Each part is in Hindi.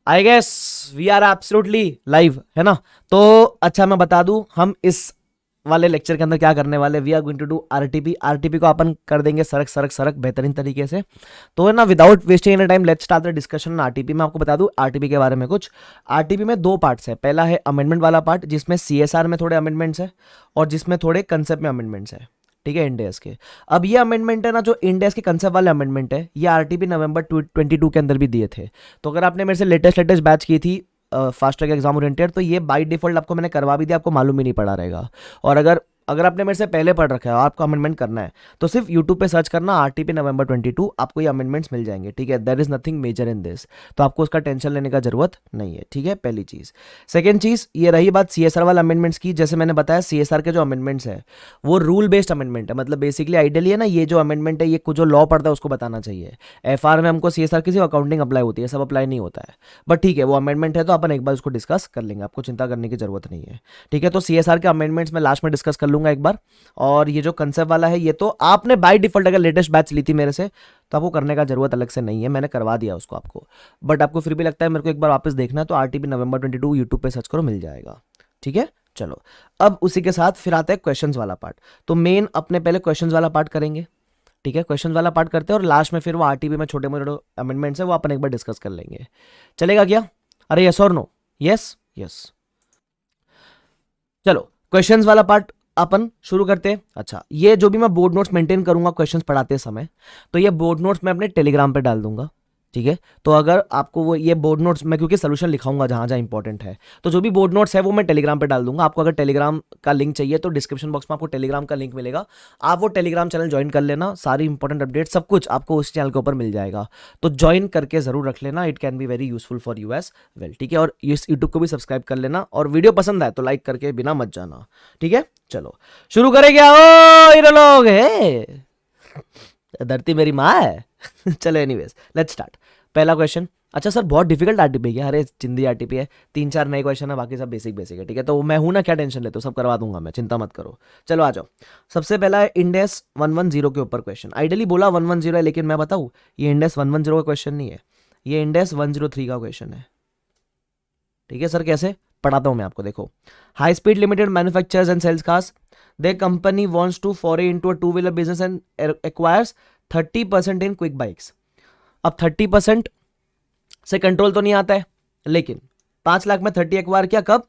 I guess we are absolutely live, है ना। तो अच्छा मैं बता दूं, हम इस वाले लेक्चर के अंदर क्या करने वाले, we are going to do RTP. RTP को अपन कर देंगे सरक सरक सरक बेहतरीन तरीके से। तो है ना, without wasting any time let's start the discussion on RTP. मैं आपको बता दूं आरटीपी के बारे में कुछ। आरटीपी में दो पार्ट्स है। पहला है अमेंडमेंट वाला पार्ट, जिसमें सीएसआर में थोड़े अमेंडमेंट्स है और जिसमें थोड़े कंसेप्ट में अमेंडमेंट्स है। ठीक है, इंडेस के। अब ये अमेंडमेंट है ना, जो इंडेस के कंसेप्ट वाले अमेंडमेंट है, ये आरटीपी नवंबर 22 के अंदर भी दिए थे। तो अगर आपने मेरे से लेटेस्ट बैच की थी फास्ट ट्रैक एग्जाम ओरिएंटेड, तो ये बाय डिफॉल्ट आपको मैंने करवा भी दिया, आपको मालूम ही नहीं पड़ा रहेगा। और अगर अगर आपने मेरे से पहले पढ़ रखा है और आपको अमेंडमेंट करना है, तो सिर्फ यूट्यूब पे सर्च करना आरटीपी नवंबर 22, आपको ये अमेंडमेंट्स मिल जाएंगे। ठीक है, there is nothing major in this, तो आपको उसका टेंशन लेने का जरूरत नहीं है। ठीक है, पहली चीज। सेकेंड चीज, ये रही बात सीएसआर वाले अमेंडमेंट्स की। जैसे मैंने बताया, सीएसआर के जो अमेंडमेंट्स है वो रूल बेस्ड अमेंडमेंट है। मतलब बेसिकली आइडियली है ना, ये जो अमेंडमेंट है ये कुछ जो लॉ पढ़ता है उसको बताना चाहिए। एफआर में हमको सीएसआर किसी अकाउंटिंग अप्लाई होती है, सब अप्लाई नहीं होता है। बट ठीक है, वो अमेंडमेंट है तो अपन एक बार उसको डिस्कस कर लेंगे, आपको चिंता करने की जरूरत नहीं है। ठीक है, तो सीएसआर के अमेंडमेंट्स में लास्ट में डिस्कस कर लूंगा एक बार। और ये जो कंसेप्ट वाला है, ये तो आपने बाय डिफॉल्ट अगर लेटेस्ट बैच ली थी मेरे से, तो आपको करने का जरूरत अलग से नहीं है, मैंने करवा दिया उसको आपको। बट आपको फिर भी लगता है मेरे को एक बार वापस देखना है, तो आरटीपी नवंबर 22 यूट्यूब पे सर्च करो, मिल जाएगा। ठीक है, चलो। अब उसी के साथ फिर आता है क्वेश्चंस वाला पार्ट। तो मेन अपने पहले क्वेश्चंस वाला पार्ट करेंगे। ठीक है, क्वेश्चंस वाला पार्ट करते हैं और लास्ट में फिर वो आरटीपी में छोटे मोटे अमेंडमेंट्स है वो अपन एक बार डिस्कस कर लेंगे। चलेगा क्या? अरे यस और नो? Yes yes. चलो, क्वेश्चंस वाला पार्ट अपन शुरू करते हैं। अच्छा, ये जो भी मैं बोर्ड नोट्स मेंटेन करूंगा क्वेश्चंस पढ़ाते समय, तो ये बोर्ड नोट्स मैं अपने टेलीग्राम पे डाल दूंगा। ठीक है, तो अगर आपको वो ये बोर्ड नोट्स, मैं क्योंकि सोल्यूशन लिखाऊंगा जहां जहां इंपॉर्टेंट है, तो जो भी बोर्ड नोट्स है वो मैं टेलीग्राम पे डाल दूंगा। आपको अगर टेलीग्राम का लिंक चाहिए तो डिस्क्रिप्शन बॉक्स में आपको टेलीग्राम का लिंक मिलेगा, आप वो टेलीग्राम चैनल ज्वाइन कर लेना। सारी इंपॉर्टेंट अपडेट सब कुछ आपको उस चैनल के ऊपर मिल जाएगा, तो ज्वाइन करके जरूर रख लेना, it can be very useful for you as well. ठीक है, और इस यूट्यूब को भी सब्सक्राइब कर लेना, और वीडियो पसंद आए तो लाइक करके बिना मत जाना। ठीक है, चलो शुरू करें क्या? ओ हीरो लोग है, धरती मेरी माँ है। चलो एनीवेज लेट्स स्टार्ट। पहला क्वेश्चन। अच्छा सर, बहुत डिफिकल्ट आरटीपी है? अरे चिंदी आरटीपी है, 3-4 नए क्वेश्चन है, बाकी सब बेसिक बेसिक है। ठीक है, तो मैं हूं ना, क्या टेंशन लेते हो, सब करवा दूंगा मैं, चिंता मत करो। चलो आ जाओ। सबसे पहला है इंडेस 110 के ऊपर क्वेश्चन। आइडियली बोला 110 है, लेकिन मैं बताऊं ये इंडेस 110 का क्वेश्चन नहीं है, ये इंडेस 103 का क्वेश्चन है। ठीक है सर, कैसे पढ़ाता हूं मैं आपको, देखो। High speed limited manufactures and sells cars, their company wants to foray into a two-wheeler business and acquires 30% in quick bikes। अब 30% से कंट्रोल तो नहीं आता है, लेकिन 5 लाख में 30 एक्वायर किया कब?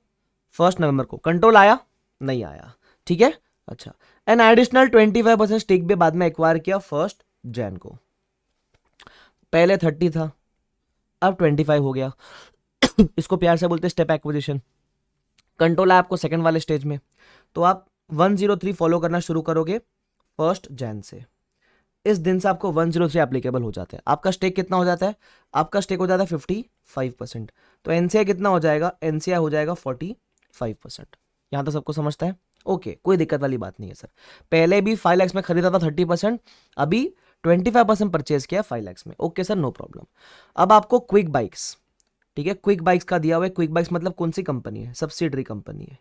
1 नवंबर को। कंट्रोल आया? नहीं आया। ठीक है, अच्छा। एन एडिशनल 25% स्टेक भी बाद में एक्वायर किया 1 जनवरी को। पहले 30 था, अब 25 हो गया। इसको प्यार से बोलते स्टेप एक्विजिशन। कंट्रोल आया आपको सेकंड वाले स्टेज में, तो आप 103 फॉलो करना शुरू करोगे 1 जनवरी से। इस दिन से आपको 103 एप्लीकेबल हो जाता है। आपका स्टेक कितना हो जाता है? आपका स्टेक हो जाता है 55%। तो एनसीआई कितना हो जाएगा? एनसीआई हो जाएगा 45%। यहां तक सबको समझता है? ओके, कोई दिक्कत वाली बात नहीं है सर। पहले भी 5 लाख में खरीदा था 30%, अभी 25% परचेज किया 5 लाख में। Okay sir, no problem. अब आपको क्विक बाइक्स, ठीक है, क्विक बाइक्स का दिया हुआ है। क्विक बाइक्स मतलब कौन सी कंपनी है? सब्सिडरी कंपनी है।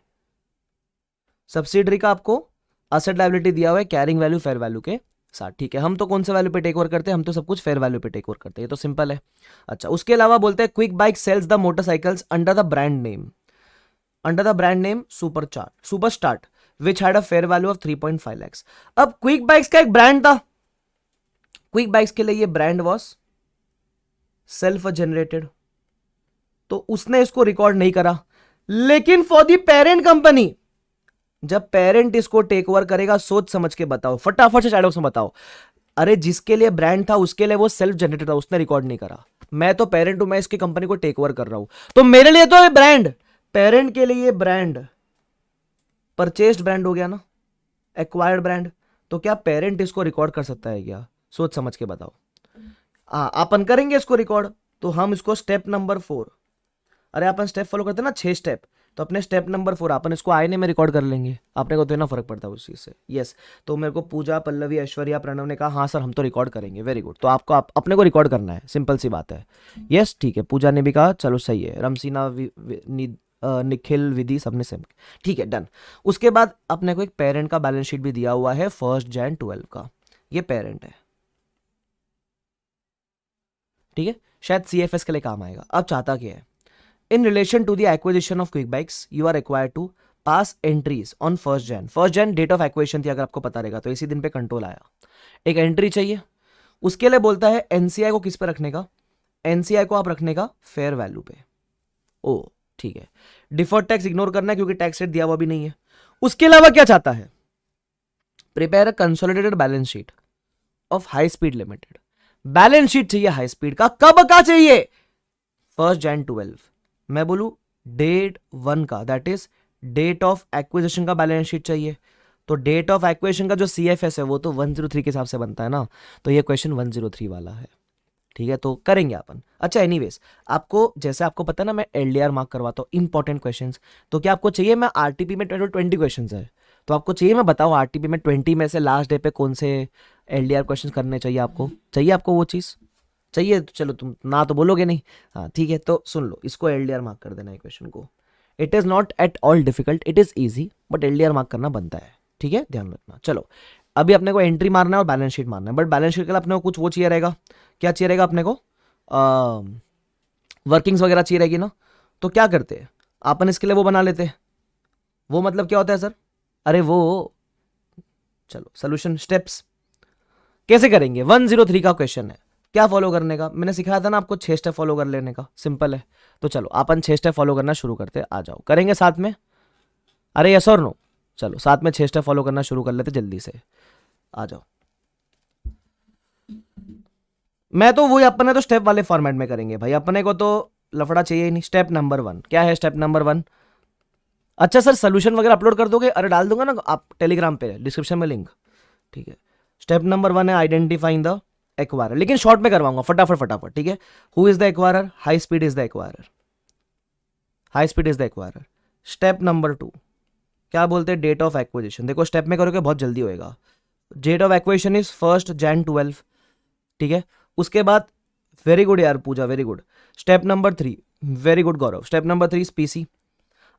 सब्सिडरी का आपको असेट लायबिलिटी दिया हुआ है कैरिंग वैल्यू फेयर वैल्यू के साथ। ठीक है, हम तो कौन से वैल्यू पे टेक ओवर करते हैं? हम तो सब कुछ फेयर वैल्यू पे टेक ओवर करते हैं, ये तो सिंपल है। अच्छा, उसके अलावा बोलते हैं quick bike sells the motorcycles under the brand name, super start which had a fair value of 3.5 lakhs। अब क्विक बाइक्स का एक ब्रांड था, क्विक बाइक्स के लिए ये ब्रांड वॉज सेल्फ जनरेटेड, तो उसने इसको रिकॉर्ड नहीं करा। लेकिन फॉर द पेरेंट कंपनी, जब पेरेंट इसको टेक ओवर करेगा, सोच समझ के बताओ, फटाफट से चैट बॉक्स में बताओ। अरे जिसके लिए ब्रांड था उसके लिए वो सेल्फ जनरेटेड था, उसने रिकॉर्ड नहीं करा। मैं तो पेरेंट हूं, मैं इसकी कंपनी को टेक ओवर कर रहा हूं, तो मेरे लिए तो ये ब्रांड, पेरेंट के लिए ब्रांड परचेस्ड ब्रांड हो गया ना, एक्वायर्ड ब्रांड। तो क्या पेरेंट इसको रिकॉर्ड कर सकता है क्या? सोच समझ के बताओ। अपन करेंगे इसको रिकॉर्ड, तो हम इसको स्टेप नंबर 4, अरे अपन स्टेप फॉलो करते हैं ना 6 स्टेप, तो अपने स्टेप नंबर 4 अपन इसको आईने में रिकॉर्ड कर लेंगे। आपने को तो ना फर्क पड़ता है उस चीज से? यस। तो मेरे को पूजा, पल्लवी, ऐश्वर्या, प्रणव ने कहा हाँ सर हम तो रिकॉर्ड करेंगे। वेरी गुड, तो आपको अपने को रिकॉर्ड करना है, सिंपल सी बात है। यस ठीक है, पूजा ने भी कहा चलो सही है, रमसीना, निखिल, विधि, सबने सेम। ठीक है, डन। उसके बाद अपने को एक पेरेंट का बैलेंस शीट भी दिया हुआ है 1 जनवरी 12 का, ये पेरेंट है। ठीक है, शायद CFS के लिए काम आएगा। अब चाहता क्या है, in relation to the acquisition of quick bikes you are required to pass entries on 1 Jan date of acquisition थी, अगर आपको पता रहेगा तो इसी दिन पे कंट्रोल आया, एक एंट्री चाहिए। उसके लिए बोलता है एनसीआई को किस पे रखने का, एनसीआई को आप रखने का फेयर वैल्यू पे। ओ ठीक है, डिफर्ड टैक्स इग्नोर करना है क्योंकि टैक्स रेट दिया हुआ भी नहीं है। उसके अलावा क्या चाहता है, prepare a consolidated balance sheet of high speed limited. Balance sheet चाहिए हाई स्पीड का, कब का चाहिए, 1 Jan 12। मैं बोलू डेट 1 का, that is date of acquisition का बैलेंस शीट चाहिए। तो डेट ऑफ एक्विजिशन का जो CFS है वो तो 103 के हिसाब से बनता है ना, तो ये क्वेश्चन 103 वाला है। ठीक है, तो करेंगे अपन। अच्छा एनीवेज, आपको जैसे आपको पता है ना मैं LDR मार्क करवाता हूँ इंपॉर्टेंट क्वेश्चंस, तो क्या आपको चाहिए, मैं RTP में 20 क्वेश्चंस है, तो आपको चाहिए मैं बताऊँ RTP में 20 में से लास्ट डे पे कौन से LDR क्वेश्चंस करने चाहिए, आपको चाहिए, आपको वो चीज़ चाहिए, तो चलो तुम ना तो बोलोगे नहीं, हाँ ठीक है, तो सुन लो, इसको LDR मार्क कर देना है क्वेश्चन को। It is not at all difficult, it is easy, but LDR mark करना बनता है। ठीक है, ध्यान रखना। चलो अभी अपने को एंट्री मारना है और बैलेंस शीट मारना है, बट बैलेंस शीट के लिए अपने को कुछ वो चाहिए रहेगा, क्या चाहिए रहेगा अपने को, वर्किंग्स वगैरह चाहिए रहेगी ना। तो क्या करते हैं अपन, इसके लिए वो बना लेते हैं। वो मतलब क्या होता है सर, अरे वो चलो सोल्यूशन स्टेप्स कैसे करेंगे, 103 का क्वेश्चन है, क्या फॉलो करने का, मैंने सिखाया था ना आपको 6 स्टेप फॉलो कर लेने का, सिंपल है। तो चलो अपन 6 स्टेप फॉलो करना शुरू करते हैं, आ जाओ करेंगे साथ में, अरे यस और नो, चलो साथ में 6 स्टेप फॉलो करना शुरू कर लेते जल्दी से, आ जाओ। मैं तो वही, अपने तो स्टेप वाले फॉर्मेट में करेंगे भाई, अपने को तो लफड़ा चाहिए ही नहीं। स्टेप नंबर 1 क्या है, स्टेप नंबर 1, अच्छा सर सोल्यूशन वगैरह अपलोड कर दोगे, अरे डाल दूंगा ना आप टेलीग्राम पे, डिस्क्रिप्शन में लिंक। ठीक है, स्टेप नंबर 1 है आइडेंटिफाइंग द एक्वायरर, लेकिन शॉर्ट में करवाऊंगा, फटाफट फटाफट। ठीक है, who is the acquirer, high speed is the acquirer, high speed is the acquirer. Step number 2 क्या बोलते हैं, डेट ऑफ एक्विजिशन। देखो स्टेप में करोगे बहुत जल्दी होएगा, date of acquisition is 1 Jan 12। ठीक है, उसके बाद वेरी गुड यार Pooja, very good. Step number 3, very good Gaurav, step number 3 is PC.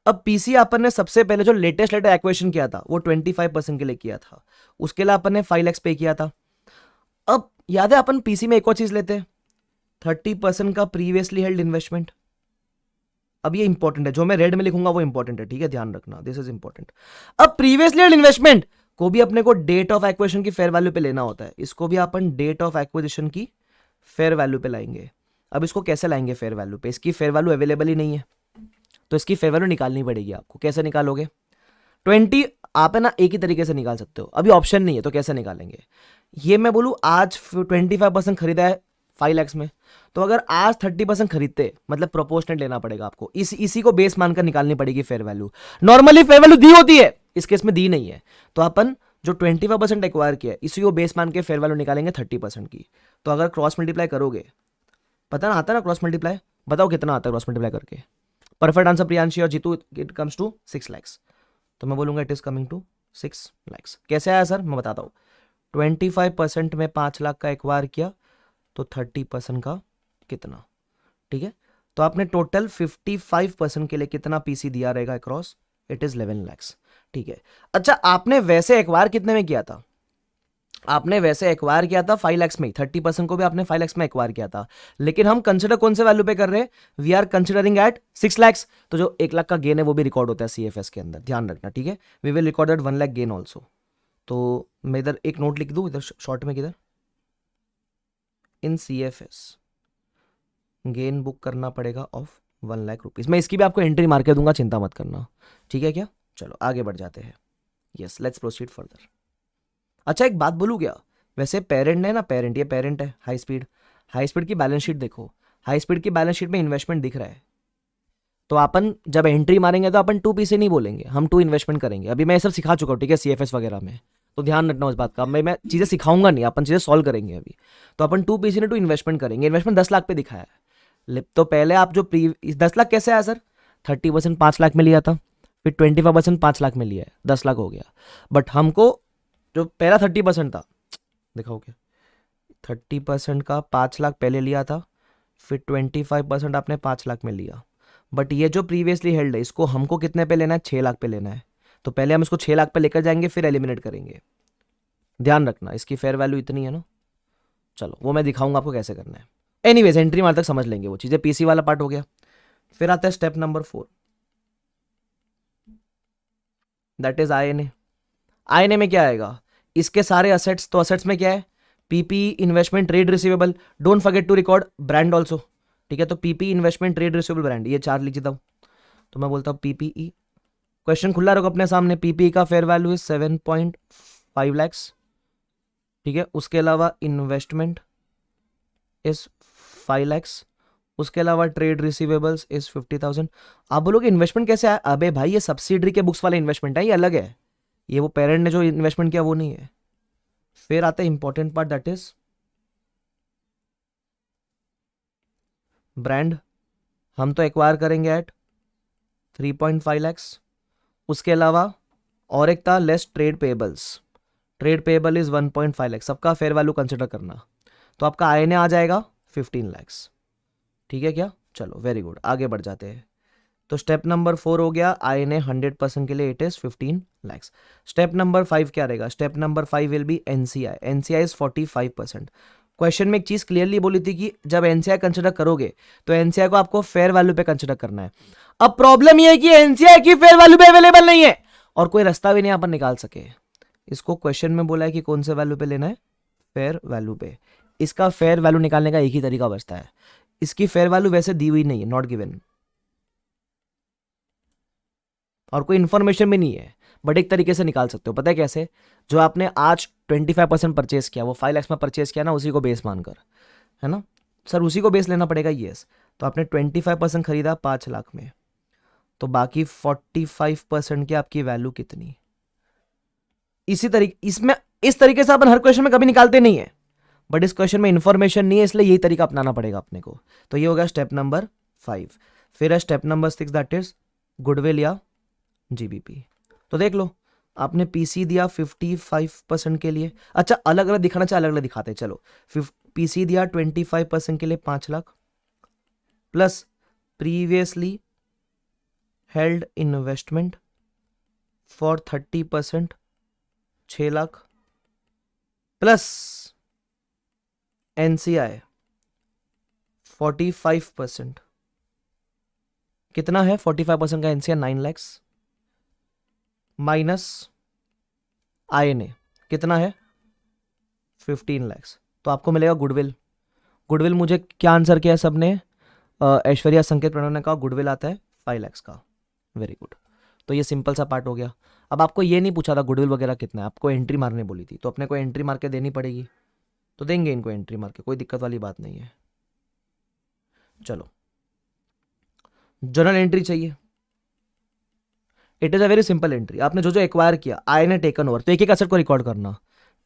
अब पीसी अपन ने सबसे पहले जो लेटेस्ट एक्विजिशन किया था वो 25% के लिए किया था, उसके लिए अपन ने 5 lakhs पे किया था। अब याद है अपन पीसी में एक और चीज लेते हैं, 30% का प्रीवियसली हेल्ड इन्वेस्टमेंट। अब ये इंपॉर्टेंट है, जो मैं रेड में लिखूंगा वो इंपॉर्टेंट है, ठीक है, ध्यान रखना, दिस इज इंपॉर्टेंट। अब प्रीवियसली हेल्ड इन्वेस्टमेंट को भी अपने को डेट ऑफ एक्विजिशन की फेयर वैल्यू पे लेना होता है, इसको भी अपन डेट ऑफ एक्विजिशन की फेयर वैल्यू पे लाएंगे। अब इसको कैसे लाएंगे फेयर वैल्यू पे, इसकी फेयर वैल्यू अवेलेबल ही नहीं है, तो इसकी फेयर वैल्यू निकालनी पड़ेगी आपको। कैसे निकालोगे, 20 आप है ना एक ही तरीके से निकाल सकते हो, अभी ऑप्शन नहीं है तो कैसे निकालेंगे। ये मैं बोलूँ आज 25% खरीदा है 5 lakhs में, तो अगर आज 30% खरीदते मतलब प्रोपोर्शनेट लेना पड़ेगा आपको, इसी को बेस मानकर निकालनी पड़ेगी fair value. Normally fair value दी होती है, इस केस में दी नहीं है, तो अपन जो 25% एक्वायर किया है इसी को बेस मान के फेयर वैल्यू निकालेंगे 30% की। तो अगर क्रॉस मल्टीप्लाई करोगे, पता ना आता ना क्रॉस मल्टीप्लाई, बताओ कितना आता है क्रॉस मल्टीप्लाई करके। परफेक्ट आंसर प्रियांशी और Jeetu, it comes to 6 lakhs, तो मैं बोलूंगा it is coming to 6 lakhs। कैसे आया सर, मैं बताता हूँ, 25% में 5 लाख का एक्वायर किया तो 30% का कितना, ठीक है, तो आपने टोटल 55% के लिए कितना पीसी दिया रहेगा अक्रॉस, इट इज 11 lakhs। ठीक है, अच्छा आपने वैसे एक्वायर कितने में किया था, आपने वैसे एक्वायर किया था 5 lakhs में ही, 30% को भी आपने 5 lakhs में एक्वायर किया था, लेकिन हम कंसिडर कौन से वैल्यू पे कर रहे हैं, we are considering at 6 lakhs, तो जो 1 लाख का गेन है वो भी रिकॉर्ड होता है CFS के अंदर, ध्यान रखना। ठीक है, we will record that 1 lakh gain also. तो मैं इधर एक नोट लिख दूं, इधर शॉर्ट में, किधर, इन CFS गेन बुक करना पड़ेगा ऑफ 1 लाख रुपीज। मैं इसकी भी आपको एंट्री मार के दूंगा, चिंता मत करना, ठीक है क्या। चलो आगे बढ़ जाते हैं, यस लेट्स प्रोसीड फर्दर। अच्छा एक बात बोलूँ क्या, वैसे पेरेंट है ना, पेरेंट, ये पेरेंट है हाई स्पीड, हाई स्पीड की बैलेंस शीट देखो, हाई स्पीड की बैलेंस शीट में इन्वेस्टमेंट दिख रहा है, तो अपन जब एंट्री मारेंगे तो अपन 2 पीसी नहीं बोलेंगे, हम 2 इन्वेस्टमेंट करेंगे। अभी मैं ये सब सिखा चुका हूँ, ठीक है, CFS वगैरह में, तो ध्यान रखना उस बात का, मैं चीज़ें सिखाऊंगा नहीं, अपन चीज़ें सॉल्व करेंगे अभी। तो अपन 2 पीसी ने 2 इन्वेस्टमेंट करेंगे, इन्वेस्टमेंट 10 लाख पे दिखाया है, तो पहले आप जो 10 लाख कैसे आया सर, 30% 5 लाख में लिया था, फिर 25% 5 लाख में लिया है, 10 लाख हो गया। बट हमको जो पहला 30% था, दिखाओ क्या, 30% का 5 लाख पहले लिया था, फिर 25% आपने 5 लाख में लिया, बट ये जो प्रीवियसली हेल्ड है इसको हमको कितने पे लेना है, 6 लाख पे लेना है, तो पहले हम इसको 6 लाख पे लेकर जाएंगे, फिर एलिमिनेट करेंगे। ध्यान रखना इसकी फेयर वैल्यू इतनी है ना, चलो वो मैं दिखाऊंगा आपको कैसे करना है। एनीवेज एंट्री मार तक समझ लेंगे वो चीजें, पीसी वाला पार्ट हो गया। फिर आता है step number 4, that is INA. INA में क्या आएगा, इसके सारे असेट्स, तो असेट्स में क्या है, PP investment trade receivable, don't forget to record brand also, ठीक है। तो PP investment trade receivable brand, ये 4 लिख देता हूं। तो मैं बोलता हूं पीपीई, क्वेश्चन खुला रखो अपने सामने, पीपीई का फेयर वैल्यू इज 7.5 लैक्स, ठीक है। उसके अलावा इन्वेस्टमेंट इज 5 लैक्स, उसके अलावा ट्रेड रिसीवेबल्स इज 50,000। आप बोलोगे इन्वेस्टमेंट कैसे आया, अबे भाई ये सब्सिडरी के बुक्स वाले इन्वेस्टमेंट है, ये अलग है, ये वो पेरेंट ने जो इन्वेस्टमेंट किया वो नहीं है। फिर आता है important part, that is brand, हम तो एक्वायर करेंगे एट 3.5 लैक्स। उसके अलावा और एक था less trade payables, trade payable is 1.5 lakhs, सबका फेयर वैल्यू कंसिडर करना। तो आपका आईएनए आ जाएगा 15 लैक्स, ठीक है क्या। चलो वेरी गुड, आगे बढ़ जाते हैं। तो स्टेप नंबर 4 हो गया, आईएनए 100% के लिए it is 15 lakhs. Step number 5 क्या रहेगा, step number 5 will be NCI, NCI is 45%। Question में एक चीज क्लियरली बोली थी कि जब एनसीआई कंसिडर करोगे तो एनसीआई को आपको फेयर वैल्यू पे कंसिडर करना है। अब प्रॉब्लम यह है कि एनसीआई की फेयर वैल्यू पे अवेलेबल नहीं है और कोई रास्ता भी नहीं अपन निकाल सके। इसको क्वेश्चन में बोला है कि कौन से वैल्यू पे लेना है, फेयर वैल्यू पे। इसका फेयर वैल्यू निकालने का एक ही तरीका बचता है, इसकी फेयर वैल्यू वैसे दी हुई नहीं है, नॉट गिवन, और कोई इंफॉर्मेशन भी नहीं है, बट एक तरीके से निकाल सकते हो। पता है कैसे, जो आपने आज 25% परचेस किया, वो 5 लाख में परचेस किया ना, उसी को बेस मानकर, है ना सर, उसी को बेस लेना पड़ेगा, यस। तो आपने 25% खरीदा 5 लाख में, तो बाकी 45% की आपकी वैल्यू कितनी। इसी तरीके, इसमें इस तरीके से अपन हर क्वेश्चन में कभी निकालते नहीं है, बट इस क्वेश्चन में इंफॉर्मेशन नहीं है, इसलिए यही तरीका अपनाना पड़ेगा अपने को। तो ये होगा स्टेप नंबर 5। फिर है step number 6, that is goodwill या जीबीपी। तो देख लो, आपने पीसी दिया 55% के लिए, अच्छा अलग अलग दिखाना चाहिए, अलग अलग दिखाते हैं, चलो। पीसी दिया 25% के लिए 5 lakh, plus previously held investment for 30% 6 lakh, plus NCI 45%, कितना है 45% का एनसीआई 9 लैक्स, माइनस आईएनए कितना है 15 लैक्स। तो आपको मिलेगा गुडविल। गुडविल मुझे क्या आंसर किया सबने, ऐश्वर्या संकेत प्रणव ने कहा गुडविल आता है 5 लैक्स का, वेरी गुड। तो ये सिंपल सा पार्ट हो गया। अब आपको ये नहीं पूछा था गुडविल वगैरह कितना है, आपको एंट्री मारने बोली थी, तो अपने को एंट्री मार के देनी पड़ेगी, तो देंगे इनको एंट्री मार के, कोई दिक्कत वाली बात नहीं है। चलो जर्नल एंट्री चाहिए, it is a very simple entry. आपने जो जो एक्वायर किया, आईएनए टेकन ओवर, तो एक एक एसेट को रिकॉर्ड करना,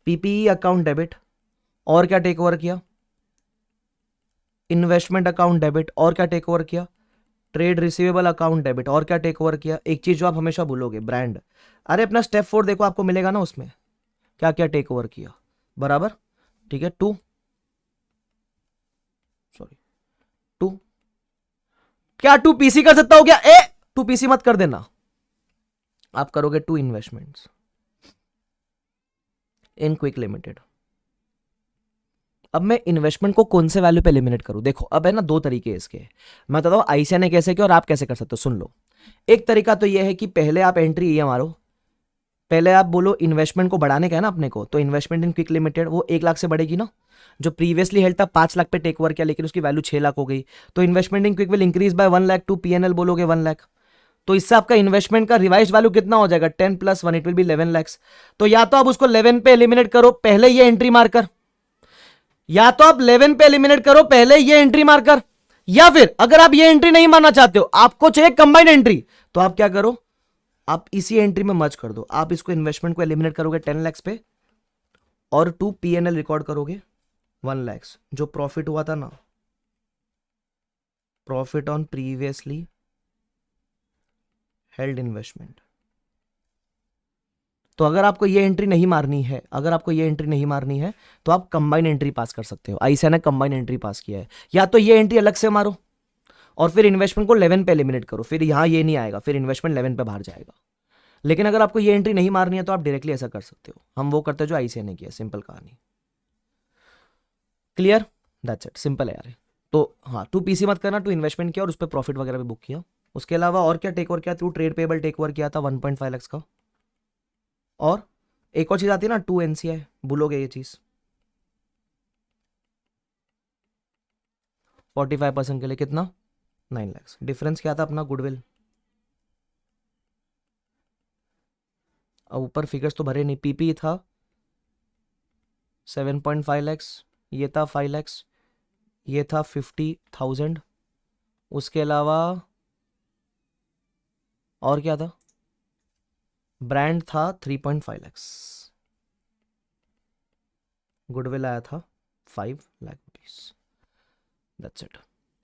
पीपीई अकाउंट डेबिट, और क्या टेक ओवर किया, इन्वेस्टमेंट अकाउंट डेबिट, और क्या टेक ओवर किया, ट्रेड रिसीवेबल अकाउंट डेबिट, और क्या टेक ओवर किया। एक चीज जो आप हमेशा भूलोगे, ब्रांड। अरे अपना स्टेप 4 देखो, आपको मिलेगा ना उसमें क्या क्या टेक ओवर किया, बराबर, ठीक है। 2 क्या 2 पीसी कर सकता हो क्या, 2 पीसी मत कर देना, आप करोगे 2 इन्वेस्टमेंट्स इन क्विक लिमिटेड। अब मैं इन्वेस्टमेंट को कौन से वैल्यू पे एलिमिनेट करूं, देखो अब है ना 2 तरीके इसके, मैं बताता हूं आईसीआई ने कैसे किया और आप कैसे कर सकते हो, सुन लो। एक तरीका तो यह है कि पहले आप एंट्री ये मारो, पहले आप बोलो इन्वेस्टमेंट को बढ़ाने का है ना अपने को, तो इन्वेस्टमेंट इन क्विक लिमिटेड वो 1 लाख से बढ़ेगी ना, जो प्रीवियसली हेल्ड था 5 लाख पे टेक ओवर किया, लेकिन उसकी वैल्यू 6 लाख हो गई, तो investment in quick will increase by 1 lakh, to PNL बोलोगे 1 लाख, तो इससे आपका इन्वेस्टमेंट का रिवाइज वैल्यू कितना हो जाएगा, 10 + 1 इट विल बी 11 लैक्स। तो या तो आप उसको 11 पे एलिमिनेट करो पहले ये एंट्री मारकर, या तो आप 11 पे एलिमिनेट करो पहले ये एंट्री मारकर, या फिर अगर आप ये एंट्री नहीं मारना चाहते हो, आपको चाहिए कंबाइंड एंट्री, तो आप क्या करो, आप इसी एंट्री में मर्ज कर दो, आप इसको इन्वेस्टमेंट को एलिमिनेट करोगे 10 लैक्स पे, और 2 पीएनएल रिकॉर्ड करोगे 1 लैक्स, जो प्रॉफिट हुआ था ना, profit on previously held investment. तो अगर आपको ये एंट्री नहीं मारनी है, अगर आपको ये एंट्री नहीं मारनी है, तो आप कंबाइन एंट्री पास कर सकते हो, आईसीआई ने कंबाइन एंट्री पास किया है। या तो ये एंट्री अलग से मारो और फिर इन्वेस्टमेंट को 11 पे एलिमिनेट करो, फिर यहां ये नहीं आएगा, फिर इन्वेस्टमेंट 11 पे बाहर जाएगा। लेकिन अगर आपको ये एंट्री नहीं मारनी है तो आप डायरेक्टली ऐसा कर सकते हो, हम वो करते हैं जो आईसीआई ने किया, सिंपल कहानी, क्लियर, दैट्स इट, सिंपल है यार, तो हाँ, तू पीसी मत करना, तू इन्वेस्टमेंट किया और उस पर प्रॉफिट वगैरह भी बुक किया। उसके अलावा और क्या टेक ओवर किया तू? ट्रेड पेबल टेक ओवर किया था 1.5 लाख का। और एक और चीज आती है ना, 2 NCI, भूलोगे ये चीज? 45% के लिए कितना? 9 लाख। डिफरेंस क्या था अपना? गुडविल। अब ऊपर फिगर्स तो भरे नहीं। पीपी था 7.5 लैक्स, ये था 5 लैक्स, ये था 50,000। उसके अलावा और क्या था? ब्रांड था 3.5 लैक्स, गुडविल आया था 5 lakh rupees. That's it.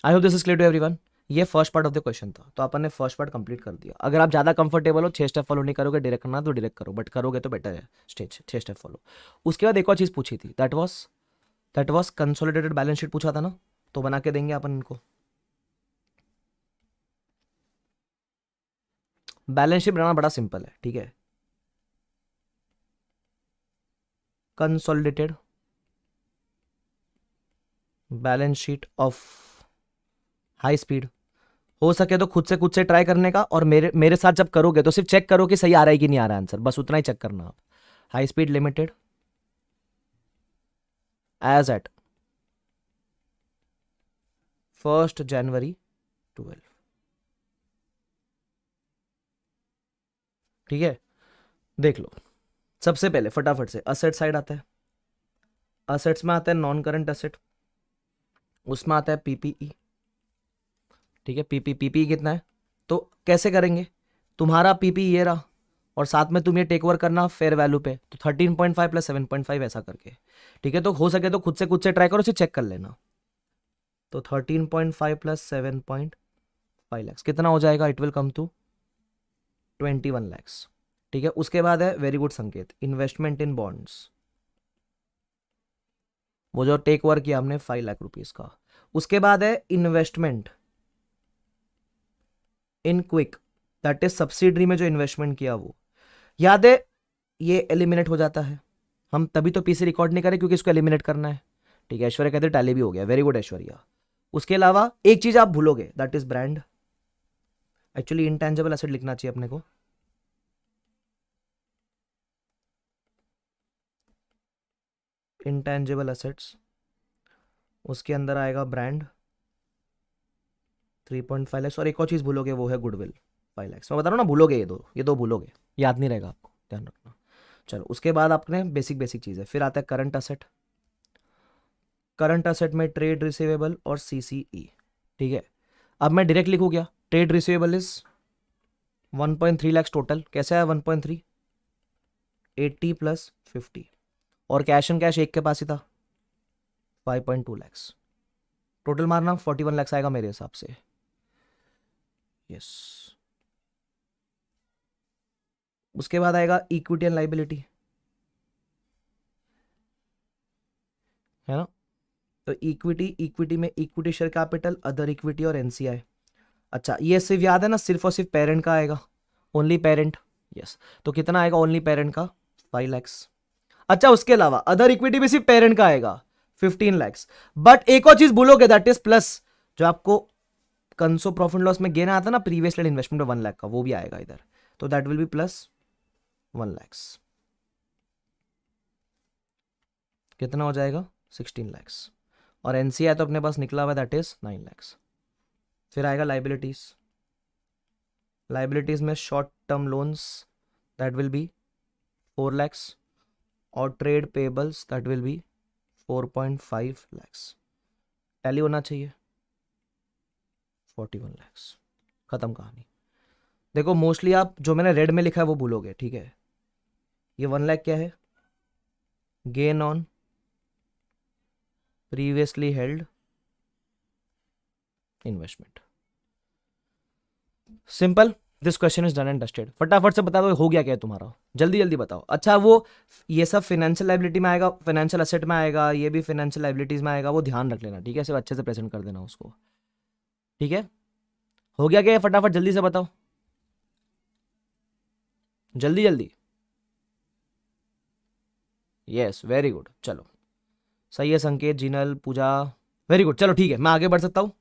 I hope this is clear to everyone. ये first part of the question था, तो अपन ने फर्स्ट पार्ट कंप्लीट कर दिया। अगर आप ज़्यादा कंफर्टेबल हो, 6 स्टेप फॉलो नहीं करोगे, डायरेक्ट करना तो डायरेक्ट करो, बट करोगे तो बेटर है। 6 स्टेप फॉलो। उसके बाद एक और चीज़ पूछी थी, that was consolidated balance sheet पूछा था ना, तो बना के देंगे अपन इनको। बैलेंस शीट बनाना बड़ा सिंपल है, ठीक है। Consolidated balance sheet of high speed. हो सके तो खुद से ट्राई करने का, और मेरे साथ जब करोगे तो सिर्फ चेक करो कि सही आ रहा है कि नहीं आ रहा है आंसर, बस उतना ही चेक करना आप। High speed limited as at 1 January 12। ठीक है, देख लो। सबसे पहले फटाफट से असेट साइड आता है। असेट्स में आता है नॉन करंट असेट, उसमें आता है पीपीई। ठीक है, पीपीई कितना है? तो कैसे करेंगे? तुम्हारा पीपी ये रहा, और साथ में तुम ये टेक ओवर करना फेयर वैल्यू पे, तो 13.5 प्लस 7.5 ऐसा करके। ठीक है, तो हो सके तो खुद से ट्राई करो, उसे चेक कर लेना। तो 13.5 प्लस 7.5 लैक्स कितना हो जाएगा? It will come to 21 lakhs. ठीक है, उसके बाद है very good Sanket, investment in bonds. वो जो टेक ओवर किया हमने 5 लाख रुपीज का। उसके बाद है investment in quick, that is subsidiary में जो इन्वेस्टमेंट किया वो। याद है, ये एलिमिनेट हो जाता है। हम तभी तो पीसी रिकॉर्ड नहीं करें क्योंकि इसको एलिमिनेट करना है। ठीक है, ऐश्वर्या कहते टैली भी हो गया, वेरी गुड ऐश्वर्या। उसके अलावा एक चीज आप भूलोगे, that is brand. Actually intangible asset लिखना चाहिए अपने को। इंटेंजिबल एसेट्स, उसके अंदर आएगा ब्रांड 3.5 लैक्स, और एक और चीज भूलोगे, वो है गुडविल 5 लैक्स। मैं बता रहा हूँ ना, भूलोगे ये दो भूलोगे, याद नहीं रहेगा आपको, ध्यान रखना। चलो, उसके बाद आपने बेसिक चीज है, फिर आता है करंट असेट। करंट असेट में ट्रेड रिसीवेबल और सीसीई। ठीक है, अब मैं डायरेक्ट लिखूँ क्या? Trade receivable is 1.3 lakhs total. कैसे है 1.3? 80 प्लस 50, और कैश एंड कैश एक के पास ही था 5.2 लैक्स। टोटल मारना 41 लैक्स आएगा मेरे हिसाब से। यस। उसके बाद आएगा इक्विटी एंड लाइबिलिटी, है ना? तो इक्विटी में equity share capital, other equity और एनसीआई। अच्छा, ये सिर्फ याद है ना, सिर्फ और सिर्फ पेरेंट का आएगा, ओनली पेरेंट। यस, तो कितना आएगा ओनली पेरेंट का? 5 लैक्स। अच्छा, उसके अलावा अदर इक्विटी भी सिर्फ पेरेंट का आएगा 15 लैक्स। बट एक और चीज भूलोगे, दैट इज प्लस, जो आपको कंसो प्रॉफिट लॉस में गेन आता ना प्रीवियस इन्वेस्टमेंट में 1 लाख का, वो भी आएगा इधर, तो that will B plus 1 lakhs. कितना हो जाएगा? 16 लैक्स। और एनसीआई तो अपने पास निकला हुआ, दैट इज 9 लैक्स। फिर आएगा लाइबिलिटीज। लाइबिलिटीज में short term loans, that will be 4 lakhs, और trade payables that will be 4.5 lakhs. Tally होना चाहिए 41 लैक्स। खत्म कहानी। देखो, मोस्टली आप जो मैंने रेड में लिखा है वो भूलोगे, ठीक है। ये 1 लाख क्या है? Gain on previously held investment. Simple, this question is done and dusted. फटाफट से बता दो हो गया क्या है तुम्हारा, जल्दी जल्दी बताओ। अच्छा, वो ये सब फाइनेंशियल लाइबिलिटी में आएगा, फाइनेंशियल असेट में आएगा, ये भी फाइनेंशियल लाइबिलिटीज में आएगा, वो ध्यान रख लेना, ठीक है। सिर्फ अच्छे से प्रेजेंट कर देना उसको, ठीक है। हो गया क्या? फटाफट जल्दी से बताओ, जल्दी जल्दी। Yes, very good. चलो, सही है संकेत, जिनल, पूजा, वेरी गुड, चलो ठीक है, मैं आगे बढ़ सकता हूँ।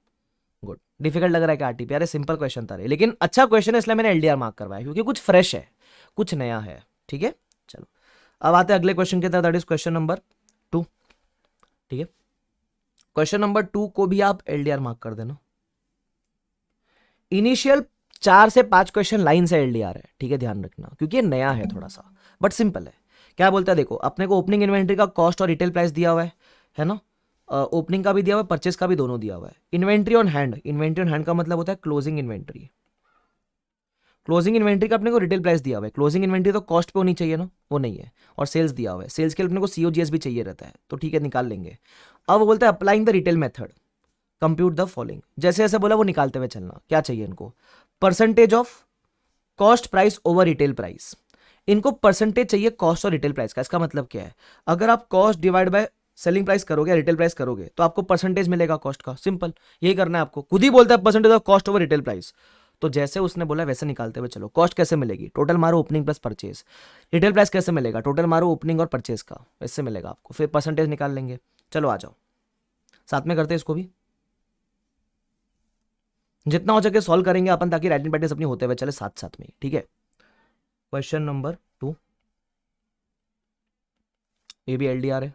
गुड। डिफिकल्ट लग रहा है कि आरटीपी? अरे सिंपल क्वेश्चन था रे, लेकिन अच्छा क्वेश्चन है इसलिए मैंने एलडीआर मार्क करवाया, क्योंकि कुछ फ्रेश है, कुछ नया है। ठीक है, चलो अब आते हैं अगले क्वेश्चन के तरफ, दैट इज क्वेश्चन नंबर 2। ठीक है, क्वेश्चन नंबर 2 को भी आप एलडीआर मार्क कर देना। इनिशियल 4 से 5 क्वेश्चन लाइन से एलडीआर है, ठीक है, ध्यान रखना, क्योंकि ये नया है थोड़ा सा, बट सिंपल है। क्या बोलता है देखो, अपने को ओपनिंग इन्वेंट्री का कॉस्ट और रिटेल प्राइस दिया हुआ है ना, ओपनिंग का भी दिया हुआ है, परचेस का भी, दोनों दिया हुआ है। Inventory on hand, inventory on hand का मतलब होता है क्लोजिंग इन्वेंट्री। क्लोजिंग इन्वेंट्री का अपने को रिटेल प्राइस दिया हुआ है, क्लोजिंग इन्वेंट्री तो कॉस्ट पे होनी चाहिए ना, वो नहीं है। और सेल्स दिया हुआ है, सेल्स के लिए अपने को सीओजीएस भी चाहिए रहता है, तो ठीक है निकाल लेंगे। अब वो बोलता है applying the retail method, compute the following. जैसे जैसे बोला वो निकालते हुए चलना। क्या चाहिए इनको? Percentage of cost price over retail price. इनको परसेंटेज चाहिए कॉस्ट और रिटेल प्राइस का। इसका मतलब क्या है, अगर आप cost divide by selling price करोगे, रिटेल प्राइस करोगे, तो आपको परसेंटेज मिलेगा कॉस्ट का। सिंपल, यही करना है आपको। खुद ही बोलता है percentage of cost over retail price, तो जैसे उसने बोला वैसे निकालते हुए चलो। कॉस्ट कैसे मिलेगी? टोटल मारो opening plus purchase. Retail price कैसे मिलेगा? टोटल मारो ओपनिंग और परचेज का, इससे मिलेगा आपको। फिर परसेंटेज निकाल लेंगे। चलो आ जाओ, साथ में करते हैं इसको भी, जितना हो सके सॉल्व करेंगे अपन, ताकि राइटिंग प्रैक्टिस अपनी होते हुए चले साथ साथ में। ठीक है, क्वेश्चन नंबर 2, ये भी एलडीआर है।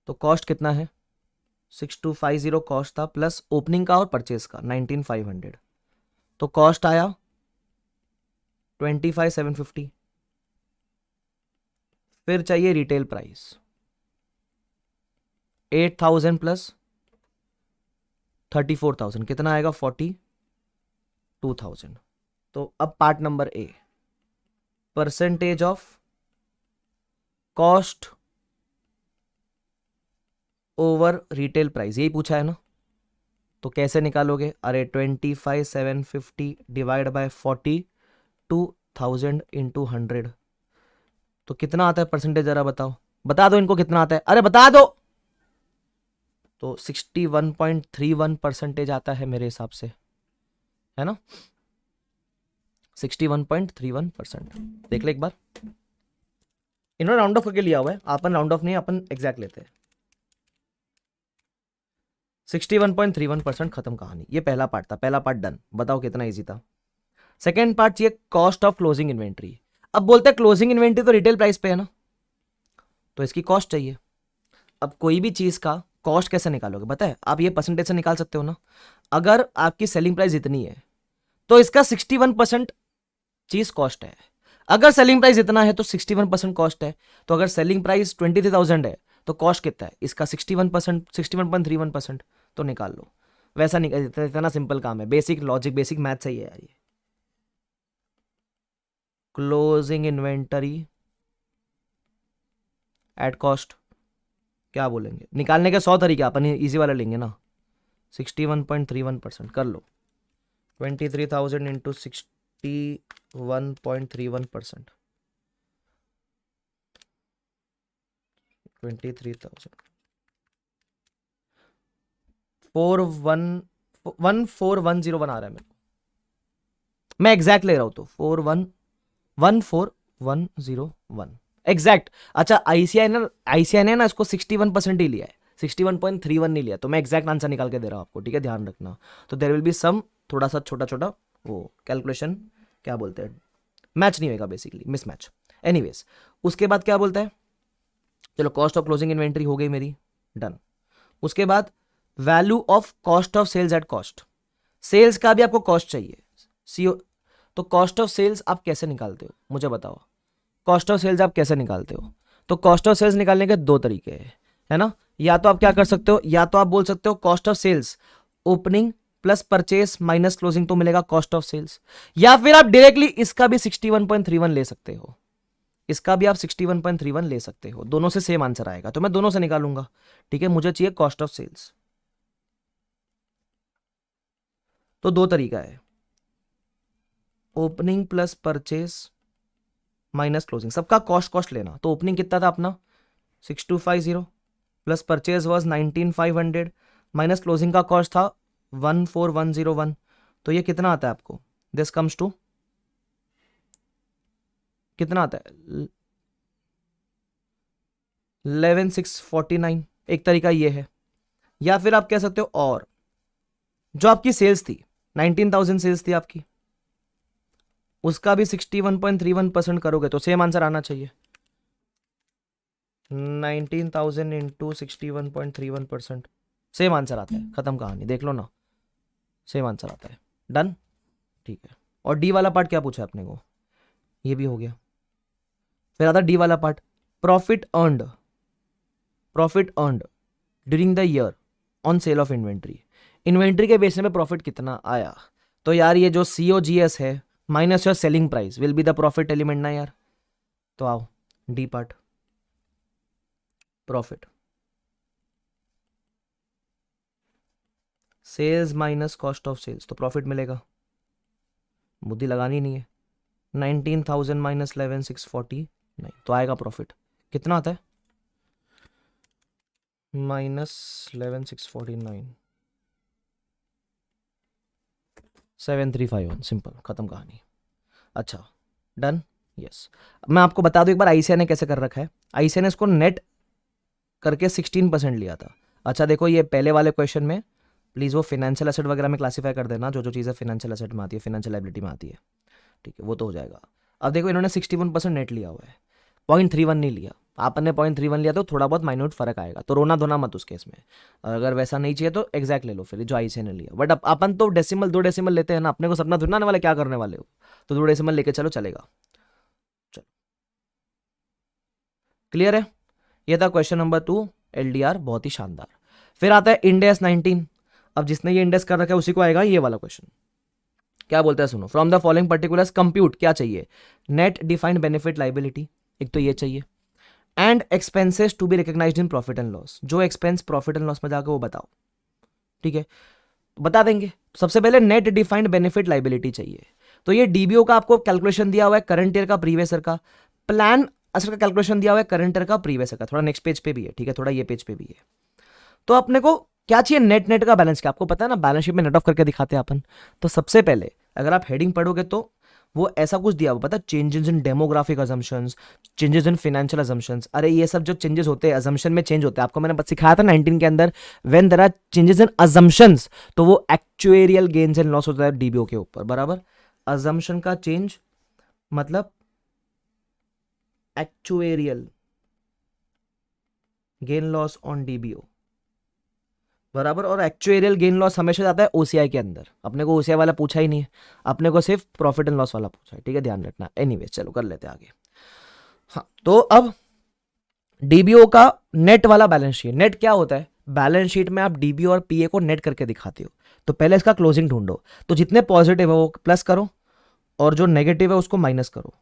तो कॉस्ट कितना है? 6250 कॉस्ट था, प्लस ओपनिंग का और परचेज का 19500, तो कॉस्ट आया 25750। फिर चाहिए रिटेल प्राइस 8000 प्लस 34000, कितना आएगा? 42000। तो अब part number A, percentage of cost over retail price, यही पूछा है ना, तो कैसे निकालोगे? अरे 25750 डिवाइड बाय 42000 इंटू 100, तो कितना आता है परसेंटेज? जरा बताओ, बता दो इनको कितना आता है, अरे बता दो। तो 61.31% आता है मेरे हिसाब से, है ना? 61.31%। देख ले एक बार, इन्होंने राउंड ऑफ करके लिया हुआ है, अपन राउंड ऑफ नहीं, अपन एग्जैक्ट लेते हैं। 61.31%, खत्म कहानी। ये पहला पार्ट था, पहला पार्ट डन। बताओ कितना इजी था। सेकेंड पार्ट चाहिए कॉस्ट ऑफ क्लोजिंग इन्वेंट्री। अब बोलते हैं क्लोजिंग इन्वेंट्री तो रिटेल प्राइस पे है ना, तो इसकी कॉस्ट चाहिए। अब कोई भी चीज का कॉस्ट कैसे निकालोगे? पता है, आप ये परसेंटेज से निकाल सकते हो ना। अगर आपकी सेलिंग प्राइस इतनी है तो इसका 61% चीज कॉस्ट है। अगर सेलिंग प्राइस इतना है तो 61% कॉस्ट है। तो अगर सेलिंग प्राइस 23,000 है तो कॉस्ट कितना है इसका? 61%, 61.31%। तो निकाल लो। वैसा निकाल, इतना सिंपल काम है, बेसिक लॉजिक, बेसिक मैथ सही है यार ये। क्लोजिंग इन्वेंटरी एट कॉस्ट, क्या बोलेंगे? निकालने के 100 तरीके, अपन इजी वाला लेंगे ना। 61.31% कर लो। 23,000 इंटू 61.31%, 23,000, 41414101 आ रहा है मेरे को, मैं एग्जैक्ट ले रहा हूं तो 4114,101 एग्जैक्ट। अच्छा आईसीआई ने ना इसको 61% ही लिया है, 61.31 नहीं लिया, तो मैं एग्जैक्ट आंसर निकाल के दे रहा हूं आपको, ठीक है, ध्यान रखना। तो देयर विल बी सम थोड़ा सा छोटा छोटा वो कैलकुलेशन, क्या बोलते हैं, मैच नहीं होगा बेसिकली, मिसमैच। एनीवेज, उसके बाद क्या बोलता है? चलो कॉस्ट ऑफ क्लोजिंग इन्वेंट्री हो गई मेरी, डन। उसके बाद value of cost of sales at cost, sales का भी आपको कॉस्ट चाहिए, सीओ। तो कॉस्ट ऑफ सेल्स आप कैसे निकालते हो मुझे बताओ? कॉस्ट ऑफ सेल्स आप कैसे निकालते हो? तो कॉस्ट ऑफ सेल्स निकालने के दो तरीके हैं, है ना। या तो आप क्या कर सकते हो, या तो आप बोल सकते हो cost of sales opening plus purchase minus closing, तो मिलेगा कॉस्ट ऑफ सेल्स। या फिर आप डायरेक्टली इसका भी 61.31 ले सकते हो, इसका भी आप 61.31 ले सकते हो, दोनों से सेम आंसर आएगा, तो मैं दोनों से निकालूंगा। ठीक है, मुझे चाहिए कॉस्ट ऑफ सेल्स। तो दो तरीका है, opening plus purchase minus closing, सबका कॉस्ट कॉस्ट लेना। तो ओपनिंग कितना था अपना? 6250 plus purchase was 19500 minus closing का कॉस्ट था 14101। तो ये कितना आता है आपको? दिस कम्स टू कितना आता है? 11649। एक तरीका ये है, या फिर आप कह सकते हो और जो आपकी सेल्स थी 19,000 सेल्स थी आपकी, उसका भी 61.31% करोगे तो सेम आंसर आना चाहिए। 19,000 इंटू 61.31% सेम आंसर आता है, खत्म कहानी, देख लो ना, सेम आंसर आता है। डन, ठीक है। और डी वाला पार्ट क्या पूछा है अपने को, ये भी हो गया। फिर आता डी वाला part, profit earned, profit earned during the year on sale of inventory, inventory के बेचने पे प्रॉफिट कितना आया। तो यार ये जो COGS है minus your selling price will be the profit element ना यार। तो आओ the part, profit sales minus cost of sales, तो प्रॉफिट मिलेगा, बुद्धि लगानी नहीं है। 19,000 माइनस 11,649 तो आएगा प्रॉफिट, कितना आता है, माइनस 11,649 7,351, सिंपल, खत्म कहानी। अच्छा डन, यस। मैं आपको बता दूं एक बार ICA ने कैसे कर रखा है। ICA ने इसको नेट करके 16% लिया था। अच्छा देखो ये पहले वाले क्वेश्चन में प्लीज़ वो फाइनेंशियल एसेट वगैरह में क्लासीफाई कर देना, जो जो चीज़ें फाइनेंशियल एसेट में आती है, फाइनेंशियल लायबिलिटी में आती है, ठीक है, वो तो हो जाएगा। अब देखो इन्होंने 61% नेट लिया हुआ है, 0.31 नहीं लिया, आपने 0.31 लिया तो थोड़ा बहुत माइन्यूट फर्क आएगा, तो रोना धोना मत उस केस में। अगर वैसा नहीं चाहिए तो एग्जैक्ट ले लो फिर जो ICA ने लिया। बट अब अपन तो डेसिमल 2 डेसिमल लेते हैं ना, अपने को सपना धुना वाले क्या करने वाले हो, तो 2 डेसिमल लेके चलो, चलेगा। चलो क्लियर है, ये था क्वेश्चन नंबर 2 LDR, बहुत ही शानदार। फिर आता है इंडेस 19। अब जिसने ये इंडेस कर रखा है उसी को आएगा ये वाला क्वेश्चन। क्या बोलता है सुनो, from the following particulars compute, क्या चाहिए, नेट डिफाइंड बेनिफिट लाइबिलिटी, एक तो ये चाहिए, and expenses to be recognised in profit and loss, जो एक्सपेंस प्रॉफिट एंड लॉस में जाकर वो बताओ, ठीक है, बता देंगे। सबसे पहले नेट डिफाइंड बेनिफिट लाइबिलिटी चाहिए, तो ये DBO का आपको कैलकुलेशन दिया हुआ है, करंट ईयर का प्रीवियस ईयर का, प्लान असेट का कैलकुलेशन दिया हुआ है करंट ईयर का प्रीवियस ईयर का, थोड़ा नेक्स्ट पेज पे भी है, ठीक है, थोड़ा ये पेज पे भी है। तो अपने को क्या चाहिए, नेट नेट का बैलेंस, क्या आपको पता है ना बैलेंस शीट में नेट ऑफ करके दिखाते हैं अपन। तो सबसे पहले अगर आप हेडिंग पढ़ोगे तो वो ऐसा कुछ दिया हुआ पता है, changes in demographic assumptions, changes in financial assumptions. अरे ये सब जो चेंजेस होते हैं अजम्पशन में चेंज होते हैं, आपको मैंने सिखाया था 19 के अंदर, when there are changes in assumptions तो वो एक्चुएरियल गेन्स एंड लॉस होता है DBO के ऊपर, बराबर। अजम्पशन का चेंज मतलब एक्चुएरियल गेन लॉस ऑन DBO, बराबर। और एक्चुएरियल गेन लॉस हमेशा जाता है OCI के अंदर, अपने को OCI वाला पूछा ही नहीं है, अपने को सिर्फ प्रॉफिट एंड लॉस वाला पूछा है, ठीक है, ध्यान रखना। एनीवेज चलो कर लेते हैं आगे। हाँ तो अब DBO का नेट वाला बैलेंस शीट, नेट क्या होता है, बैलेंस शीट में आप DBO और PA को नेट करके दिखाते हो, तो पहले इसका क्लोजिंग ढूंढो, तो जितने पॉजिटिव है वो प्लस करो और जो नेगेटिव है उसको माइनस करो,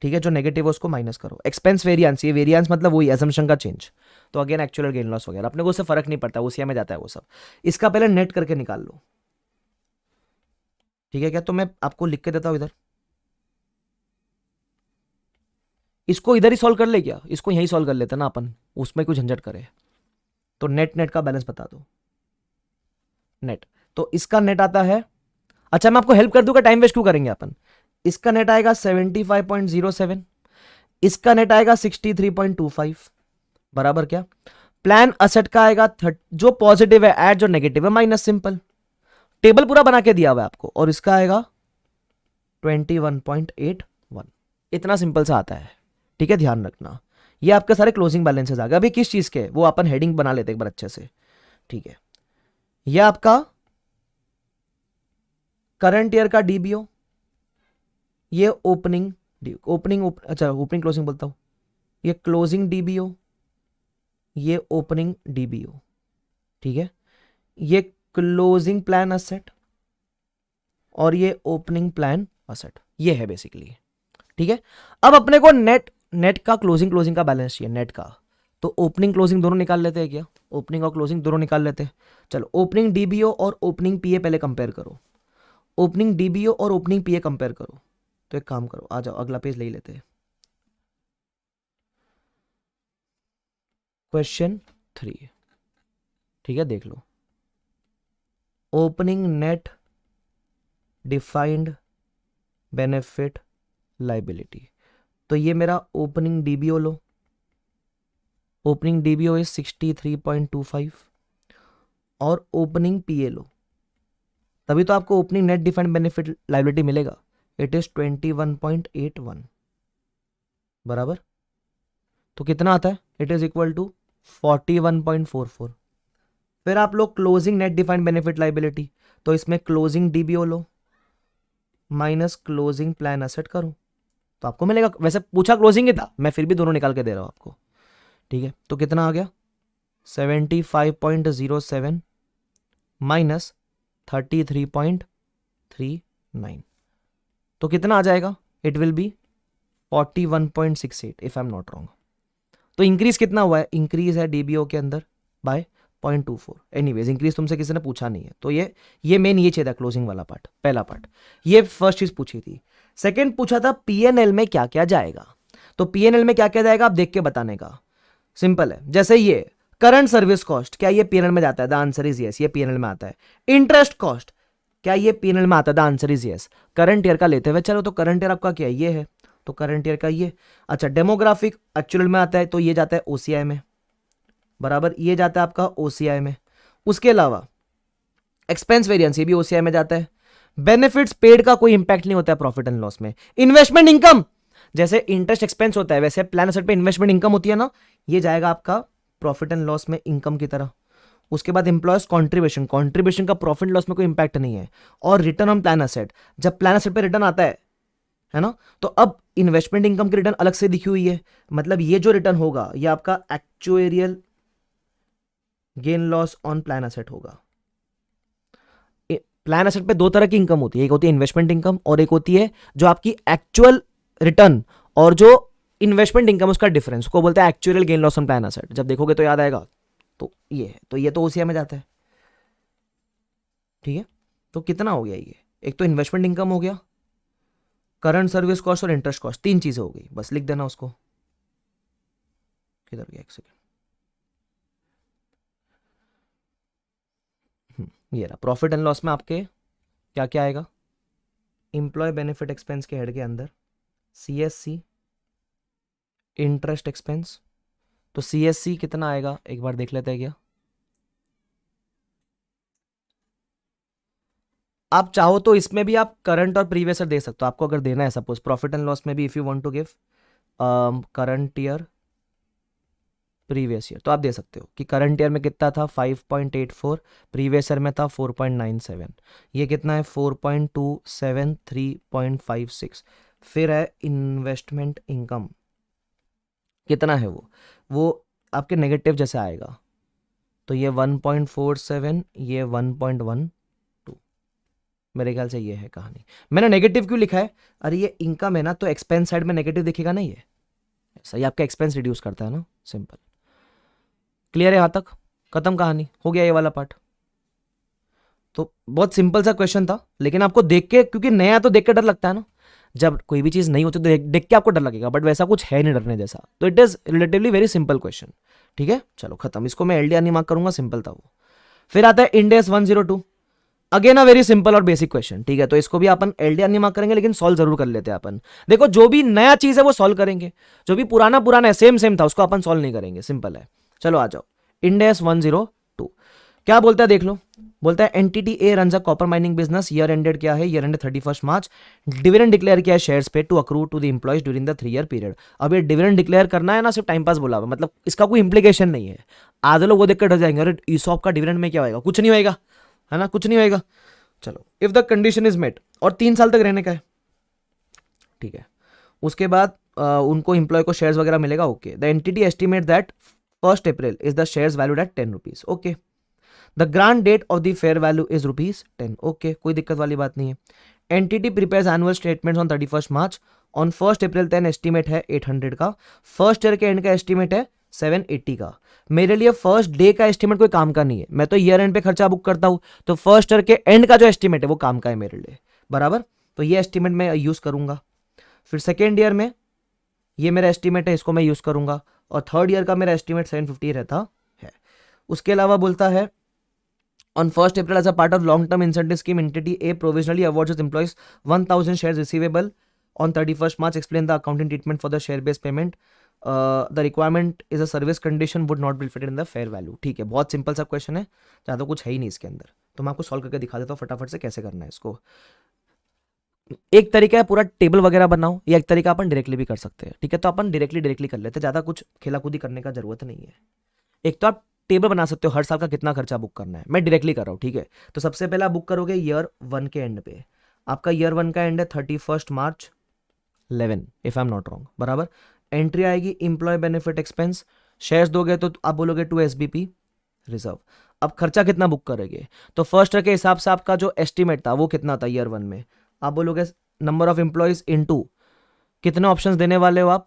ठीक है, जो नेगेटिव है उसको माइनस करो। एक्सपेंस वेरिएंस, ये वेरिएंस मतलब वही असम्पशन का चेंज, तो अगेन एक्चुअल गेन लॉस वगैरह अपने को उससे फर्क नहीं पड़ता, OCI में जाता है वो सब। इसका पहले नेट करके निकाल लो, ठीक है क्या, तो मैं आपको लिख के देता हूं इधर, इसको इधर ही सॉल्व कर ले, क्या इसको यहीं सॉल्व कर लेते ना अपन, उसमें कुछ झंझट करे। तो नेट नेट का बैलेंस बता दो, नेट, तो इसका नेट आता है, अच्छा मैं आपको हेल्प कर दूंगा, टाइम वेस्ट क्यों करेंगे अपन। इसका नेट आएगा 75.07, इसका नेट आएगा 63.25, बराबर क्या। प्लान असेट का आएगा जो पॉजिटिव है ऐड, जो नेगेटिव है माइनस, सिंपल, टेबल पूरा बना के दिया हुआ है आपको, और इसका आएगा 21.81, इतना सिंपल सा आता है, ठीक है, ध्यान रखना। ये आपके सारे क्लोजिंग बैलेंसेस आ गए। अभी किस चीज के, वो अपन हेडिंग बना लेते एक बार अच्छे से, ठीक है। ये आपका करंट ईयर का DBO, ये ओपनिंग अच्छा ओपनिंग क्लोजिंग बोलता हूं, ये क्लोजिंग DBO, ये ओपनिंग DBO, ठीक है, ये क्लोजिंग प्लान असेट और ये ओपनिंग प्लान असेट, ये है बेसिकली, ठीक है। अब अपने को नेट का क्लोजिंग का बैलेंस चाहिए, नेट का, तो ओपनिंग क्लोजिंग दोनों निकाल लेते हैं क्या, ओपनिंग और क्लोजिंग दोनों निकाल लेते हैं। चलो ओपनिंग DBO और ओपनिंग PA पहले कंपेयर करो, ओपनिंग DBO और ओपनिंग PA कंपेयर करो। तो एक काम करो, आ जाओ अगला पेज ले ही लेते हैं, क्वेश्चन 3, ठीक है, देख लो, opening net defined benefit liability, तो ये मेरा ओपनिंग DBO लो, ओपनिंग DBO इज 63.25, और ओपनिंग पीए लो, तभी तो आपको opening net defined benefit liability मिलेगा। इट इज 21.81 बराबर, तो कितना आता है, इट इज इक्वल टू 41.44। फिर आप लोग closing net defined benefit liability, तो इसमें क्लोजिंग डीबीओ लो माइनस क्लोजिंग प्लान एसेट करो, तो आपको मिलेगा, वैसे पूछा क्लोजिंग ही था, मैं फिर भी दोनों निकाल के दे रहा हूं आपको, ठीक है। तो कितना आ गया 75.07 माइनस 33.39, तो कितना आ जाएगा, it will B 41.68 if I am not wrong. तो इंक्रीज कितना हुआ है, इंक्रीज है डीबीओ के अंदर बाय 0.24। एनीवेज इंक्रीज तुमसे किसी ने पूछा नहीं है, तो ये मेन ये चाहिए था क्लोजिंग वाला पार्ट, पहला पार्ट, ये फर्स्ट चीज पूछी थी। सेकंड पूछा था पीएनएल में क्या क्या जाएगा, तो पीएनएल में क्या क्या जाएगा आप देख के बताने का, सिंपल है। जैसे ये करंट सर्विस कॉस्ट, क्या ये पीएनएल में जाता है, द आंसर इज यस, ये पीएनएल में आता है। इंटरेस्ट कॉस्ट, क्या ये पीएनएल में आता है, the answer is yes. Current year का लेते हुए चलो, तो करंट ईयर आपका क्या ये है, तो करंट ईयर का ये। अच्छा, डेमोग्राफिक एक्चुअल में आता है, तो ये जाता है ओसीआई में, बराबर, ये जाता है आपका ओसीआई में। उसके अलावा एक्सपेंस वेरिएंस, ये भी ओसीआई में जाता है। बेनिफिट्स पेड का कोई इंपैक्ट नहीं होता है प्रॉफिट एंड लॉस में। इन्वेस्टमेंट इनकम, जैसे इंटरेस्ट एक्सपेंस होता है वैसे प्लान एसेट पे इन्वेस्टमेंट इनकम होती है ना, ये जाएगा आपका प्रॉफिट एंड लॉस में इनकम की तरह। उसके बाद एम्प्लॉयज कॉन्ट्रीब्यूशन, कॉन्ट्रीब्यूशन का प्रॉफिट लॉस में कोई इंपैक्ट नहीं है। और रिटर्न ऑन प्लान एसेट, जब प्लान एसेट पे रिटर्न आता है ना, तो अब इन्वेस्टमेंट इनकम की रिटर्न अलग से दिखी हुई है, मतलब ये जो रिटर्न होगा ये आपका एक्चुएरियल gain loss on plan asset होगा। प्लान एसेट पे दो तरह की इनकम होती है, एक होती है इन्वेस्टमेंट इनकम और एक होती है जो आपकी एक्चुअल रिटर्न और जो इन्वेस्टमेंट इनकम उसका डिफरेंस को बोलते हैं actual gain loss on plan asset. जब देखोगे तो याद आएगा, तो ये है, तो ये तो ओसीआई में जाता है, ठीक है। तो कितना हो गया ये, एक तो इन्वेस्टमेंट इनकम हो गया, करंट सर्विस कॉस्ट और इंटरेस्ट कॉस्ट, तीन चीजें हो गई, बस लिख देना उसको। किधर गया, एक सेकेंड, ये रहा। प्रॉफिट एंड लॉस में आपके क्या क्या आएगा, इंप्लॉय बेनिफिट एक्सपेंस के हेड के अंदर सीएससी इंटरेस्ट एक्सपेंस, तो सीएससी कितना आएगा एक बार देख लेते हैं क्या। आप चाहो तो इसमें भी आप करंट और प्रीवियस ईयर दे सकते हो, आपको अगर देना है सपोज प्रॉफिट एंड लॉस में भी, if you want to give current year previous year, तो आप दे सकते हो कि करंट ईयर में कितना था 5.84, प्रीवियस ईयर में था 4.97, ये कितना है 4.27, 3.56। फिर है इन्वेस्टमेंट इनकम, कितना है वो आपके नेगेटिव जैसे आएगा, तो ये 1.47, ये 1.12, मेरे ख्याल से ये है कहानी। मैंने नेगेटिव क्यों लिखा है, अरे ये इनकम है ना, तो एक्सपेंस साइड में नेगेटिव दिखेगा ना, ये सही आपका एक्सपेंस रिड्यूस करता है ना, सिंपल। क्लियर है, यहां तक खत्म कहानी, हो गया ये वाला पार्ट। तो बहुत सिंपल सा क्वेश्चन था, लेकिन आपको देख के, क्योंकि नया तो देख के डर लगता है ना, जब कोई भी चीज नहीं होती तो देख के आपको डर लगेगा, बट वैसा कुछ है नहीं डरने जैसा, तो it is relatively very simple question, ठीक है। चलो खत्म, इसको मैं एलडीआर नहीं मार्क करूंगा, सिंपल था वो। फिर आता है इंडेस 102, अगेन अ वेरी सिंपल और बेसिक क्वेश्चन, ठीक है। तो इसको भी अपन एलडीआर नहीं मार्क करेंगे, लेकिन सॉल्व जरूर कर लेते हैं अपन। देखो जो भी नया चीज है वो सॉल्व करेंगे, जो भी पुराना पुराना है सेम सेम था उसको अपन सॉल्व नहीं करेंगे, सिंपल है। चलो आ जाओ, इंडेस 102 क्या बोलता है देख लो, बोलता है entity A runs a copper mining business, year ended क्या है, year ended 31 March, dividend declare किया है शेयर्स पे to accrue to the employees during the 3 year period. अब ये डिविडेंड डिक्लेयर करना है ना, सिर्फ टाइम पास बोला हुआ, मतलब इसका कोई इंप्लीकेशन नहीं है। आधे लोग वो देख कर डर जाएंगे, अरे ईसॉप का डिविडेंड में क्या होगा, कुछ नहीं होएगा, है ना, कुछ नहीं होएगा। चलो, if the condition is met, और 3 साल तक रहने का है, ठीक है। उसके बाद उनको एम्प्लॉय को शेयर्स वगैरह मिलेगा, okay. The entity estimate that 1 April is the shares valued at 10 rupees, okay. The grant date of the fair value is ₹10, okay, कोई दिक्कत वाली बात नहीं है। Entity prepares annual statements on 31 March, on 1 April 10 estimate है 800 का, फर्स्ट ईयर के एंड का एस्टिमेट है 780 का। मेरे लिए फर्स्ट डे का एस्टिमेट कोई काम का नहीं है, मैं तो ईयर एंड पे खर्चा बुक करता हूं, तो फर्स्ट ईयर के एंड का जो एस्टिमेट है वो काम का है मेरे लिए, बराबर। तो ये एस्टिमेट मैं यूज करूंगा। फिर सेकेंड ईयर में ये मेरा एस्टिमेट है, इसको मैं यूज करूंगा, और थर्ड ईयर का मेरा एस्टिमेट 750 रहता है। उसके अलावा बोलता है on 1st April as a part of long-term incentive scheme, entity A provisionally awards its employees 1,000 shares receivable on 31st March. Explain the accounting treatment for the share-based payment. The requirement is a service condition would not be reflected in the fair value. ठीक है, बहुत सिंपल सा क्वेश्चन है, ज़्यादा कुछ है ही नहीं इसके अंदर। तो मैं आपको सॉल्व करके दिखा देता हूँ फटाफट से कैसे करना है इसको। एक तरीका है पूरा टेबल वगैरह बनाओ, या एक तरीका अपन डायरेक्टली भी कर सकते हैं। ठीक है, तो अपन डायरेक्टली कर लेते हैं, ज़्यादा कुछ खेलाकूदी करने का जरूरत नहीं है। एक तो आप टेबल बना सकते हो हर साल का कितना खर्चा बुक करना है, मैं डायरेक्टली कर रहा हूँ। ठीक है, तो सबसे पहले आप बुक करोगे ईयर 1 के एंड पे। आपका ईयर 1 का एंड है 31 मार्च 11 if I am not wrong, बराबर। एंट्री आएगी एम्प्लॉय बेनिफिट एक्सपेंस, शेयर्स दोगे तो आप बोलोगे टू एसबीपी रिजर्व। अब खर्चा कितना बुक करेंगे, तो फर्स्ट के हिसाब से आपका जो एस्टिमेट था वो कितना था ईयर 1 में, आप बोलोगे नंबर ऑफ एम्प्लॉयज इनटू कितने ऑप्शंस देने वाले हो आप,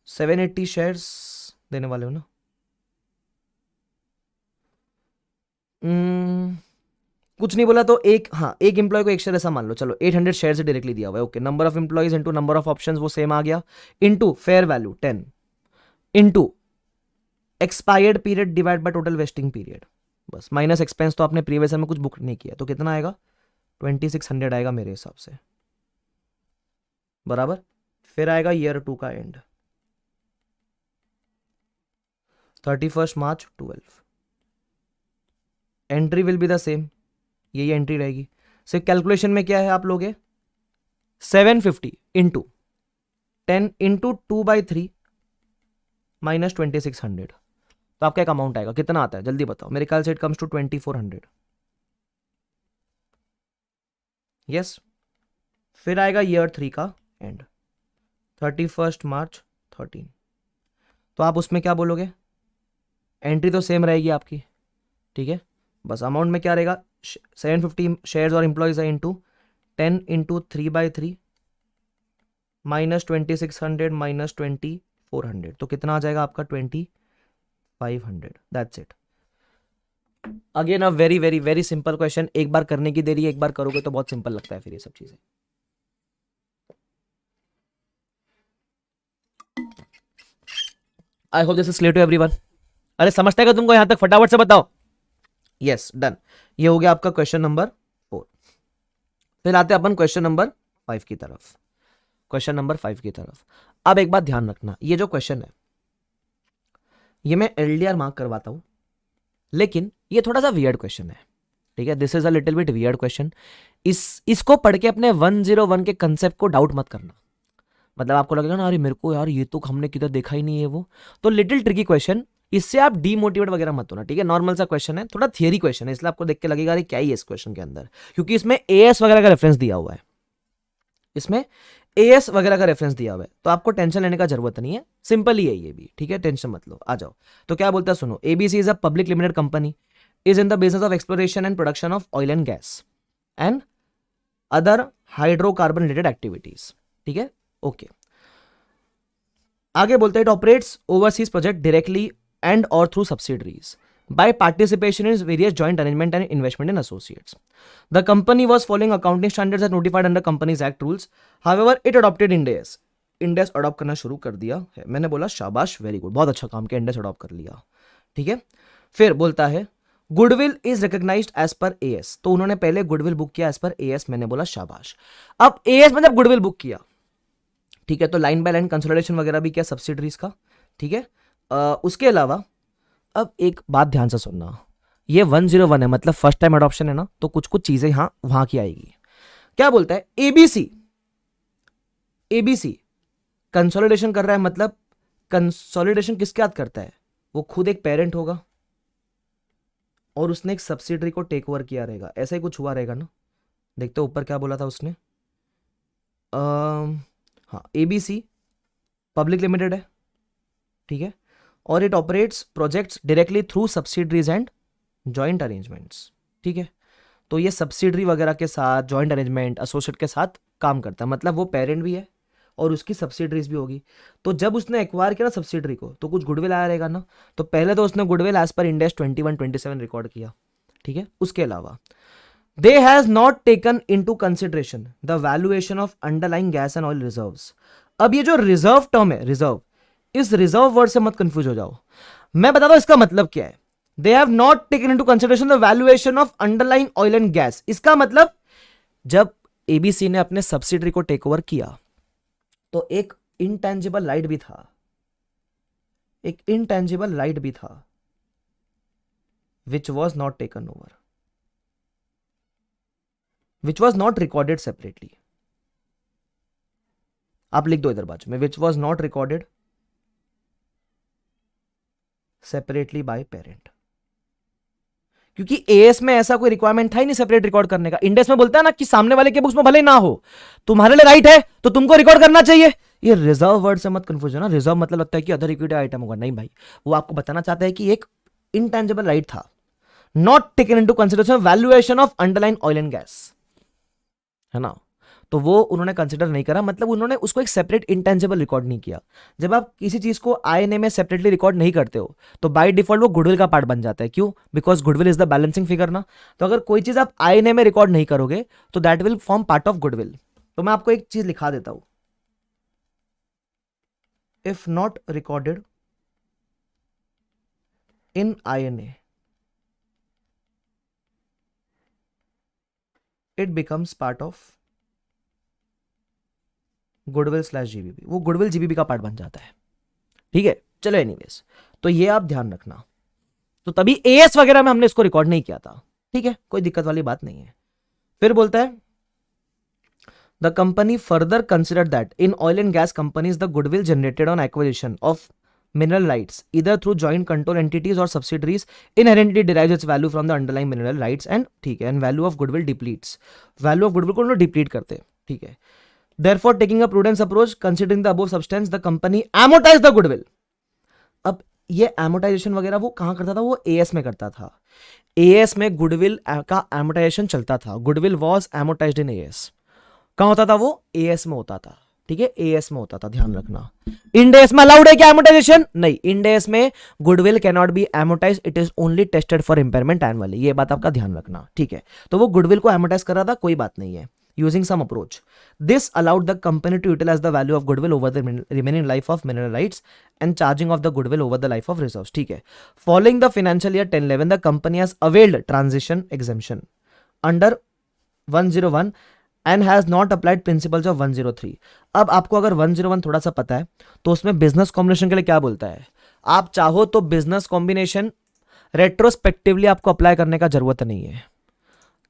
780 शेयर्स देने वाले हो ना। कुछ नहीं बोला तो एक, हाँ एक एम्प्लॉय को एक शेयर ऐसा मान लो, चलो 800 शेयर से डायरेक्टली दिया हुआ है। Okay, number of employees into number of options वो सेम आ गया, into fair value 10 into expired period divide by total vesting period, बस माइनस एक्सपेंस। तो आपने प्रीवियस में कुछ बुक नहीं किया तो कितना आएगा, 2600 आएगा मेरे हिसाब से, बराबर। फिर आएगा ईयर 2 का and 31 March 12, entry will be the same, यही एंट्री रहेगी। सिर्फ कैलकुलेशन में क्या है आप लोगे 750 इंटू 10 इंटू 2/3 माइनस 2600, तो आपका एक अमाउंट आएगा, कितना आता है जल्दी बताओ, मेरे ख्याल से इट कम्स टू 2400। यस, फिर आएगा ईयर 3 का एंड 31 मार्च 13, तो आप उसमें क्या बोलोगे, एंट्री तो सेम रहेगी आपकी। ठीक है, बस अमाउंट में क्या रहेगा, 750 शेयर्स और एम्प्लॉयज है इंटू 10 इंटू 3/3 माइनस 2600 माइनस 2400, तो कितना आ जाएगा आपका 2500। That's it. Again a very very very simple question, एक बार करने की देरी है, एक बार करोगे तो बहुत सिंपल लगता है फिर ये सब चीजें। I hope this is clear to everyone. अरे समझते हैं तुमको यहां तक, फटाफट से बताओ। यस डन, ये हो गया आपका क्वेश्चन नंबर 4। फिर आते हैं अपन क्वेश्चन नंबर 5 की तरफ। क्वेश्चन नंबर 5 की तरफ अब एक बात ध्यान रखना, ये जो क्वेश्चन है ये मैं एलडीआर मार्क करवाता हूं, लेकिन ये थोड़ा सा वियर्ड क्वेश्चन है। ठीक है, this is a little bit weird question. इसको पढ़ के अपने 101 के कंसेप्ट को डाउट मत करना। मतलब आपको लगेगा ना अरे मेरे को यार ये तो हमने किधर देखा ही नहीं है वो, तो लिटिल ट्रिकी क्वेश्चन, इससे आप डीमोटिवेट वगैरह मत होना। ठीक है, नॉर्मल सा क्वेश्चन है, थोड़ा थियरी क्वेश्चन है, इसलिए आपको देख के लगेगा अरे क्या ही है इस क्वेश्चन के अंदर, क्योंकि इसमें एएस वगैरह का रेफरेंस दिया हुआ है, इसमें एएस वगैरह का रेफरेंस दिया हुआ है, तो आपको टेंशन लेने का जरूरत नहीं है, सिंपल ही है ये भी। ठीक है, टेंशन मत लो, आ जाओ। तो क्या बोलता है सुनो, ABC is a public limited company, is in the business of exploration and production of oil and gas and other hydrocarbon related activities. ठीक है, ओके। आगे बोलते हैं, it operates overseas project directly and और through subsidiaries by participation in various joint arrangement and investment in associates. The company was following accounting standards as notified under Companies Act rules. However, it adopted Ind AS. Ind AS adopt करना शुरू कर दिया है। मैंने बोला शाबाश, वेरी गुड, बहुत अच्छा काम किया, Ind AS अडॉप्ट कर लिया। ठीक है, फिर बोलता है goodwill is recognised as per AS, तो उन्होंने पहले गुडविल बुक किया एज पर एएस, मैंने बोला शाबाश। अब एएस मतलब गुडविल बुक किया, ठीक है, तो लाइन बाय लाइन कंसोलिडेशन वगैरह भी किया सब्सिडरीज का। ठीक है, उसके अलावा अब एक बात ध्यान से सुनना, ये 101 है मतलब फर्स्ट टाइम अडॉप्शन है ना, तो कुछ कुछ चीजें यहां वहां की आएगी। क्या बोलता है, एबीसी कंसोलिडेशन कर रहा है, मतलब कंसोलिडेशन किसके याद करता है, वो खुद एक पेरेंट होगा और उसने एक सब्सिडरी को टेक ओवर किया रहेगा, ऐसा ही कुछ हुआ रहेगा ना। देखते हो ऊपर क्या बोला था उसने, हाँ एबीसी पब्लिक लिमिटेड है, ठीक है, और it operates projects directly through subsidiaries and joint arrangements. ठीक है, तो ये सब्सिडरी वगैरह के साथ, जॉइंट अरेंजमेंट, एसोसिएट के साथ काम करता है, मतलब वो पेरेंट भी है और उसकी सब्सिडरीज भी होगी। तो जब उसने एक्वायर किया ना सब्सिडरी को, तो कुछ गुडविल आया रहेगा ना, तो पहले तो उसने goodwill as per Ind AS 2127 record किया। ठीक है, उसके अलावा they has not taken into consideration the valuation of underlying gas and oil reserves. अब ये जो रिजर्व टर्म है, रिजर्व, इस रिजर्व वर्ड से मत कंफ्यूज हो जाओ, मैं बताता हूं इसका मतलब क्या है। They have not taken into consideration the valuation of underlying oil and gas, इसका मतलब जब एबीसी ने अपने सब्सिडरी को टेक ओवर किया तो एक इंटेंजिबल राइट भी था, एक इंटेंजिबल राइट भी था which was not taken over, which was not recorded separately. आप लिख दो इधर बाजू में, which was not recorded separately by parent, क्योंकि एएस में ऐसा कोई रिक्वायरमेंट था ही नहीं सेपरेट रिकॉर्ड करने का। इंडेस में बोलता है ना कि सामने वाले के बुक्स में भले ना हो, तुम्हारे लिए राइट है तो तुमको रिकॉर्ड करना चाहिए। ये रिजर्व वर्ड से मत कंफ्यूज ना, रिजर्व मतलब लगता है कि अदर इक्विटी आइटम होगा, नहीं भाई, वो आपको बताना चाहता है कि एक इंटेंजिबल राइट था, not taken into consideration valuation of underline oil and gas, है ना। तो वो उन्होंने कंसिडर नहीं करा, मतलब उन्होंने उसको एक सेपरेट इंटेंजिबल रिकॉर्ड नहीं किया। जब आप किसी चीज को आईएनए में सेपरेटली रिकॉर्ड नहीं करते हो तो बाय डिफॉल्ट वो गुडविल का पार्ट बन जाता है। क्यों? Because goodwill is the balancing figure ना। तो अगर कोई चीज आप आईएनए में रिकॉर्ड नहीं करोगे तो that will form part of goodwill. तो मैं आपको एक चीज लिखा देता हूं, if not recorded in INA it becomes part of goodwill slash GBB, वो गुडविल जीबीबी का पार्ट बन जाता है। ठीक है, चलो एनीवेज, तो ये आप ध्यान रखना। तो तभी एएस वगैरह में हमने इसको रिकॉर्ड नहीं किया था। ठीक है, कोई दिक्कत वाली बात नहीं है। फिर बोलता है the company further consider that in oil and gas companies the goodwill generated on acquisition of mineral rights either through joint control entities or subsidiaries inherently derives its value from the underlying mineral rights and ठीक है, and value of goodwill depletes, value of goodwill को लोग डिप्लीट करते हैं। ठीक है, therefore taking a prudence approach considering the above substance the company amortize the goodwill। अब ये amortization वगैरह वो कहां करता था? वो एएस में करता था। एएस में गुडविल का amortization चलता था, goodwill was amortized in as. कहां होता था वो? एएस में होता था। ठीक है, एएस में होता था, ध्यान रखना। इंडेस में अलाउड है क्या एमोटाइजेशन? नहीं, इंडेस में goodwill can not be amortise, it is only tested for impairment annually. ये बात आपका ध्यान रखना। ठीक है, तो वो गुडविल को एमोटाइज कर रहा था, कोई बात नहीं है, using some approach. This allowed the company to utilise the value of goodwill over the remaining life of mineral rights and charging of the goodwill over the life of reserves. ठीक है, following the financial year 1011 the company has availed transition exemption under 101 and has not applied principles of 103। अब आपको अगर 101 थोड़ा सा पता है तो उसमें बिजनेस कॉम्बिनेशन के लिए क्या बोलता है? आप चाहो तो बिजनेस कॉम्बिनेशन रेट्रोस्पेक्टिवली आपको अप्लाई करने का जरूरत नहीं है।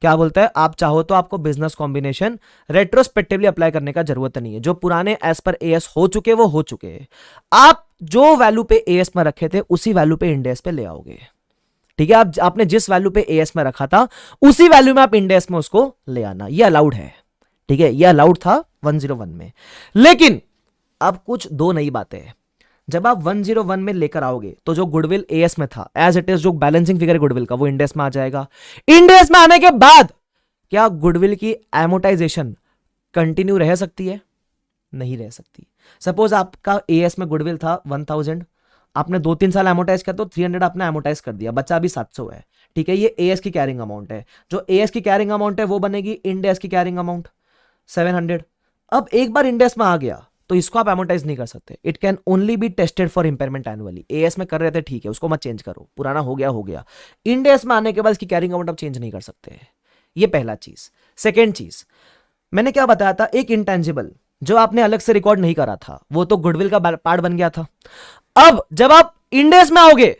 क्या बोलता है? आप चाहो तो आपको बिजनेस कॉम्बिनेशन रेट्रोस्पेक्टिवली अप्लाई करने का जरूरत नहीं है। जो पुराने एज पर एएस हो चुके वो हो चुके हैं। आप जो वैल्यू पे एएस में रखे थे उसी वैल्यू पे इंडेस पे ले आओगे। ठीक है, आपने जिस वैल्यू पे एएस में रखा था उसी वैल्यू में आप इंडेस में उसको ले आना, ये अलाउड है। ठीक है, ये अलाउड था 101 में। लेकिन अब कुछ दो नई बातें हैं। जब आप 101 में लेकर आओगे तो जो गुडविल एएस में था एज इट इज, जो बैलेंसिंग फिगर गुडविल का, वो इंडेस में आ जाएगा। इंडेस में आने के बाद क्या गुडविल की एमोटाइजेशन कंटिन्यू रह सकती है? नहीं रह सकती। सपोज आपका एएस में गुडविल था 1000, आपने 2-3 साल एमोटाइज किया तो 300 आपने एमोटाइज कर दिया, बच्चा अभी 700 है। ठीक है, ये एएस की कैरिंग अमाउंट है। जो एएस की कैरिंग अमाउंट है वो बनेगी इंडेस की कैरिंग अमाउंट 700। अब एक बार इंडेस में आ गया तो इसको आप एमोटाइज नहीं कर सकते। It can only be tested for impairment annually. As में कर रहे थे, ठीक है, उसको मत चेंज करो, पुराना हो गया हो गया। इंडेस में आने के बाद इसकी कैरिंग अमाउंट आप चेंज नहीं कर सकते। ये पहला चीज। सेकेंड चीज, मैंने क्या बताया था? एक इंटेंजिबल जो आपने अलग से रिकॉर्ड नहीं करा था वो तो गुडविल का पार्ट बन गया था। अब जब आप इंडेस में आओगे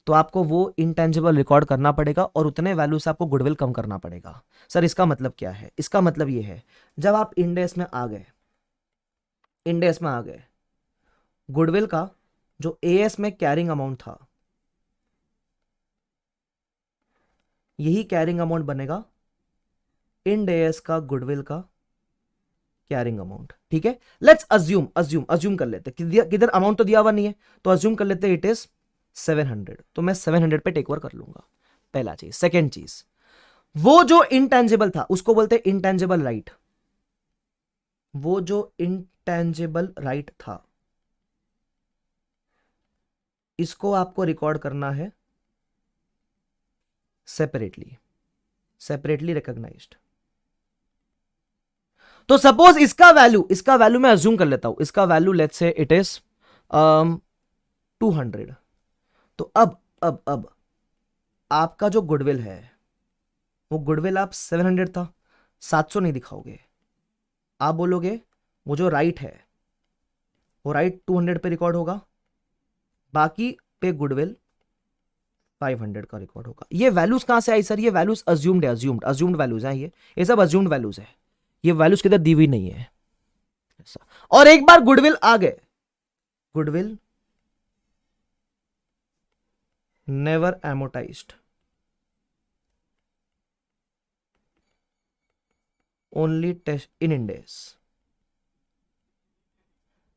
तो आपको वो इंटेंजिबल रिकॉर्ड करना पड़ेगा और उतने वैल्यू से आपको गुडविल कम करना पड़ेगा। सर इसका मतलब क्या है? इसका मतलब ये है, जब आप इंडेस में आ गए, इंडेस में आ गए, गुडविल का जो एएस में कैरिंग अमाउंट था यही कैरिंग अमाउंट बनेगा इंडेस का गुडविल का कैरिंग अमाउंट। ठीक है, लेट्स अज्यूम कर लेते, किधर अमाउंट तो दिया हुआ नहीं है, तो अज्यूम कर लेते इट इज 700, तो मैं 700 पे टेक ओवर कर लूंगा। पहला चीज। सेकेंड चीज, वो जो इंटेंजिबल था उसको बोलते हैं इंटेंजिबल राइट। वो जो इंटेंजिबल राइट था इसको आपको रिकॉर्ड करना है सेपरेटली रिकॉग्नाइज्ड। तो सपोज इसका वैल्यू मैं अज्यूम कर लेता हूं, इसका value let's say it is 200। तो अब आपका जो गुडविल है वो गुडविल आप 700 था, 700 नहीं दिखाओगे। आप बोलोगे वो जो राइट है वो राइट 200 पे रिकॉर्ड होगा, बाकी पे गुडविल 500 का रिकॉर्ड होगा। ये वैल्यूज कहां से आई सर? ये वैल्यूज अज्यूम्ड है, अज्यूम्ड वैल्यूज हैं, ये सब अज्यूम्ड वैल्यूज है, ये वैल्यूज किधर दी हुई नहीं है ऐसा। और एक बार गुडविल आ गए, goodwill never amortized, only test in Ind AS.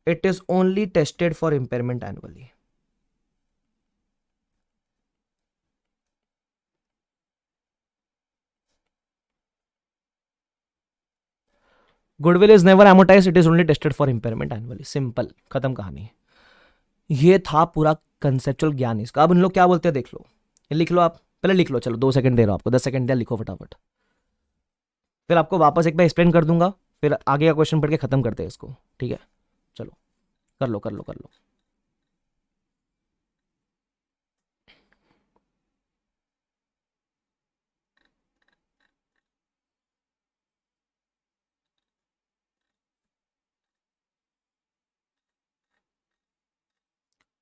It is only tested for impairment annually. Goodwill is never amortized. It is only tested for impairment annually. Simple, खत्म कहानी। ये था पूरा कंसेप्चुअल ज्ञान इसका। अब इन लोग क्या बोलते हैं देख लो, लिख लो आप, पहले लिख लो, चलो 2 सेकंड दे रहा हूं आपको, 10 सेकंड दिया, लिखो फटाफट, फिर आपको वापस एक बार एक्सप्लेन कर दूंगा, फिर आगे का क्वेश्चन पढ़ के खत्म करते हैं इसको, ठीक है? चलो कर लो कर लो कर लो।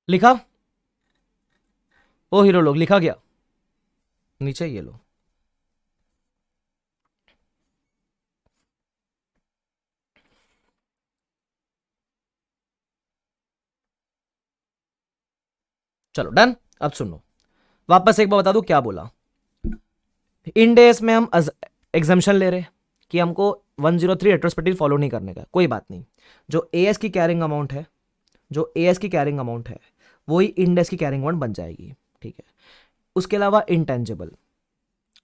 लिखा? ओ हीरो लोग, लिखा गया? नीचे ये लो, चलो डन। अब सुनो, वापस एक बार बता दूं क्या बोला। इंड एस में हम एग्जाम्पशन ले रहे कि हमको 103 रेट्रोस्पेक्टिव फॉलो नहीं करने का, कोई बात नहीं। जो एएस की कैरिंग अमाउंट है, जो एएस की कैरिंग अमाउंट है, वही इंड एस की कैरिंग अमाउंट बन जाएगी, ठीक है? उसके अलावा इंटेंजिबल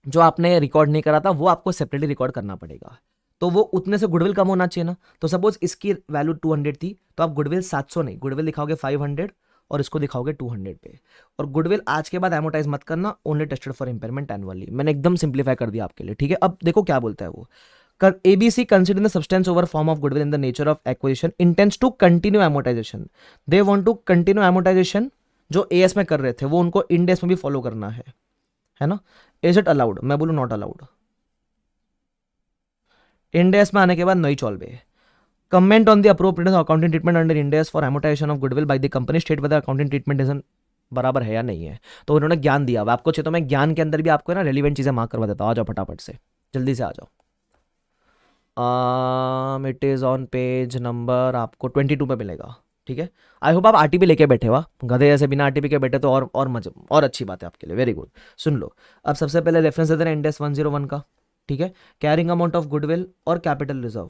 जो आपने रिकॉर्ड नहीं करा था, वो आपको सेपरेटली रिकॉर्ड करना पड़ेगा, तो वो उतने से गुडविल कम होना चाहिए ना। तो सपोज इसकी वैल्यू 200 थी, तो आप गुडविल 700 नहीं, गुडविल दिखाओगे 500 और इसको दिखाओगे 200 पे। और गुडविल आज के बाद एमोटाइज मत करना, only tested for impairment annually. मैंने एकदम सिंप्लीफाई कर दिया आपके लिए, ठीक है? अब देखो क्या बोलता है वो, ABC considering the substance over form of goodwill in the nature of acquisition intends to continue amortization. They want to continue amortization जो AS में कर रहे थे, वो उनको Ind AS में भी फॉलो करना है ना? Is it allowed? मैं बोलूँ नॉट अलाउड। Ind AS में आने के बाद नहीं चॉल्वे। Comment on the appropriateness of accounting treatment under Ind AS for amortization of goodwill by the company, state whether accounting treatment is बराबर है या नहीं है। तो उन्होंने ज्ञान दिया हुआ आपको, चाहिए तो मैं ज्ञान के अंदर भी आपको ना रेलिवेंट चीजें मार्क करवा देता हूँ। आ जाओ फटाफट से, जल्दी से आ जाओ। It is on page number आपको 22 पे मिलेगा, ठीक है? आई होप आप आरटीपी लेके बैठे हुआ, गधे जैसे बिना आरटीपी के बैठे तो और मजा, और अच्छी बात है आपके लिए, वेरी गुड। सुन लो, अब सबसे पहले रेफरेंस देते हैं इंड एस 101 का, ठीक है? कैरिंग अमाउंट ऑफ गुडविल और capital reserve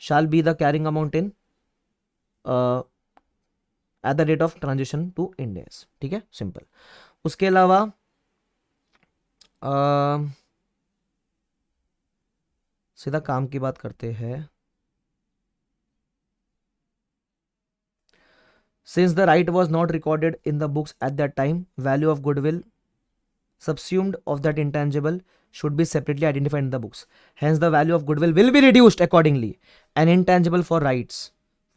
shall be the carrying amount in at the date of transition to Ind AS, ठीक है? सिंपल। उसके अलावा सीधा काम की बात करते हैं। Since the right was not recorded in the books at that time, value of goodwill subsumed of that intangible should be separately identified in the books. Hence, the value of goodwill will be reduced accordingly. An intangible for rights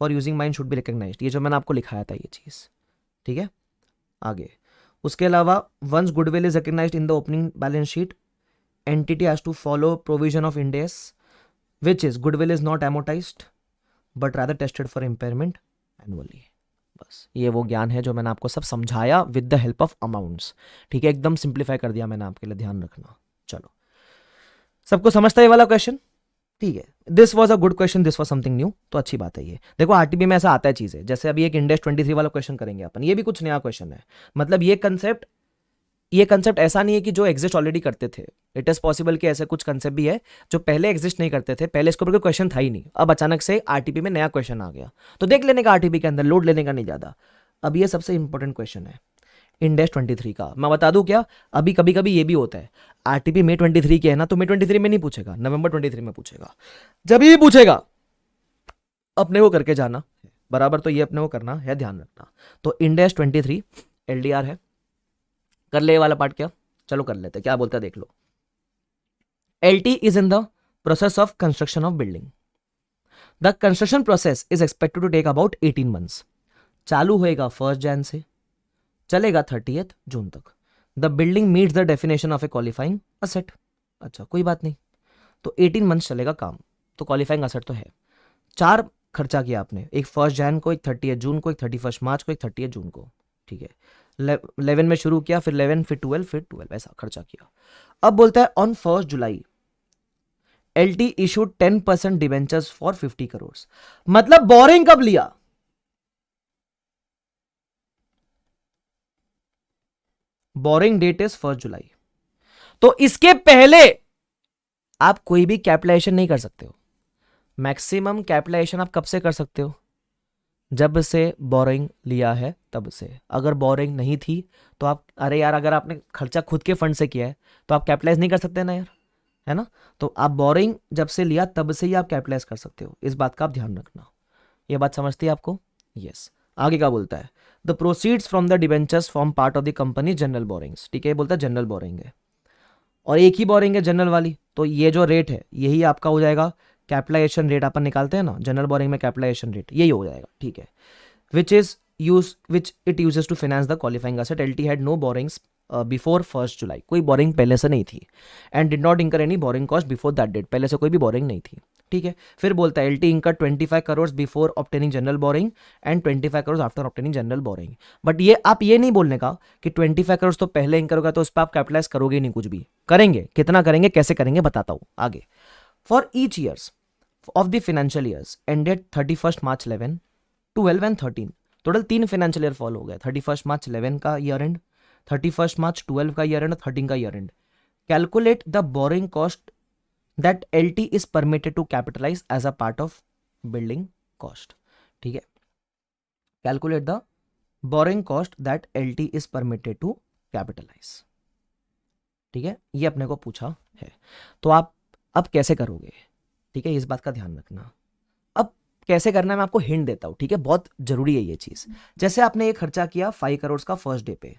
for using mine should be recognized. ये जो मैंने आपको लिखाया था ये चीज, ठीक है? आगे उसके अलावा once goodwill is recognized in the opening balance sheet, entity has to follow provision of Ind AS, which is goodwill is not amortized but rather tested for impairment annually. बस ये वो ज्ञान है जो मैंने आपको सब समझाया with the help of amounts, ठीक है? एकदम सिंप्लीफाई कर दिया मैंने आपके लिए, ध्यान रखना। चलो, सबको समझता है ये वाला क्वेश्चन? ठीक है, this was a good question, this was something new, तो अच्छी बात है ये। देखो आरटीपी में ऐसा आता है चीजें, जैसे अभी एक इंडेक्स 23 वाला क्वेश्चन करेंगे अपन, ये भी कुछ नया क्वेश्चन है। मतलब ये कंसेप्ट ऐसा नहीं है कि जो एग्जिस्ट ऑलरेडी करते थे। इट इज पॉसिबल कि ऐसे कुछ कंसेप्ट भी है जो पहले एग्जिस्ट नहीं करते थे, पहले इसके ऊपर कोई क्वेश्चन था ही नहीं, अब अचानक से आरटीपी में नया क्वेश्चन आ गया, तो देख लेने का आरटीपी के अंदर, लोड लेने का नहीं ज्यादा। अब ये सबसे इंपॉर्टेंट क्वेश्चन है इंडेक्स 23 का। मैं बता दूं क्या, अभी कभी कभी ये भी होता है, आरटीपी मई 23 के है ना, तो मई 23 में नहीं पूछेगा, नवंबर 23 में पूछेगा। जब भी पूछेगा अपने को करके जाना बराबर, तो ये अपने को करना है, ध्यान रखना। तो इंडेक्स 23 एलडीआर है, कर ले वाला पार्ट क्या? चलो कर लेते, क्या बोलता है देख लो। LT is in the process of construction of building. The construction process is expected to take about 18 months. चालू होएगा 1 Jan से, चलेगा 30th जून तक। The building meets the definition of a qualifying asset. अच्छा कोई बात नहीं, तो 18 मंथ्स चलेगा काम, तो क्वालिफाइंग असेट तो है। 4 खर्चा किया आपने, एक 1 Jan को, एक 30th जून को, एक 31 मार्च को, एक 30th जून को, ठीक है, 11 में शुरू किया, फिर 11, फिर 12, फिर 12, ऐसा खर्चा किया। अब बोलता है on 1 July LT issued 10% debentures for 50 crore. मतलब बोरिंग कब लिया? बोरिंग डेट इज 1 जुलाई। तो इसके पहले आप कोई भी कैपिटलाइजेशन नहीं कर सकते हो। मैक्सिमम कैपिटलाइजेशन आप कब से कर सकते हो? जब से बोरिंग लिया है तब से। अगर बोरिंग नहीं थी तो आप, अरे यार अगर आपने खर्चा खुद के फंड से किया है तो आप कैपिटलाइज नहीं कर सकते ना यार, है ना? तो आप बोरिंग जब से लिया तब से ही आप कैपिटलाइज कर सकते हो, इस बात का आप ध्यान रखना। ये बात समझती है आपको? यस। आगे क्या बोलता है? The proceeds from the debentures form part of the company general borrowings. ठीक है, ये बोलता है जनरल बोरिंग है और एक ही बोरिंग है जनरल वाली, तो ये जो रेट है यही आपका हो जाएगा कैपिटलाइजेशन रेट। अपन निकालते हैं ना जनरल बोरिंग में कैपिटलाइजेशन रेट, यही हो जाएगा। ठीक है, which it uses to finance the qualifying asset. LT had no borrowings before 1st जुलाई, कोई बोरिंग पहले से नहीं थी, and did not incur any borrowing cost before that date, पहले से कोई भी बोरिंग नहीं थी। ठीक है, फिर बोलता है LT इंकर 25 crore before obtaining general boring and 25 crore after obtaining general boring. But ये आप ये नहीं बोलने का कि 25 करोड़ तो पहले इंकर होगा तो उस पर आप कैपिटलाइज करोगे नहीं, कुछ भी करेंगे, कितना करेंगे, कैसे करेंगे, बताता हूं आगे। For each years of the financial years ended 31 March 11, 12 and 13, total 3 financial year follow हो गया। 31 मार्च 11 का ईयर एंड, 31 मार्च 12 का ईयर एंड, 13 का year end. Calculate the borrowing cost that LT is permitted to capitalise as a part of building cost. ठीक है, calculate the borrowing cost that LT is permitted to capitalise. ठीक है, ये अपने को पूछा है, तो आप अब कैसे करोगे? ठीक है, इस बात का ध्यान रखना। अब कैसे करना है मैं आपको हिंट देता हूं, ठीक है, बहुत जरूरी है ये चीज। जैसे आपने ये खर्चा किया 5 करोड़ का फर्स्ट डे पे,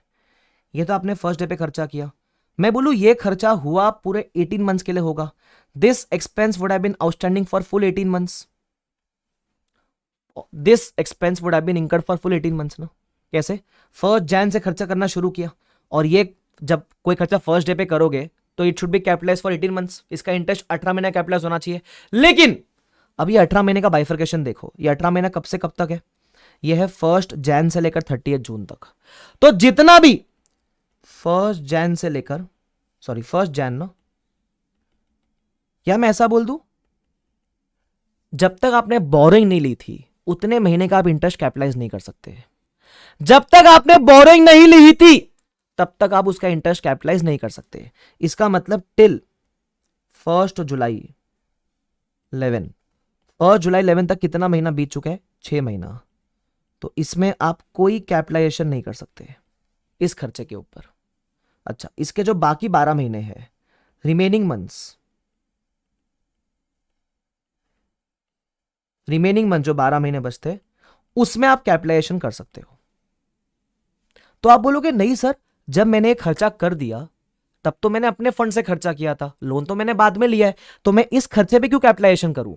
ये तो आपने फर्स्ट डे पे खर्चा किया। मैं बोलूं ये खर्चा हुआ पूरे 18 मंथ्स के लिए होगा। This expense would have been outstanding for full 18 months. This expense would have been incurred for full 18 months ना। कैसे? 1 जैन से खर्चा करना शुरू किया, और ये जब कोई खर्चा फर्स्ट डे पे करोगे तो it should be capitalise for 18 months. इसका इंटरेस्ट 18 महीना कैपिटलाइज होना चाहिए। लेकिन अब ये 18 महीने का बाइफर्केशन देखो, ये 18 महीना कब से कब तक है? ये है 1 जैन से लेकर 30 जून तक। तो जितना भी 1 जैन से लेकर, सॉरी 1 जैन ना, या मैं ऐसा बोल दूं, जब तक आपने बोरिंग नहीं ली थी उतने महीने का आप इंटरेस्ट कैपिटलाइज नहीं कर सकते। जब तक आपने बोरिंग नहीं ली थी तब तक आप उसका इंटरेस्ट कैपिटलाइज नहीं कर सकते। इसका मतलब टिल 1 जुलाई 11, 1 जुलाई 11 तक कितना महीना बीत चुका है? 6 महीना। तो इसमें आप कोई कैपिटलाइजेशन नहीं कर सकते इस खर्चे के ऊपर। अच्छा, इसके जो बाकी 12 महीने हैं, रिमेनिंग मंथ्स, जो 12 महीने बचते उसमें आप कैपिटलाइजेशन कर सकते हो। तो आप बोलोगे नहीं सर, जब मैंने एक खर्चा कर दिया तब तो मैंने अपने फंड से खर्चा किया था, लोन तो मैंने बाद में लिया है, तो मैं इस खर्चे पे क्यों कैपिटलाइजेशन करूं?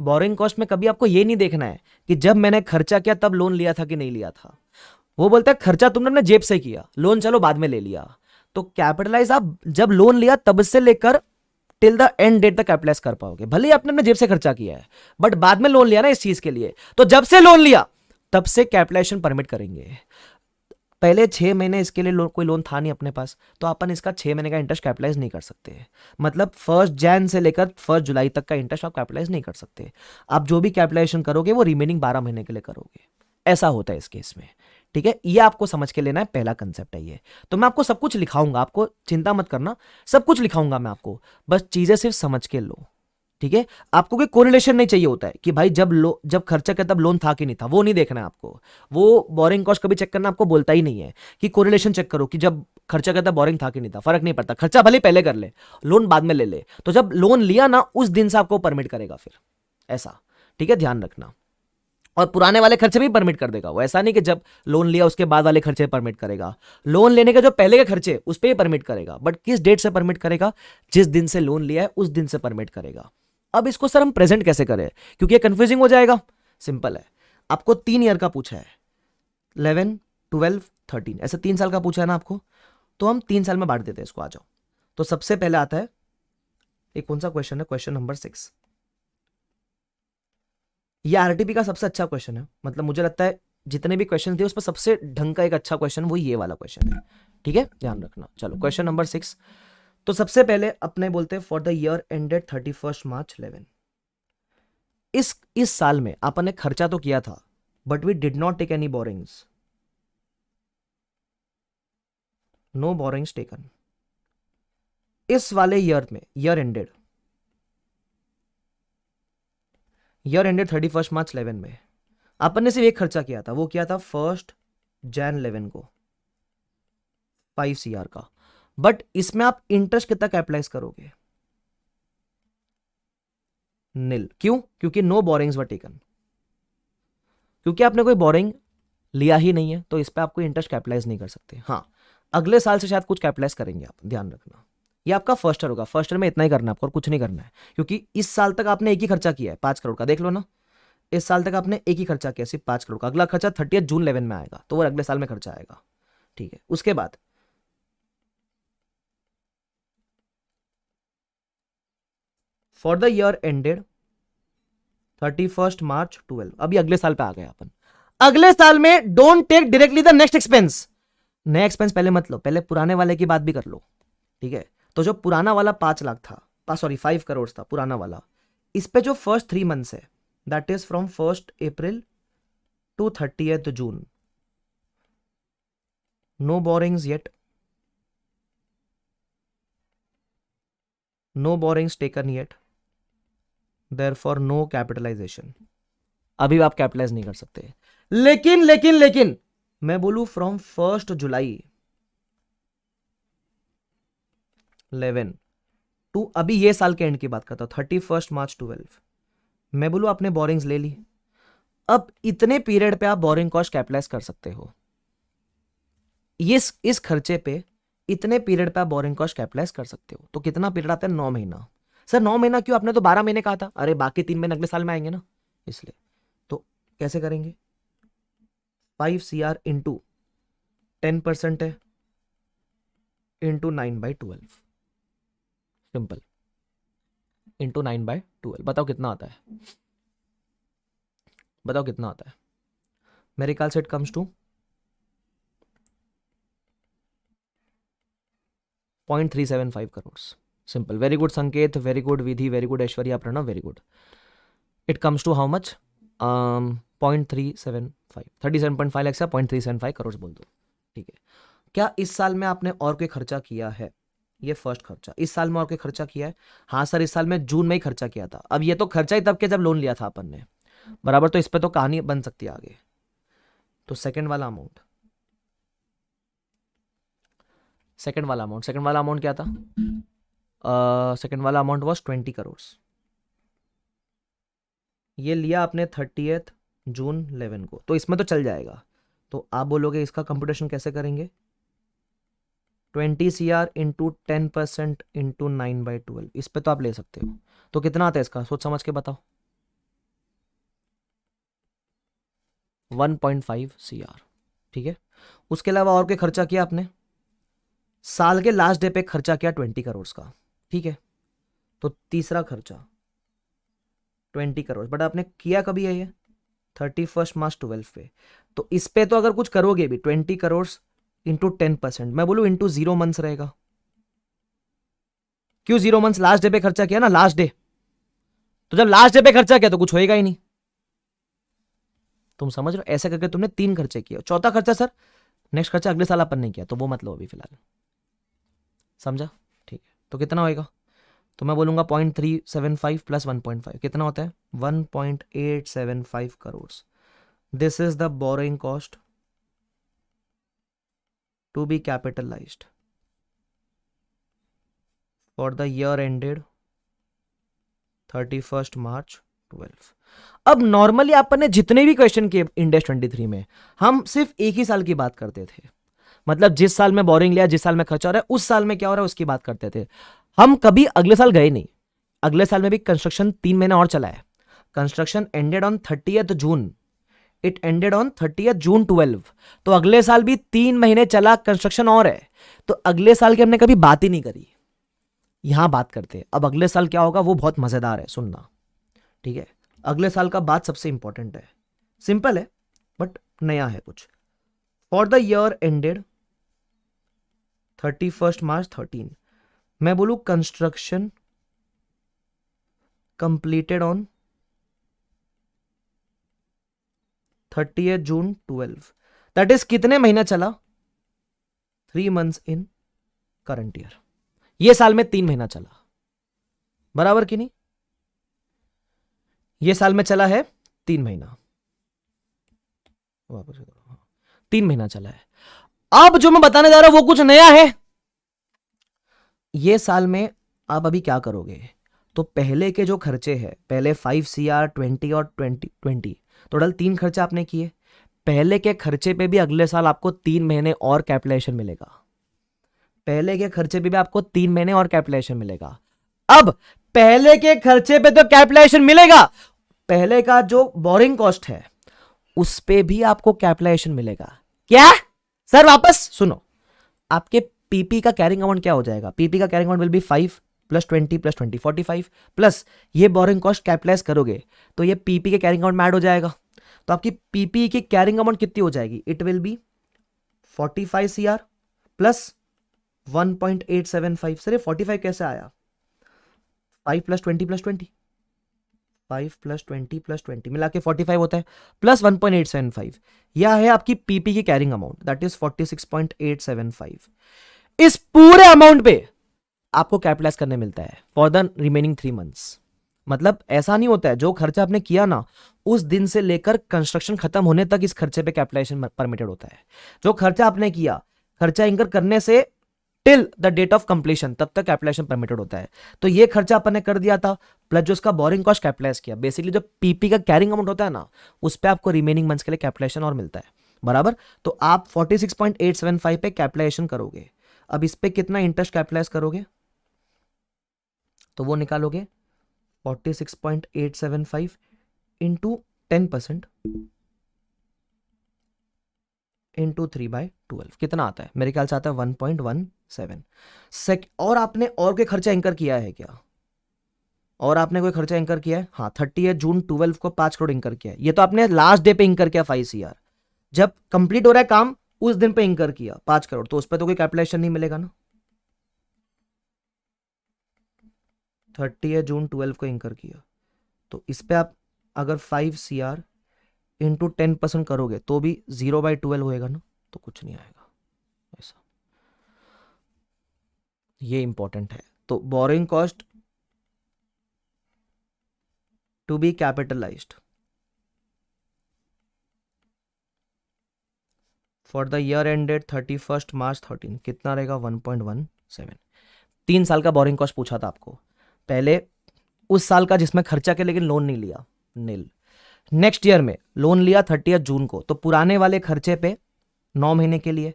बोरिंग कॉस्ट में कभी आपको ये नहीं देखना है कि जब मैंने खर्चा किया तब लोन लिया था कि नहीं लिया था। वो बोलता है खर्चा तुमने अपने जेब से किया, लोन चलो बाद में ले लिया। तो कैपिटलाइज आप जब लोन लिया तब से लेकर टिल द एंड डेट तक कैपिटलाइज कर पाओगे। भले ही आपने अपने जेब से खर्चा किया है, बट बाद में लोन लिया ना इस चीज के लिए, तो जब से लोन लिया तब से कैपिटलाइजेशन परमिट करेंगे। पहले 6 महीने इसके लिए कोई लोन था नहीं अपने पास, तो अपन इसका 6 महीने का इंटरेस्ट कैपिटलाइज नहीं कर सकते। मतलब 1 जैन से लेकर 1 जुलाई तक का इंटरेस्ट आप कैपिटलाइज नहीं कर सकते। आप जो भी कैपिटलाइजेशन करोगे वो रिमेनिंग 12 महीने के लिए करोगे। ऐसा होता है इस केस में। ठीक है, ये आपको समझ के लेना है, पहला कंसेप्ट है ये। तो मैं आपको सब कुछ लिखाऊंगा, आपको चिंता मत करना, सब कुछ लिखाऊंगा मैं आपको, बस चीजें सिर्फ समझ के लो। ठीक है, आपको कोई कोरिलेशन नहीं चाहिए होता है कि भाई जब खर्चा किया तब लोन था कि नहीं था, वो नहीं देखना है आपको। वो बोरिंग कॉस्ट कभी चेक करना आपको बोलता ही नहीं है कि कोरिलेशन चेक करो कि जब खर्चा किया था बोरिंग था कि नहीं था, फर्क नहीं पड़ता। खर्चा भले पहले कर ले, लोन बाद में ले ले, तो जब लोन लिया ना उस दिन से आपको परमिट करेगा फिर, ऐसा। ठीक है, ध्यान रखना। और पुराने वाले खर्चे भी परमिट कर देगा वो, ऐसा नहीं कि जब लोन लिया उसके बाद वाले खर्चे परमिट करेगा। लोन लेने के जो पहले के खर्चे उस पर ही परमिट करेगा, बट किस डेट से परमिट करेगा? जिस दिन से लोन लिया है उस दिन से परमिट करेगा। अब इसको सर हम प्रेजेंट कैसे करें, क्योंकि ये कंफ्यूजिंग हो जाएगा। सिंपल है, आपको 3 ईयर का पूछा है, 11, 12, 13, ऐसे 3 साल का पूछा है ना आपको, तो हम 3 साल में बांट देते हैं इसको। आ जाओ, तो सबसे पहले आता है एक कौन सा क्वेश्चन है, क्वेश्चन नंबर 6। ये आरटीपी का सबसे अच्छा क्वेश्चन है, मतलब मुझे लगता है जितने भी क्वेश्चन थे उस पर सबसे ढंग का एक अच्छा क्वेश्चन वो ये वाला क्वेश्चन है, ठीक है, ध्यान रखना। चलो क्वेश्चन नंबर 6। तो सबसे पहले अपने बोलते हैं फॉर द ईयर एंडेड 31 मार्च 11। इस साल में अपन ने खर्चा तो किया था but we did not take any borrowings, no borrowings taken. इस वाले ईयर में ईयर एंडेड 31 मार्च 11 में अपन ने सिर्फ एक खर्चा किया था, वो किया था 1 जैन 11 को 5 CR का। बट इसमें आप इंटरेस्ट कितना कैपिटलाइज करोगे? नील। क्यों? क्योंकि नो बोरिंग्स वर टेकन, क्योंकि आपने कोई बोरिंग लिया ही नहीं है, तो इस पर आप कोई इंटरेस्ट कैपिटलाइज नहीं कर सकते। हाँ, अगले साल से शायद कुछ कैपिटलाइज करेंगे आप, ध्यान रखना। ये आपका फर्स्ट ईयर होगा, फर्स्ट ईयर में इतना ही करना है आपको और कुछ नहीं करना है, क्योंकि इस साल तक आपने एक ही खर्चा किया है 5 करोड़ का, देख लो ना। इस साल तक आपने एक ही खर्चा किया सिर्फ 5 करोड़ का। अगला खर्चा 30 जून 11 में आएगा, तो वो अगले साल में खर्चा आएगा, ठीक है। उसके बाद for the year ended 31 March 12, अभी अगले साल पे आ गए अपन। अगले साल में don't take directly the next expense. नया एक्सपेंस पहले मत लो, पहले पुराने वाले की बात भी कर लो, ठीक है। तो जो पुराना वाला 5 लाख था, सॉरी 5 करोड़ था पुराना वाला, इस पे जो फर्स्ट 3 मंथ्स है that is from 1 April to 30 June, no borrowings yet, no borrowings taken yet, therefore no capitalisation. अभी आप कैपिटलाइज नहीं कर सकते। लेकिन मैं बोलूं फ्रॉम 1 जुलाई 11 टू अभी ये साल के एंड की बात करता हूं 31 मार्च 12, मैं बोलूं आपने बोरिंग्स ले ली। अब इतने पीरियड पे आप बोरिंग कॉस्ट कैपिटलाइज कर सकते हो। इस खर्चे पे इतने पीरियड पे आप बोरिंग कॉस्ट कैपिटलाइज कर सकते हो। तो कितना पीरियड आता है? 9 महीना। सर 9 महीना क्यों? आपने तो 12 महीने कहा था। अरे बाकी 3 महीने अगले साल में आएंगे ना, इसलिए। तो कैसे करेंगे? 5 CR इंटू 10% है इंटू 9/12, सिंपल, इंटू 9/12। बताओ कितना आता है? बताओ कितना आता है? मेरे ख्याल से it comes to 0.375 crore. Simple. Very good Sanket, very good Vidhi, very good Aishwarya, Pranav, very good. It comes to how much? 0.375, 37.5 lakh से 0.375 करोड़ बोल दो, ठीक है। क्या इस साल में आपने और कोई खर्चा किया है? ये फर्स्ट खर्चा। इस साल में और कोई खर्चा किया है? हाँ सर, इस साल में जून में ही खर्चा किया था। अब ये तो खर्चा ही तब के जब लोन लिया था अपन ने, बराबर। तो इस पे तो कहानी बन सकती है आगे। तो सेकंड वाला अमाउंट क्या था? सेकंड वाला अमाउंट वॉज 20 करोड़। ये लिया आपने 30 जून 11 को, तो इसमें तो चल जाएगा। तो आप बोलोगे इसका कंप्यूटेशन कैसे करेंगे? 20 CR इंटू 10% इंटू 9/12, इस पे तो आप ले सकते हो। तो कितना आता है इसका? सोच समझ के बताओ। 1.5 CR, ठीक है। उसके अलावा और क्या खर्चा किया आपने? साल के लास्ट डे पे खर्चा किया 20 करोड़ का, ठीक है। तो तीसरा खर्चा 20 करोड़, बट आपने किया कभी है ये? 31 मार्च 12 पे। तो इस पे तो अगर कुछ करोगे भी 20 करोड़ इंटू 10%, मैं बोलूं इंटू 0 मंथ्स रहेगा। क्यों 0 मंथ्स? लास्ट डे पे खर्चा किया ना, लास्ट डे। तो जब लास्ट डे पे खर्चा किया तो कुछ होएगा ही नहीं। तुम समझ रहे हो? ऐसे करके तुमने 3 खर्चे किए। चौथा खर्चा सर नेक्स्ट खर्चा अगले साल अपन नहीं किया, तो वो मत लो अभी फिलहाल, समझा? ठीक है। तो कितना होएगा? तो मैं बोलूंगा 0.375 प्लस 1.5 कितना होता है? 1.875 crore. This is the borrowing cost to be capitalised for the year ended 31 March 12। अब नॉर्मली अपन ने जितने भी क्वेश्चन किए इंडेक्स 23 में, हम सिर्फ एक ही साल की बात करते थे। मतलब जिस साल में बोरिंग लिया, जिस साल में खर्चा हो रहा है, उस साल में क्या हो रहा है उसकी बात करते थे। हम कभी अगले साल गए नहीं। अगले साल में भी कंस्ट्रक्शन 3 महीने और चला है। Construction ended on 30 June, it ended on 30 जून 12। तो अगले साल भी 3 महीने चला कंस्ट्रक्शन और है। तो अगले साल की हमने कभी बात ही नहीं करी, यहां बात करते हैं। अब अगले साल क्या होगा वो बहुत मजेदार है, सुनना, ठीक है। अगले साल का बात सबसे इंपॉर्टेंट है, सिंपल है बट नया है कुछ। For the year ended 31 March 13, मैं बोलूं construction completed on 30 June 12, that is कितने महीना चला? 3 months इन करंट ईयर। ये साल में 3 महीना चला, बराबर कि नहीं? ये साल में चला है 3 महीना, वापस 3 महीना चला है। अब जो मैं बताने जा रहा हूं वो कुछ नया है। ये साल में आप अभी क्या करोगे? तो पहले के जो खर्चे हैं, पहले 5 CR 20 और 20 टोटल 3 खर्चे आपने किए। पहले के खर्चे पे भी अगले साल आपको 3 महीने और कैपिटलाइजेशन मिलेगा। पहले के खर्चे पे भी आपको 3 महीने और कैपिटलाइजेशन मिलेगा। अब पहले के खर्चे पे तो कैपिटलाइजेशन मिलेगा, पहले का जो बोरिंग कॉस्ट है उस पे भी आपको कैपिटलाइजेशन मिलेगा। क्या सर? वापस सुनो, आपके पीपी का कैरिंग अमाउंट क्या हो जाएगा? पीपी का carrying amount will be 5 + 20 + 20 45 plus ये बोरिंग कॉस्ट कैपिटलाइज करोगे तो ये पीपी के कैरिंग अमाउंट में ऐड हो जाएगा। तो आपकी पीपी की कैरिंग अमाउंट कितनी हो जाएगी? It will B 45 CR plus 1.875। Sir 45 कैसे आया? 5 + 20 + 20, 5 + 20 + 20 मिला के 45 होता है, प्लस 1.875। यह है आपकी पीपी की कैरिंग अमाउंट, दैट इज 46.875। इस पूरे अमाउंट पे आपको कैपिटलाइज करने मिलता है फॉर द रिमेनिंग 3 months। मतलब ऐसा नहीं होता है, जो खर्चा आपने किया ना उस दिन से लेकर कंस्ट्रक्शन खत्म होने तक इस खर्चे पे कैपिटलाइजेशन परमिटेड होता है। जो खर्चा आपने किया, खर्चा इंकर करने से till the date of completion, तब तक कैपिटलाइजेशन परमिटेड होता है। तो ये खर्चा अपन ने कर दिया था, प्लस जो उसका बोरिंग कॉस्ट कैपिटलाइज किया, बेसिकली जो पीपी का कैरिंग अमाउंट होता है ना उस पे आपको रिमेनिंग मंथ्स के लिए कैपिटलाइजेशन और मिलता है, बराबर। तो आप 46.875 पे कैपिटलाइजेशन करोगे। अब इस पे कितना इंटरेस्ट कैपिटलाइज करोगे? तो वो निकालोगे 46.875 इंटू 10% इंटू 3/12 कितना आता है? मेरे ख्याल से आता है 1.17। और आपने और कोई खर्चा इंकर किया है क्या? और आपने कोई खर्चा इंकर किया है? हाँ, 30 जून 12 को 5 करोड़ इंकर किया है। ये तो आपने लास्ट डे पे इंकर किया 5 CR, जब कंप्लीट हो रहा है काम उस दिन पे इंकर किया 5 करोड़, तो उस पर तो कोई कैपिटलाइजेशन नहीं मिलेगा ना। 30 जून 12 को इंकर किया, तो इस पे आप अगर 5 CR इंटू 10% करोगे तो भी 0/12 होएगा ना, तो कुछ नहीं आएगा ऐसा। ये इंपॉर्टेंट है। तो borrowing cost to be capitalised for the year ended 31 March 13 कितना रहेगा? 1.17। 3 साल का बोरिंग कॉस्ट पूछा था आपको, पहले उस साल का जिसमें खर्चा के लेकिन लोन नहीं लिया, नील। नेक्स्ट ईयर में लोन लिया 30 जून को, तो पुराने वाले खर्चे पे 9 महीने के लिए,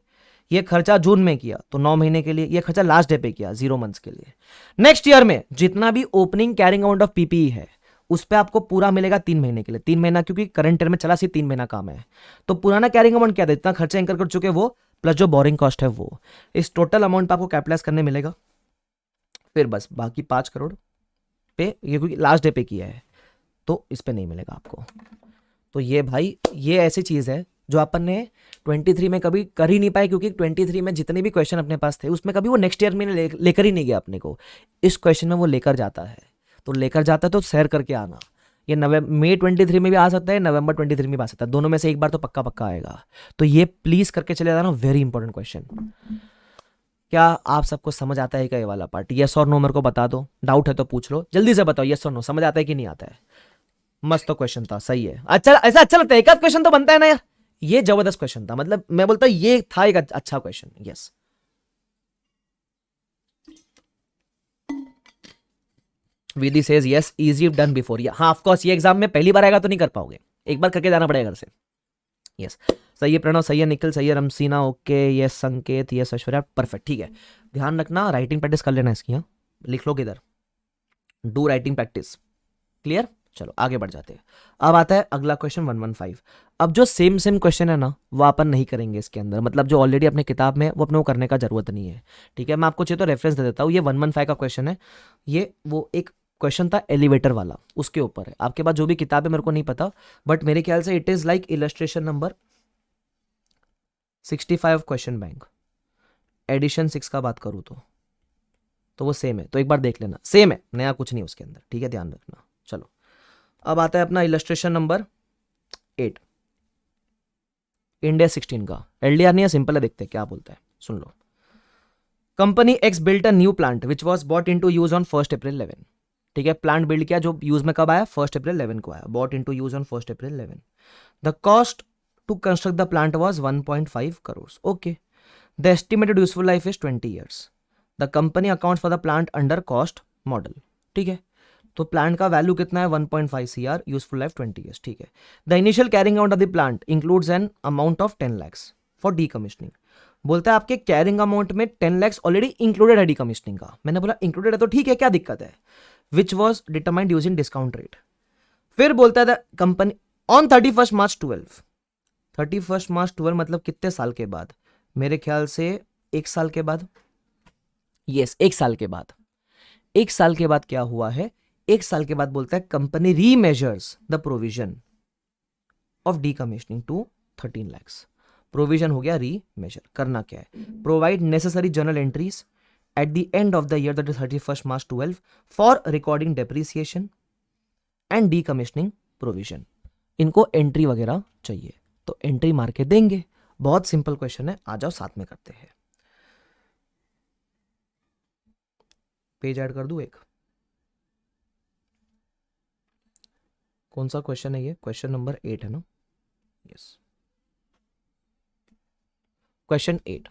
ये खर्चा जून में किया तो 9 महीने के लिए, ये खर्चा लास्ट डे पे किया 0 months के लिए। नेक्स्ट ईयर में जितना भी opening carrying amount of PPE है उस पे आपको पूरा मिलेगा 3 महीने के लिए। 3 महीना क्योंकि करंट ईयर में चला सिर्फ 3 महीना काम है, तो पुराना कैरिंग अमाउंट क्या था, इतना खर्चा इंकर कर चुके वो, प्लस जो बोरिंग कॉस्ट है वो, इस टोटल अमाउंट पे आपको कैपिटलाइज करने मिलेगा। फिर बस बाकी 5 करोड़ पे, ये क्योंकि लास्ट डे पे किया है तो इस पे नहीं मिलेगा आपको। तो ये भाई ये ऐसी चीज है जो अपन ने 23 में कभी कर ही नहीं पाए, क्योंकि 23 में जितने भी क्वेश्चन अपने पास थे उसमें कभी वो नेक्स्ट ईयर में लेकर ही नहीं गया अपने को। इस क्वेश्चन में वो लेकर जाता है, तो लेकर जाता है तो शेयर करके आना। ये मई 23 में भी आ सकता है, नवंबर 23 में भी आ सकता है, दोनों में से एक बार तो पक्का पक्का आएगा। तो ये प्लीज करके चले जाना, वेरी इंपॉर्टेंट क्वेश्चन। क्या आप सबको समझ आता है क्या ये वाला पार्ट? यस और नो मेरे को बता दो, डाउट है तो पूछ लो, जल्दी से बताओ यस और नो, समझ आता है कि नहीं आता है? मस्त तो क्वेश्चन था, सही है। अच्छा, ऐसा अच्छा लगता है, एक आध क्वेश्चन तो बनता है ना यार। ये जबरदस्त क्वेश्चन था, मतलब मैं बोलता ये था एक अच्छा question. Yes, Vidhi says yes, easy done before. हाँ ऑफ कोर्स, ये एग्जाम में पहली बार आएगा तो नहीं कर पाओगे, एक बार करके जाना पड़ेगा घर से। यस, सही है प्रणव, सही है निखिल, सही है रमसीना, ओके, यस संकेत, यस ऐश्वर्या, परफेक्ट। ठीक है, ध्यान रखना राइटिंग प्रैक्टिस कर लेना इसकी। हाँ लिख लो किधर, डू राइटिंग प्रैक्टिस। क्लियर? चलो आगे बढ़ जाते हैं। अब आता है अगला क्वेश्चन 115। अब जो सेम क्वेश्चन है ना वो अपन नहीं करेंगे इसके अंदर, मतलब जो ऑलरेडी अपने किताब में वो अपने को करने का जरूरत नहीं है। ठीक है, मैं आपको चाहिए तो रेफरेंस दे देता हूँ। ये 115 का क्वेश्चन है, ये वो एक क्वेश्चन था एलिवेटर वाला, उसके ऊपर है। आपके पास जो भी किताब है मेरे को नहीं पता, बट मेरे ख्याल से it is like illustration number 65 question bank, edition 6 का बात करूँ तो वो सेम है, तो एक बार देख लेना, सेम है, नया कुछ नहीं उसके अंदर, ठीक है, ध्यान रखना। चलो अब आता है अपना इलस्ट्रेशन नंबर 8, इंडिया 16 का। एलडीआर नहीं है, सिंपल है, देखते हैं क्या बोलता है, सुन लो। Company X built a new plant which was bought in to use on 1 April 11। ठीक है, प्लांट बिल्ड किया जो यूज में कब आया, 1 अप्रैल 11 को आया, bought in to use on 1 April 11। The cost to construct the plant was 1.5 crore. Okay, the estimated useful life is 20 years. The company accounts for the plant under cost model. ठीक है, तो प्लांट का वैल्यू कितना है, 1.5 CR, यूजफुल लाइफ 20 ईयर्स। ठीक है, the initial carrying amount of the plant includes an amount of 10 lakh for decommissioning. बोलता है आपके कैरिंग अमाउंट में 10 लाख ऑलरेडी इंक्लूडेड है डीकमिशनिंग का। मैंने बोला इंक्लूडेड है तो ठीक है, क्या दिक्कत है, which was determined using discount rate. फिर बोलता है the company on 31 March 12, 31 March 12 मतलब कितने साल के बाद, मेरे ख्याल से 1 साल के बाद, यस 1 साल के बाद। 1 साल के बाद क्या हुआ है, 1 साल के बाद बोलता है company remeasures the provision of decommissioning to 13 lakh. Provision हो गया रीमेजर, करना क्या है, provide necessary journal entries at the end of the year that is 31 March 12 for recording depreciation and decommissioning provision. इनको एंट्री वगैरह चाहिए तो एंट्री मार के देंगे। बहुत सिंपल क्वेश्चन है, आ जाओ साथ में करते हैं। पेज ऐड कर दूं एक, कौन सा क्वेश्चन है ये, क्वेश्चन नंबर 8 है ना, यस क्वेश्चन 8।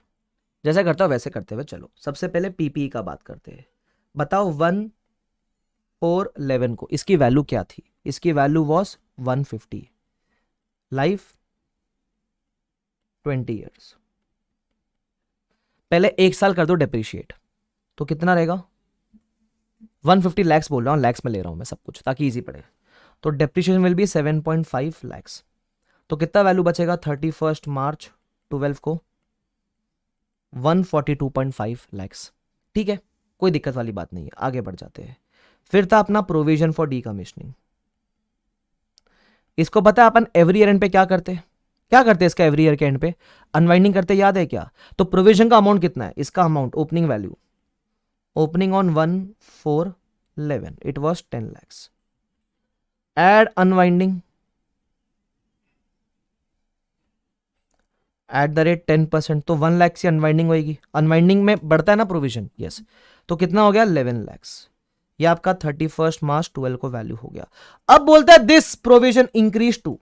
जैसे करता हूं वैसे करते हुए चलो, सबसे पहले पीपीई का बात करते हैं। बताओ 1/4/11 को इसकी वैल्यू क्या थी, इसकी वैल्यू वॉज 150, लाइफ 20 ईयर्स। पहले 1 साल कर दो डेप्रिशिएट, तो कितना रहेगा, 150 लैक्स बोल रहा हूं, लैक्स में ले रहा हूं मैं सब कुछ ताकि इजी पड़े। तो डेप्रिशिएशन विल बी 7.5 लैक्स। तो कितना वैल्यू बचेगा 31 मार्च 12 को, 142.5 लैक्स। ठीक है, कोई दिक्कत वाली बात नहीं है, आगे बढ़ जाते हैं। फिर था अपना प्रोविजन फॉर डीकमिशनिंग। इसको पता है अपन एवरी ईयर एंड पे क्या करते हैं, क्या करते हैं इसका एवरी ईयर के एंड पे, अनवाइंडिंग करते, याद है क्या। तो प्रोविजन का अमाउंट कितना है, इसका amount opening value, opening on 1/4/11 it was 10 lakhs. Add unwinding at the rate 10%, तो 1 लाख से अनवाइंडिंग होगी, अनवाइंडिंग में बढ़ता है ना प्रोविजन, यस। तो कितना हो गया 11 लैक्स, ये आपका 31 मार्च 12 को वैल्यू हो गया। अब बोलता है this provision increase to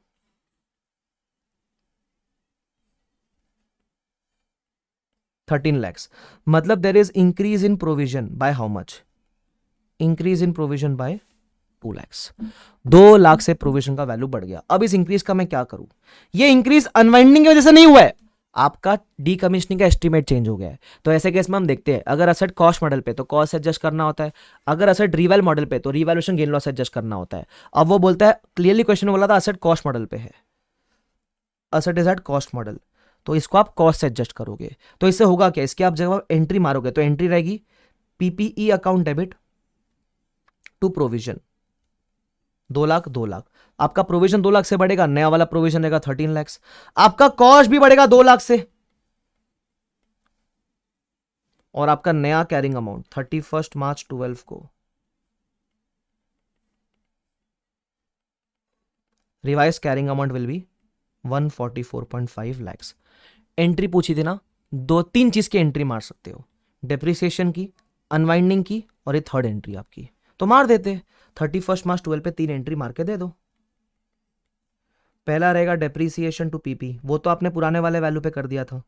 13 lakhs, मतलब there is increase in provision by how much, increase in provision by 2 lakhs. 2 lakh से प्रोविजन का वैल्यू बढ़ गया। अब इस इंक्रीज का मैं क्या करूं, ये इंक्रीज अनवाइंडिंग की वजह से नहीं हुआ है, आपका डीकमिशनिंग का एस्टीमेट चेंज हो गया है। तो ऐसे केस में हम देखते हैं, अगर असेट कॉस्ट मॉडल पे तो कॉस्ट एडजस्ट करना होता है, अगर असेट रिवैल मॉडल पे तो रिवैल्यूएशन गेन लॉस एडजस्ट करना होता है। अब वो बोलता है क्लियरली, क्वेश्चन बोला था असेट कॉस्ट मॉडल पे है, asset is at cost model, तो इसको आप कॉस्ट से एडजस्ट करोगे। तो इससे होगा क्या, इसके आप जब एंट्री मारोगे तो एंट्री रहेगी PPE account debit to provision 2 lakh 2 lakh, आपका प्रोविजन 2 लाख से बढ़ेगा, नया वाला प्रोविजन रहेगा 13 लैक्स, आपका कॉस्ट भी बढ़ेगा 2 लाख से, और आपका नया कैरिंग अमाउंट 31 मार्च 12 को revise carrying amount will be 144.5 lakhs. Entry पूछी थी ना, 2-3 चीज की एंट्री मार सकते हो, डेप्रिसिएशन की, अनवाइंडिंग की, और ये थर्ड एंट्री आपकी, तो मार देते 31 मार्च 12 पे 3 एंट्री मार के दे दो। पहला रहेगा डेप्रिसिएशन टू पीपी, वो तो आपने पुराने वाले वैल्यू पे कर दिया था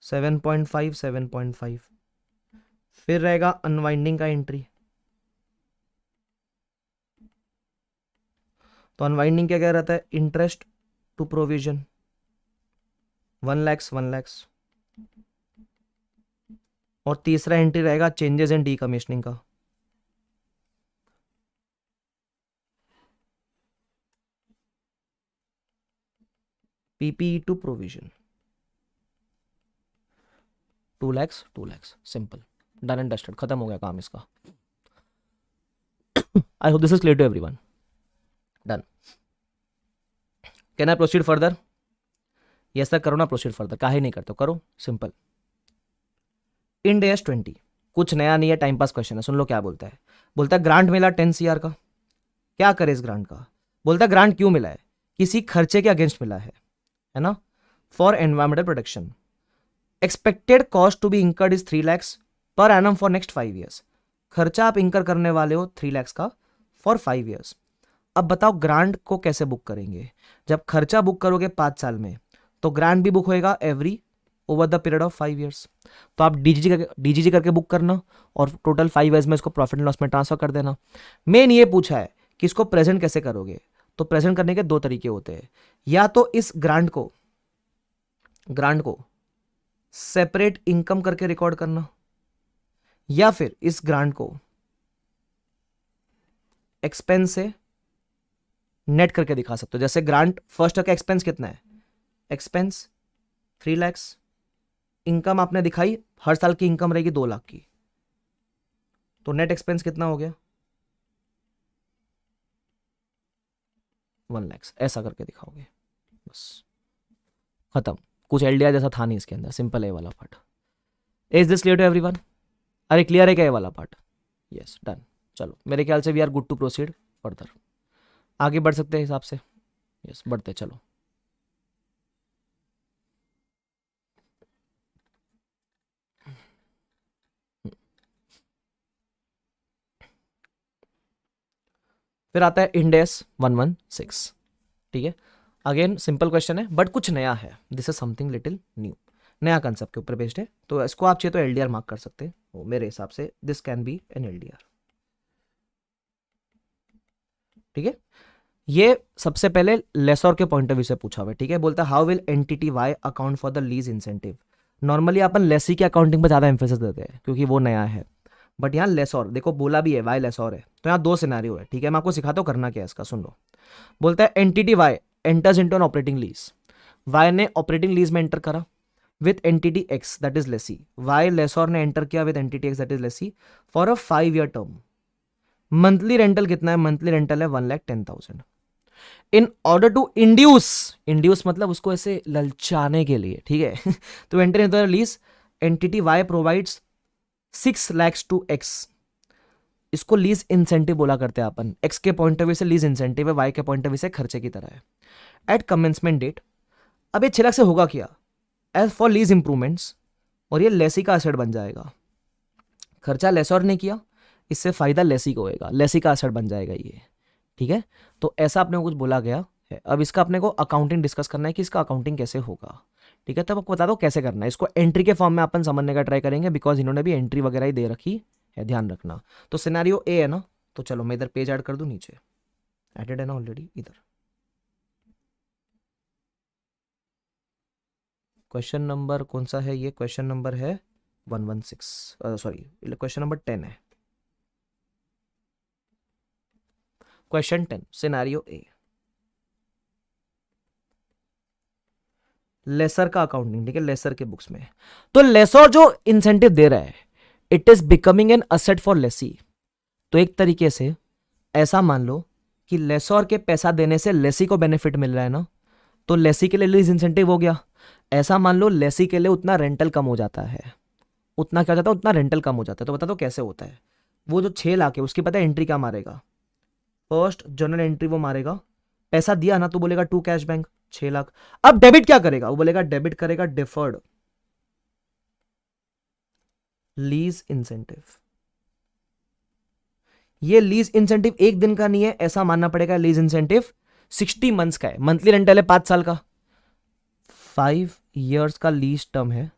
7.5 7.5। फिर रहेगा अनवाइंडिंग का एंट्री, तो अनवाइंडिंग क्या रहता है, interest to provision 1 lakhs 1 lakhs, और तीसरा एंट्री रहेगा चेंजेस इन डीकमिशनिंग का, PPE to provision 2 lakhs 2 lakhs, simple, done and dusted, खत्म हो गया काम इसका। I hope this is clear to everyone, done. Can I proceed further, ये सर करो ना, प्रोसीड फर्दर, काहे नहीं करते हो, करो, सिंपल। इंड एस 20, कुछ नया नहीं है, टाइम पास क्वेश्चन है, सुन लो क्या बोलता है। बोलता है ग्रांट मिला 10 CR का, क्या करे इस ग्रांट का। बोलता है ग्रांट क्यों मिला है, किसी खर्चे के अगेंस्ट मिला है ना, for environmental protection. Expected cost to be incurred is 3 lakhs per annum for next 5 years। खर्चा आप इंकर करने वाले हो 3 lakhs का फॉर 5 years। अब बताओ ग्रांट को कैसे बुक करेंगे। जब खर्चा बुक करोगे 5 साल में, तो ग्रांट भी बुक होएगा every over the period of 5 years। तो आप डीजीजी करके बुक करना और टोटल 5 years में इसको प्रॉफिट एंड लॉस में ट्रांसफर कर देना। मेन ये पूछा है कि इसको प्रेजेंट कैसे करोगे। तो प्रेजेंट करने के 2 तरीके होते हैं, या तो इस ग्रांट को सेपरेट इनकम करके रिकॉर्ड करना, या फिर इस ग्रांट को एक्सपेंस से नेट करके दिखा सकते हो। जैसे ग्रांट फर्स्ट का एक्सपेंस कितना है, एक्सपेंस 3 lakhs, इनकम आपने दिखाई, हर साल की इनकम रहेगी 2 लाख की, तो नेट एक्सपेंस कितना हो गया 1 lakhs, ऐसा करके दिखाओगे, बस खत्म। कुछ एलडीआर जैसा था नहीं इसके अंदर, सिंपल है ये वाला part. Is this clear to everyone? अरे क्लियर है क्या ये वाला पार्ट? Yes, done. चलो मेरे ख्याल से we are good to proceed further, आगे बढ़ सकते हैं हिसाब से। यस, बढ़ते चलो। फिर आता है इंडेस 116, ठीक है। अगेन सिंपल क्वेश्चन है बट कुछ नया है, this is something little new, नया कंसेप्ट के ऊपर बेस्ड है, तो इसको आप चाहिए तो एलडीआर मार्क कर सकते हैं। मेरे हिसाब से this can be an LDR, ठीक है। ये सबसे पहले लेसर के पॉइंट ऑफ व्यू से पूछा हुआ है, ठीक है। बोलता है how will entity Y account for the lease incentive. Normally अपन लेसी की अकाउंटिंग पर ज्यादा एम्फेसिस देते हैं क्योंकि वो नया है, बट यहाँ लेसर देखो बोला भी है, वाई लेसर है, तो यहाँ 2 सिनेरियो है, ठीक है। मैं आपको सिखाता हूँ करना क्या है इसका, सुन लो। बोलता है entity Y enters into an operating lease, Y ने ऑपरेटिंग लीज में एंटर करा with entity X that is lessee, Y lessor ने एंटर किया with entity X that is lessee for a 5 year term. Monthly rental कितना है, मंथली रेंटल है 1,10,000। इन ऑर्डर टू इंड्यूस मतलब उसको ऐसे ललचाने के लिए, ठीक है। तो enter in the lease entity Y provides 6 lakhs to X, इसको लीज इंसेंटिव बोला करते हैं अपन। एक्स के पॉइंट ऑफ व्यू से लीज इंसेंटिव है, वाई के पॉइंट ऑफ व्यू से खर्चे की तरह है। एट कमेंसमेंट डेट, अब ये 6 लाख से होगा क्या, एज फॉर लीज इंप्रूवमेंट्स, और ये लेसी का एसेट बन जाएगा। खर्चा लेसर ने किया, इससे फायदा लेसी को होएगा, लेसी का एसेट बन जाएगा ये, ठीक है। तो ऐसा अपने को कुछ बोला गया है। अब इसका अपने को अकाउंटिंग डिस्कस करना है कि इसका अकाउंटिंग कैसे होगा, ठीक है। तब आपको बता दो कैसे करना है इसको। एंट्री के फॉर्म में अपन समझने का ट्राई करेंगे बिकॉज इन्होंने भी एंट्री वगैरह ही दे रखी है, ध्यान रखना। तो सिनेरियो ए है ना, तो चलो मैं इधर पेज ऐड कर दूं, नीचे एडेड है ना ऑलरेडी। इधर क्वेश्चन नंबर कौन सा है, ये क्वेश्चन नंबर है 116, सॉरी क्वेश्चन नंबर 10 है। क्वेश्चन 10 सिनेरियो ए, लेसर का अकाउंटिंग, ठीक है, लेसर के बुक्स में। तो लेसर जो इंसेंटिव दे रहा है it is becoming an asset for lessee. तो एक तरीके से ऐसा मान लो कि लेसर के पैसा देने से लेसी को बेनिफिट मिल रहा है ना, तो लेसी के लिए लीज इंसेंटिव हो गया। ऐसा मान लो लेसी के लिए उतना रेंटल कम हो जाता है, उतना क्या हो जाता है, उतना रेंटल कम हो जाता है। तो बता दो कैसे होता है। वो जो 6 लाख है उसकी पता है एंट्री क्या मारेगा, फर्स्ट जर्नल एंट्री वो मारेगा, पैसा दिया ना तो बोलेगा टू कैश बैंक 6 लाख। अब डेबिट क्या करेगा, वो बोलेगा डेबिट करेगा डिफर्ड लीज इंसेंटिव। ये लीज इंसेंटिव एक दिन का नहीं है, ऐसा मानना पड़ेगा। लीज इंसेंटिव 60 मंथ्स का है, मंथली रेंटल है 5 साल का, 5 years का लीज टर्म है,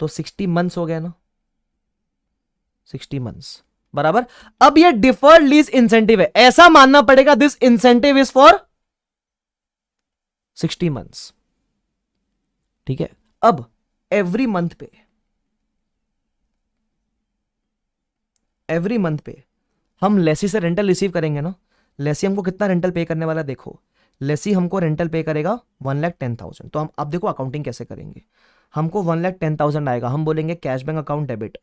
तो 60 मंथ्स हो गया ना, 60 मंथ्स बराबर। अब ये डिफर्ड लीज इंसेंटिव है, ऐसा मानना पड़ेगा this incentive is for 60 months, ठीक है। अब एवरी मंथ पे हम लेसी से रेंटल रिसीव करेंगे ना। लेसी हमको कितना रेंटल पे करने वाला, देखो लेसी हमको रेंटल पे करेगा 1,10,000। तो हम अब देखो अकाउंटिंग कैसे करेंगे। हमको 1,10,000 आएगा, हम बोलेंगे cash bank account debit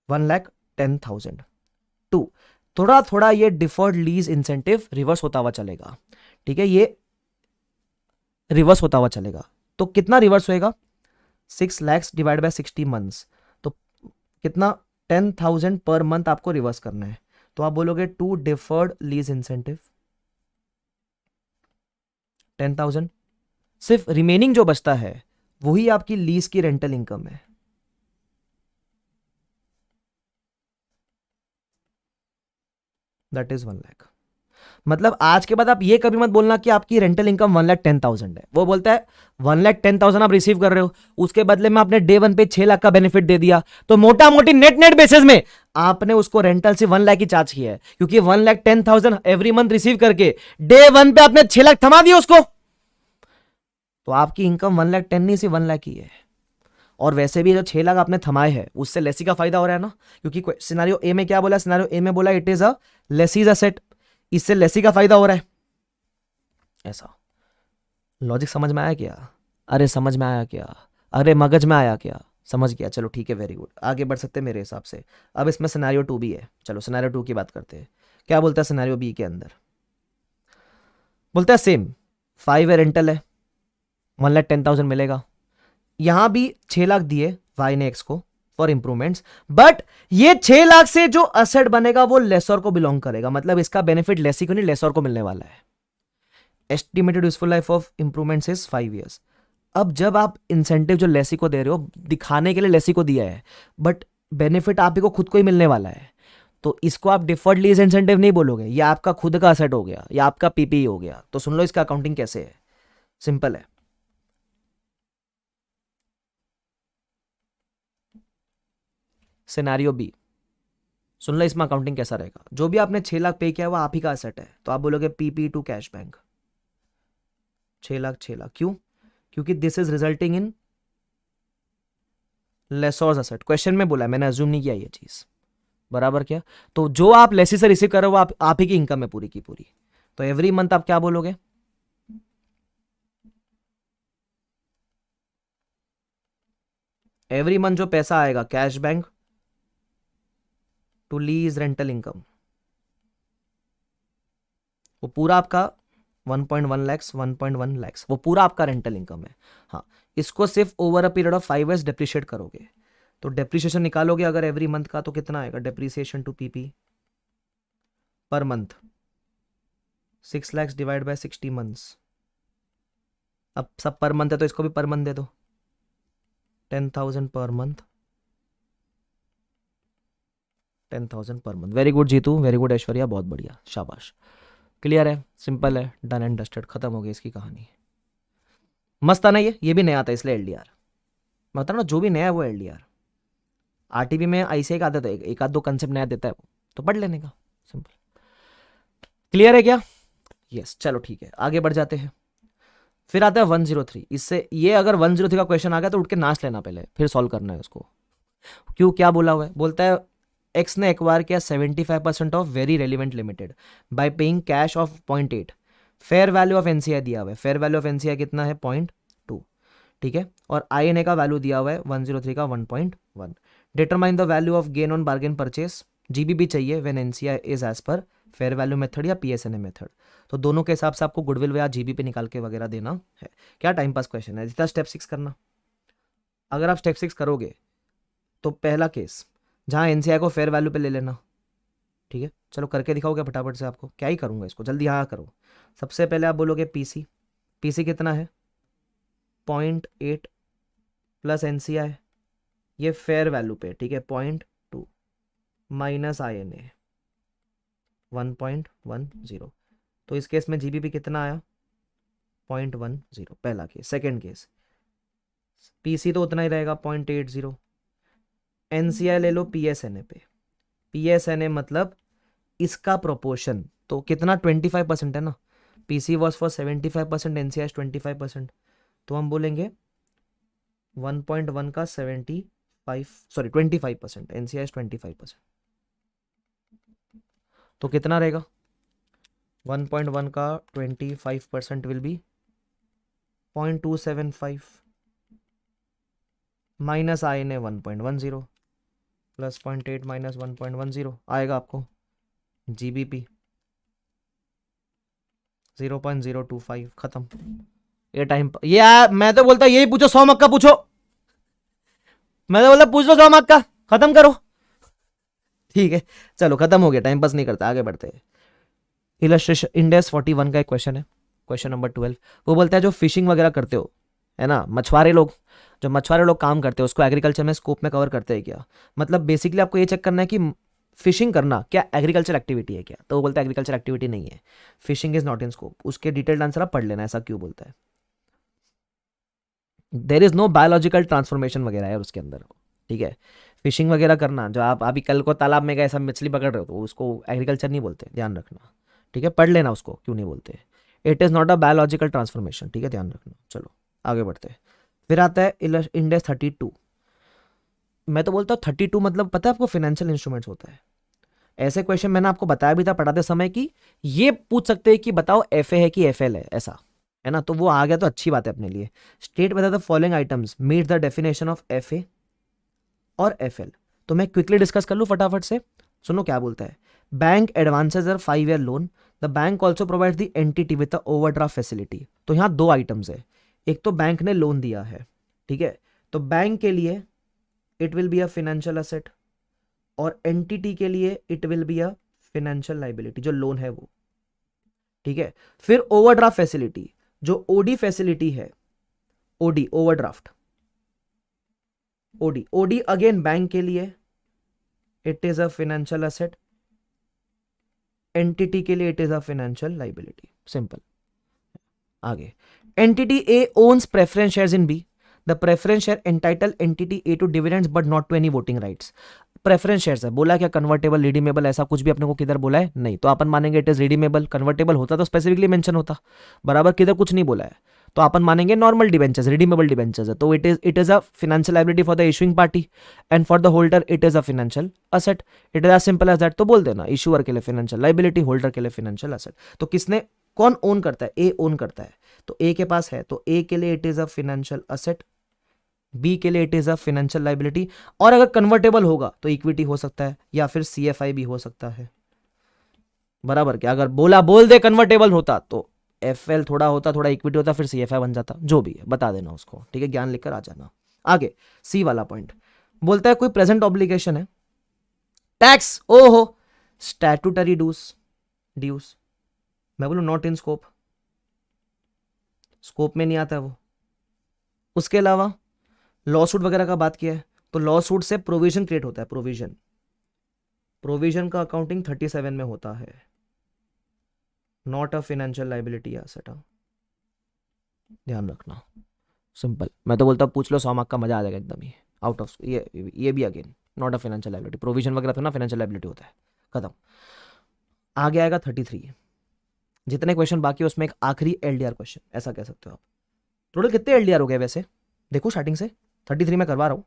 1,10,000 to, थोड़ा थोड़ा ये डिफर्ड लीज इंसेंटिव रिवर्स होता हुआ चलेगा, ठीक है। ये रिवर्स होता हुआ चलेगा। तो कितना रिवर्स होएगा? 6 lakhs डिवाइड बाय 60 मंथ्स, तो कितना? 10,000 पर मंथ आपको रिवर्स करना है। तो आप बोलोगे टू डिफर्ड लीज इंसेंटिव 10,000, सिर्फ रिमेनिंग जो बचता है वही आपकी लीज की रेंटल इनकम है। That is 1 lakh. मतलब आज के बाद आप ये कभी मत बोलना कि आपकी रेंटल इनकम 1,10,000 है। वो बोलता है 1,10,000 आप रिसीव कर रहे हो, उसके बदले में आपने डे 1 पे 6 लाख का बेनिफिट दे दिया, तो मोटा मोटी नेट नेट बेसिस में आपने उसको रेंटल से 1 लाख ही चार्ज किया है, क्योंकि 1,10,000 एवरी मंथ रिसीव करके डे 1 पे आपने 6 लाख थमा दिया उसको। तो आपकी इनकम 1,10,000 नहीं, सिर्फ 1 लाख ही है। और वैसे भी जो 6 लाख आपने थमाए हैं उससे लेसी का फायदा हो रहा है ना, क्योंकि सिनारियो ए में क्या बोला? सिनारियो ए में बोला it is a lessee's asset, इससे लेसी का फायदा हो रहा है। ऐसा लॉजिक समझ में आया क्या? अरे समझ में आया क्या? अरे मगज में आया क्या? समझ गया, चलो ठीक है, वेरी गुड। आगे बढ़ सकते हैं मेरे हिसाब से। अब इसमें सिनारियो 2 भी है, चलो सिनारियो 2 की बात करते हैं। क्या बोलता है सिनारियो बी के अंदर? बोलता है सेम 5 है, रेंटल है, 1,10,000 मिलेगा। यहां भी 6 लाख दिए वाई ने एक्स को फॉर इंप्रूवमेंट्स, बट ये 6 लाख से जो असेट बनेगा वो लेसर को बिलोंग करेगा, मतलब इसका बेनिफिट लेसी को नहीं, लेसर को मिलने वाला है। Estimated useful life of improvements is 5 years। अब जब आप इंसेंटिव जो लेसी को दे रहे हो, दिखाने के लिए लेसी को दिया है, बट बेनिफिट आप ही को खुद को ही मिलने वाला है, तो इसको आप डिफर्ड लीज इंसेंटिव नहीं बोलोगे, ये आपका खुद का असेट हो गया, या आपका पीपीई हो गया। तो सुन लो इसका अकाउंटिंग कैसे है, सिंपल है। सिनेरियो बी, सुन लो इसमें अकाउंटिंग कैसा रहेगा। जो भी आपने 6 लाख पे किया है वो आप ही का असेट है, तो आप बोलोगे PP to cash bank 6 lakh 6 lakh. क्यों? क्योंकि this is resulting in lessor's asset. Question में बोला है, मैंने अज्यूम नहीं किया ये चीज, बराबर क्या? तो जो आप लेसी से रिसीव कर रहे हो वो आप ही की इनकम है पूरी की पूरी। तो एवरी मंथ आप क्या बोलोगे? एवरी मंथ जो पैसा आएगा cash bank to lease rental income, वो पूरा आपका 1.1 लैक्स 1.1 लैक्स वो पूरा आपका रेंटल इनकम है। हाँ, इसको सिर्फ over a period of 5 years depreciate करोगे, तो डेप्रिसिएशन निकालोगे अगर एवरी मंथ का, तो कितना आएगा depreciation to PP per month? 6 lakhs divide by 60 months. अब सब पर मंथ है तो इसको भी पर मंथ दे दो, 10,000 per month, 10,000 per month. Very good Jeetu, very good Aishwarya, बहुत बढ़िया, शाबाश। क्लियर है, सिंपल है, डन एंड डस्टेड, खत्म हो गई इसकी कहानी। मस्त था ना ये भी नया था इसलिए एलडीआर। मैं बता रहा ना, जो भी नया है वो एलडीआर। आरटीबी में आईसीआई का आता था, एक आध दो कंसेप्ट नया देता है वो, तो पढ़ लेने का, सिंपल। क्लियर है क्या? यस, चलो ठीक है, आगे बढ़ जाते हैं। फिर आता है 103। इससे ये अगर 103 का क्वेश्चन आ गया तो उठ के नाच लेना पहले, फिर सॉल्व करना है उसको। क्यों, क्या बोला हुआ है? बोलता है एक्स ने एक्वायर किया 75% of very relevant limited by paying cash of 0.8। Fair value of NCI दिया हुआ है, फेयर वैल्यू ऑफ एनसीआई कितना है? 0.2, ठीक है। और आईएनए का वैल्यू दिया हुआ है 103 का 1.1। Determine the value of gain on bargain purchase, GBB चाहिए when NCI is as per fair value method या पीएसएनए मेथड। तो दोनों के हिसाब से आपको गुडविल या जीबी पे निकाल के वगैरह देना है। क्या टाइम पास क्वेश्चन है, जितना स्टेप 6 करना। अगर आप स्टेप 6 करोगे तो पहला केस जहां एनसीआई को फेयर वैल्यू पे ले लेना, ठीक है। चलो करके दिखाओगे फटाफट से, आपको क्या ही करूंगा इसको, जल्दी हाँ करो। सबसे पहले आप बोलोगे पीसी, पीसी कितना है? 0.8 प्लस एनसीआई, ये फेयर वैल्यू पे, ठीक है, 0.2 माइनस आईएनए 1.10। तो इस केस में जीबीपी कितना आया? 0.10, पहला केस। सेकेंड केस, पीसी तो उतना ही रहेगा 0.80। एनसीआई ले लो पीएसएनए पे, पीएसएनए मतलब इसका प्रोपोर्शन, तो कितना? 25% है ना। पीसी वॉज फॉर 75%, एनसीआई 25%, तो हम बोलेंगे 1.1 का 25%, एनसीआई 25%, तो कितना रहेगा? 1.1 का 25% will be 0.275 minus INA 1.10 plus 0.8 minus 1.10 आएगा आपको जीबीपी 0.025, खत्म। ये टाइम ये मैं तो बोलता यही पूछो, 100 मार्क का पूछो, मैं तो बोलता पूछ लो 100 मार्क का, खत्म करो। ठीक है चलो खत्म हो गया, टाइम पास नहीं करता, आगे बढ़ते हैं। इलस्ट्रेशन इंडेक्स 41 का एक क्वेश्चन है, क्वेश्चन नंबर 12। वो बोलता है जो फिशिंग वगैरह करते हो, है ना, मछुआरे लोग, जो मछुआरे लोग काम करते हैं उसको एग्रीकल्चर में स्कोप में कवर करते हैं क्या? मतलब बेसिकली आपको ये चेक करना है कि फिशिंग करना क्या एग्रीकल्चर एक्टिविटी है क्या? तो वो बोलता है एग्रीकल्चर एक्टिविटी नहीं है, fishing is not in scope. उसके डिटेल्ड आंसर आप पढ़ लेना, ऐसा क्यों बोलता है। There is no biological transformation वगैरह है उसके अंदर, ठीक है। फिशिंग वगैरह करना, जो आप अभी कल को तालाब में गए सब मछली पकड़ रहे हो, तो उसको एग्रीकल्चर नहीं बोलते, ध्यान रखना, ठीक है, पढ़ लेना उसको क्यों नहीं बोलते। It is not a biological transformation, ठीक है, ध्यान रखना। चलो आगे बढ़ते हैं। फिर आता है इंडेक्स 32। मैं तो बोलता हूँ 32 मतलब पता है आपको, फाइनेंशियल इंस्ट्रूमेंट्स होता है। ऐसे क्वेश्चन मैंने आपको बताया भी था पढ़ाते समय कि ये पूछ सकते हैं कि बताओ एफ है कि एफ है, ऐसा है ना, तो वो आ गया तो अच्छी बात है अपने लिए। State whether the following items meet the definition of F और एफ तो मैं क्विकली डिस्कस कर लूँ फटाफट से, सुनो क्या बोलता है। Bank advances are 5 year loan, the bank also provide the entity with the overdraft facility. तो यहाँ दो आइटम्स है, एक तो बैंक ने लोन दिया है, ठीक है, तो बैंक के लिए it will be a financial asset, और एंटिटी के लिए it will be a financial liability, जो लोन है वो, ठीक है। फिर ओवरड्राफ्ट फैसिलिटी, जो ओडी फैसिलिटी है, OD overdraft, OD OD again bank के लिए it is a financial asset, entity के लिए it is a financial liability, simple. आगे, entity A owns preference shares in B, the preference share entitle entity A to dividends but not to any voting rights. Preference shares है, बोला क्या कन्वर्टेबल रिडीमेबल ऐसा कुछ भी अपने को किधर बोला है नहीं, तो अपन मानेंगे इट इज रिडीमेबल। कन्वर्टेबल होता तो स्पेसिफिकली मेंशन होता, बराबर, किधर कुछ नहीं बोला है, तो अपन मानेंगे नॉर्मल डिबेंचर्स, रिडीमेबल डिबेंचर्स है, तो it is a financial liability for the issuing party and for the holder it is a financial asset. It is as simple as that. तो बोल देना इशुअर के लिए फाइनेंशियल लायबिलिटी, होल्डर के लिए फाइनेंशियल असेट। तो किसने, कौन ओन करता है, ए ओन करता है, तो ए के पास है, तो ए के लिए it is a financial asset, B के लिए it is a financial liability, और अगर कन्वर्टेबल होगा तो इक्विटी हो सकता है या फिर सीएफआई भी हो सकता है, बराबर। क्या अगर बोल दे कन्वर्टेबल होता तो एफएल थोड़ा होता, थोड़ा इक्विटी होता, फिर सीएफआई बन जाता, जो भी है बता देना उसको, ठीक है, ज्ञान लिखकर आ जाना। आगे सी वाला पॉइंट बोलता है कोई प्रेजेंट ऑब्लिगेशन है, टैक्स, ओहो, स्टैट्यूटरी ड्यूस, मैं बोलूं नॉट इन स्कोप, स्कोप में नहीं आता है वो। उसके अलावा लॉ सूट वगैरह का बात किया है, तो लॉ सूट से प्रोविजन क्रिएट होता है, प्रोविजन का अकाउंटिंग 37 में होता है, not a financial liability asset, ध्यान रखना, सिंपल। मैं तो बोलता हूँ पूछ लो 100 मार्क का, मजा आ जाएगा एकदम ही आउट ऑफ। ये भी again not a financial liability, provision वगैरह तो ना फाइनेंशियल लाइबिलिटी होता है, खत्म। आगे आएगा 33। जितने क्वेश्चन बाकी है उसमें एक आखिरी एलडीआर क्वेश्चन, ऐसा कह सकते हो आप। टोटल कितने एलडीआर हो गए वैसे, देखो स्टार्टिंग से 33 में करवा रहा हूँ,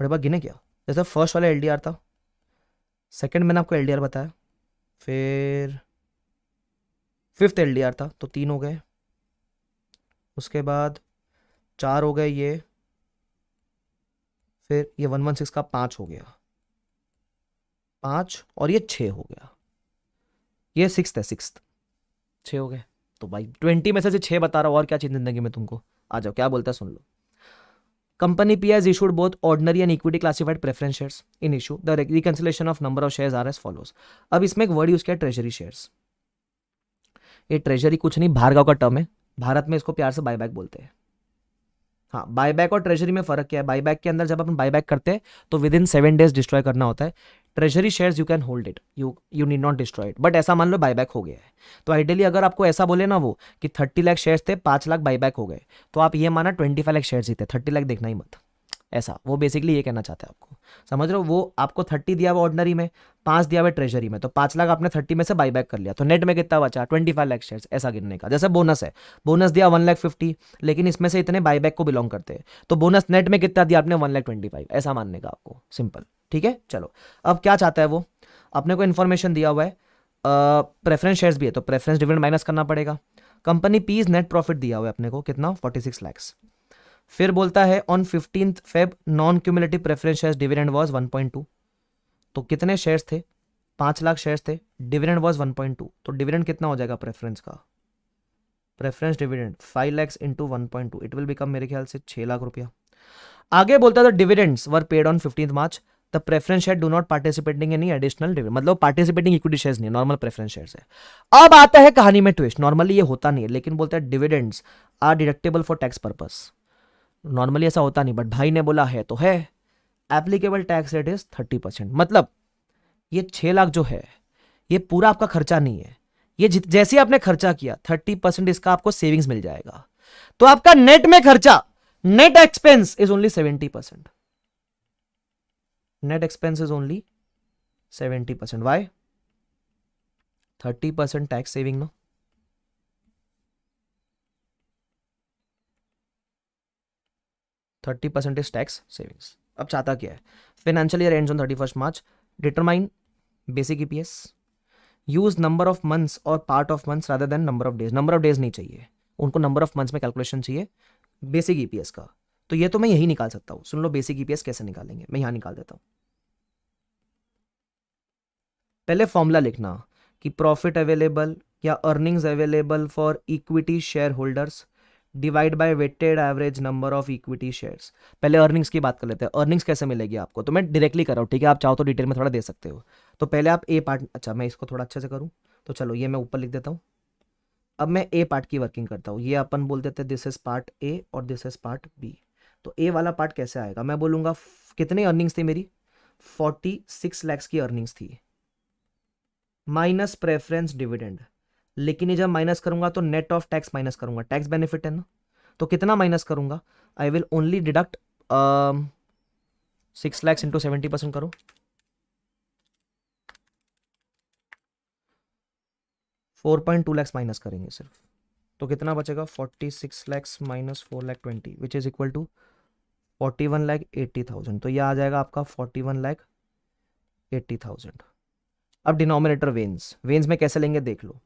बड़े बार गिने क्या। जैसे फर्स्ट वाला एलडीआर था, सेकंड मैंने आपको एलडीआर बताया, फिर फिफ्थ एलडीआर था तो 3 हो गए, उसके बाद 4 हो गए ये, फिर ये 116 का 5 हो गया, 5 और ये 6 हो गया, ये सिक्स्थ है, 6 हो गए। तो भाई 20 में से 6 बता रहा हूँ, और क्या चाहिए जिंदगी में तुमको, आ जाओ, क्या बोलता है सुन लो। Company P has issued both ordinary and equity classified preference shares in issue, the reconciliation of number of shares are as follows. अब इसमें एक वर्ड यूज किया, ट्रेजरी शेयर्स। ये ट्रेजरी कुछ नहीं, भार्गव का टर्म है, भारत में इसको प्यार से बायबैक बोलते हैं। हाँ, बायबैक और ट्रेजरी में फर्क क्या है, बायबैक के अंदर जब अपन बायबैक करते हैं तो विद इन 7 days डिस्ट्रॉय करना होता है। Treasury shares you can hold it, you need not destroy it, but ऐसा मान लो बायबैक हो गया है, तो आइडियली अगर आपको ऐसा बोले ना वो कि 30 लाख शेयर्स थे, 5 लाख बायबैक हो गए, तो आप ये माना 25 लाख शेयर्स ही थे, 30 लाख देखना ही मत, ऐसा वो बेसिकली ये कहना चाहता है आपको, समझ रहे हो। वो आपको 30 दिया हुआ ऑर्डिनरी में, 5 दिया हुआ ट्रेजरी में, तो 5 लाख आपने 30 में से बाईबैक कर लिया, तो नेट में कितना बचा, 25 लाख शेयर्स, ऐसा गिनने का। जैसे बोनस है, बोनस दिया 1,50,000, लेकिन इसमें से इतने बाईबैक को बिलोंग करते हैं, तो बोनस नेट में कितना दिया आपने, 1,25,000, ऐसा मानने का आपको, सिंपल, ठीक है। चलो अब क्या चाहता है वो, अपने को इन्फॉर्मेशन दिया हुआ है, प्रेफरेंस शेयर्स भी है तो प्रेफरेंस डिविडेंड माइनस करना पड़ेगा। कंपनी पीज नेट प्रॉफिट दिया हुआ है अपने को कितना, 46 लाख। फिर बोलता है on 15 Feb non cumulative preference shares dividend was 1.2, तो कितने शेयर्स थे, 5 लाख शेयर्स थे, डिविडेंड वाज 1.2, तो डिविडेंड कितना हो जाएगा प्रेफरेंस का, preference dividend 5 lakh into 1.2, it will become मेरे ख्याल से 6 लाख रुपया। आगे बोलता था dividends were paid on 15 March, the preference share do not participating in any additional dividend, मतलब पार्टिसिपेटिंग इक्विटी शेयर्स नहीं है, नॉर्मल प्रेफरेंस शेयर्स है। अब आता है कहानी में ट्विस्ट, नॉर्मली ये होता नहीं है, लेकिन बोलता है dividends are deductible for tax purpose. Normally ऐसा होता नहीं, बट भाई ने बोला है तो है। एप्लीकेबल टैक्स रेट इज 30%, मतलब ये 6 लाख जो है ये पूरा आपका खर्चा नहीं है, ये जैसे आपने खर्चा किया 30% इसका आपको सेविंग्स मिल जाएगा, तो आपका नेट में खर्चा, net expense is only 70%, net expense is only 70%। Why? 30% tax saving ना, thirty percent is tax savings. अब चाहता क्या है, financial year ends on 31 March, determine basic EPS, use number of months और part of months rather than number of days. Number of days नहीं चाहिए उनको, नंबर ऑफ मंथ्स में कैलकुलेशन चाहिए बेसिक ईपीएस का। तो ये तो मैं यही निकाल सकता हूं, सुन लो बेसिक ईपीएस कैसे निकालेंगे, मैं यहां निकाल देता हूं। पहले फॉर्मूला लिखना कि प्रॉफिट अवेलेबल या earnings available for equity share holders divide by weighted average number of equity shares. पहले अर्निंग्स की बात कर लेते हैं, अर्निंग्स कैसे मिलेगी आपको, तो मैं डायरेक्टली कर रहा हूँ, ठीक है, आप चाहो तो डिटेल में थोड़ा दे सकते हो। तो पहले आप ए पार्ट, अच्छा मैं इसको थोड़ा अच्छे से करूँ, तो चलो ये मैं ऊपर लिख देता हूँ। अब मैं ए पार्ट की वर्किंग करता हूँ, ये अपन बोल देते हैं दिस इज पार्ट ए और दिस इज पार्ट बी। तो ए वाला पार्ट कैसे आएगा, मैं बोलूँगा कितनी अर्निंग्स थी मेरी, 46 लैक्स की अर्निंग्स थी, माइनस प्रेफरेंस डिविडेंड। लेकिन ये जब माइनस करूंगा तो नेट ऑफ टैक्स माइनस करूंगा, टैक्स बेनिफिट है ना, तो कितना माइनस करूंगा, I will only deduct 6 lakhs into 70% करो, 4.2 लैक्स माइनस करेंगे सिर्फ, तो कितना बचेगा, 46 lakhs minus 4 lakh 20 which is equal to 41 lakh 80,000। तो यह आ जाएगा आपका 41 लाख 80,000। अब डिनोमिनेटर वेन्स, वेन्स में कैसे लेंगे देख लो।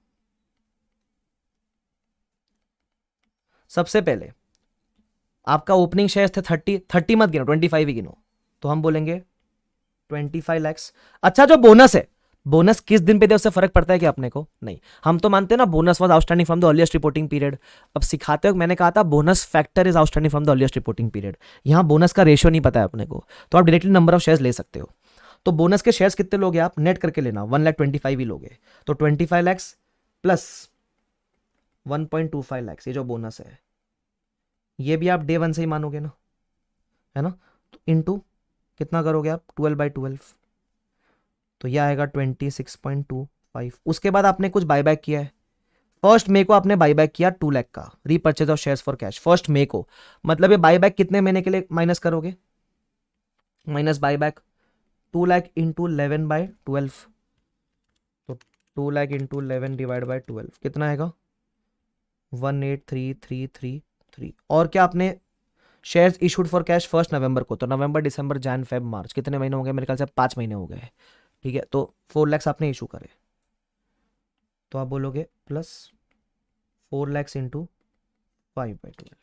सबसे पहले आपका ओपनिंग शेयर थे 30 मत गिनो, 25 ही गिनो, तो हम बोलेंगे 25 लैक्स। अच्छा जो बोनस है, बोनस किस दिन पे दे उससे फर्क पड़ता है कि अपने को नहीं, हम तो मानते हैं ना bonus was outstanding from the earliest reporting period. अब सिखाते हो मैंने कहा था bonus factor is outstanding from the earliest reporting period, यहां बोनस का रेशियो नहीं पता है अपने को, तो आप डायरेक्टली नंबर ऑफ शेयर्स ले सकते हो। तो बोनस के शेयर्स कितने लोगे आप, नेट करके लेना, 1,25,000 ही लोगे, तो 25 लैक्स प्लस 1.25 लैक्स, ये जो बोनस है ये भी आप डे 1 से ही मानोगे ना, है ना, तो इनटू कितना करोगे आप, 12/12, तो यह आएगा 26.25। उसके बाद आपने कुछ बायबैक किया है, फर्स्ट मे को आपने बायबैक किया 2 लाख का, repurchase of shares for cash first मे को, मतलब ये बायबैक कितने महीने के लिए माइनस करोगे, माइनस बायबैक 2 लाख इंटू 11/12, तो 2 लाख इंटू 11 डिवाइड बाई 12 कितना आएगा, 183,333। और क्या आपने शेयर्स इशूड फॉर कैश 1 नवंबर को, तो नवंबर दिसंबर जैन फेब मार्च कितने महीने हो गए, मेरे ख्याल से 5 महीने हो गए, ठीक है, तो 4 लैक्स आपने इशू करे, तो आप बोलोगे प्लस 4 लैक्स इंटू 5/12,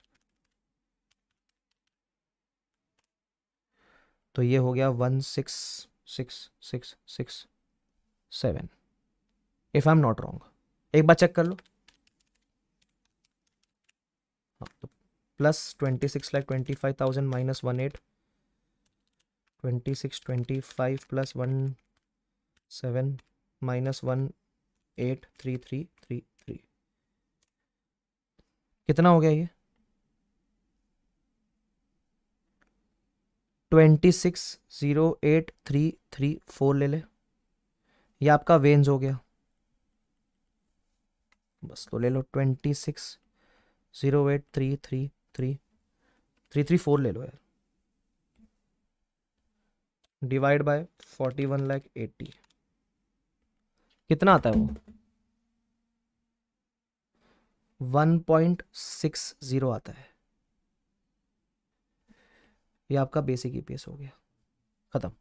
तो ये हो गया 166667, if I am not wrong, एक बार चेक कर लो। हाँ, तो प्लस 26,25,000 माइनस 18, 2625 प्लस 17 माइनस 183333, कितना हो गया ये, 26,08,334 ले ले, ये आपका वेन्स हो गया, बस तो ले लो 26,08,333,334 ले लो यार, डिवाइड बाय 41 लाख 80, कितना आता है वो, 1.60 आता है, ये आपका बेसिक ईपीएस हो गया, खत्म,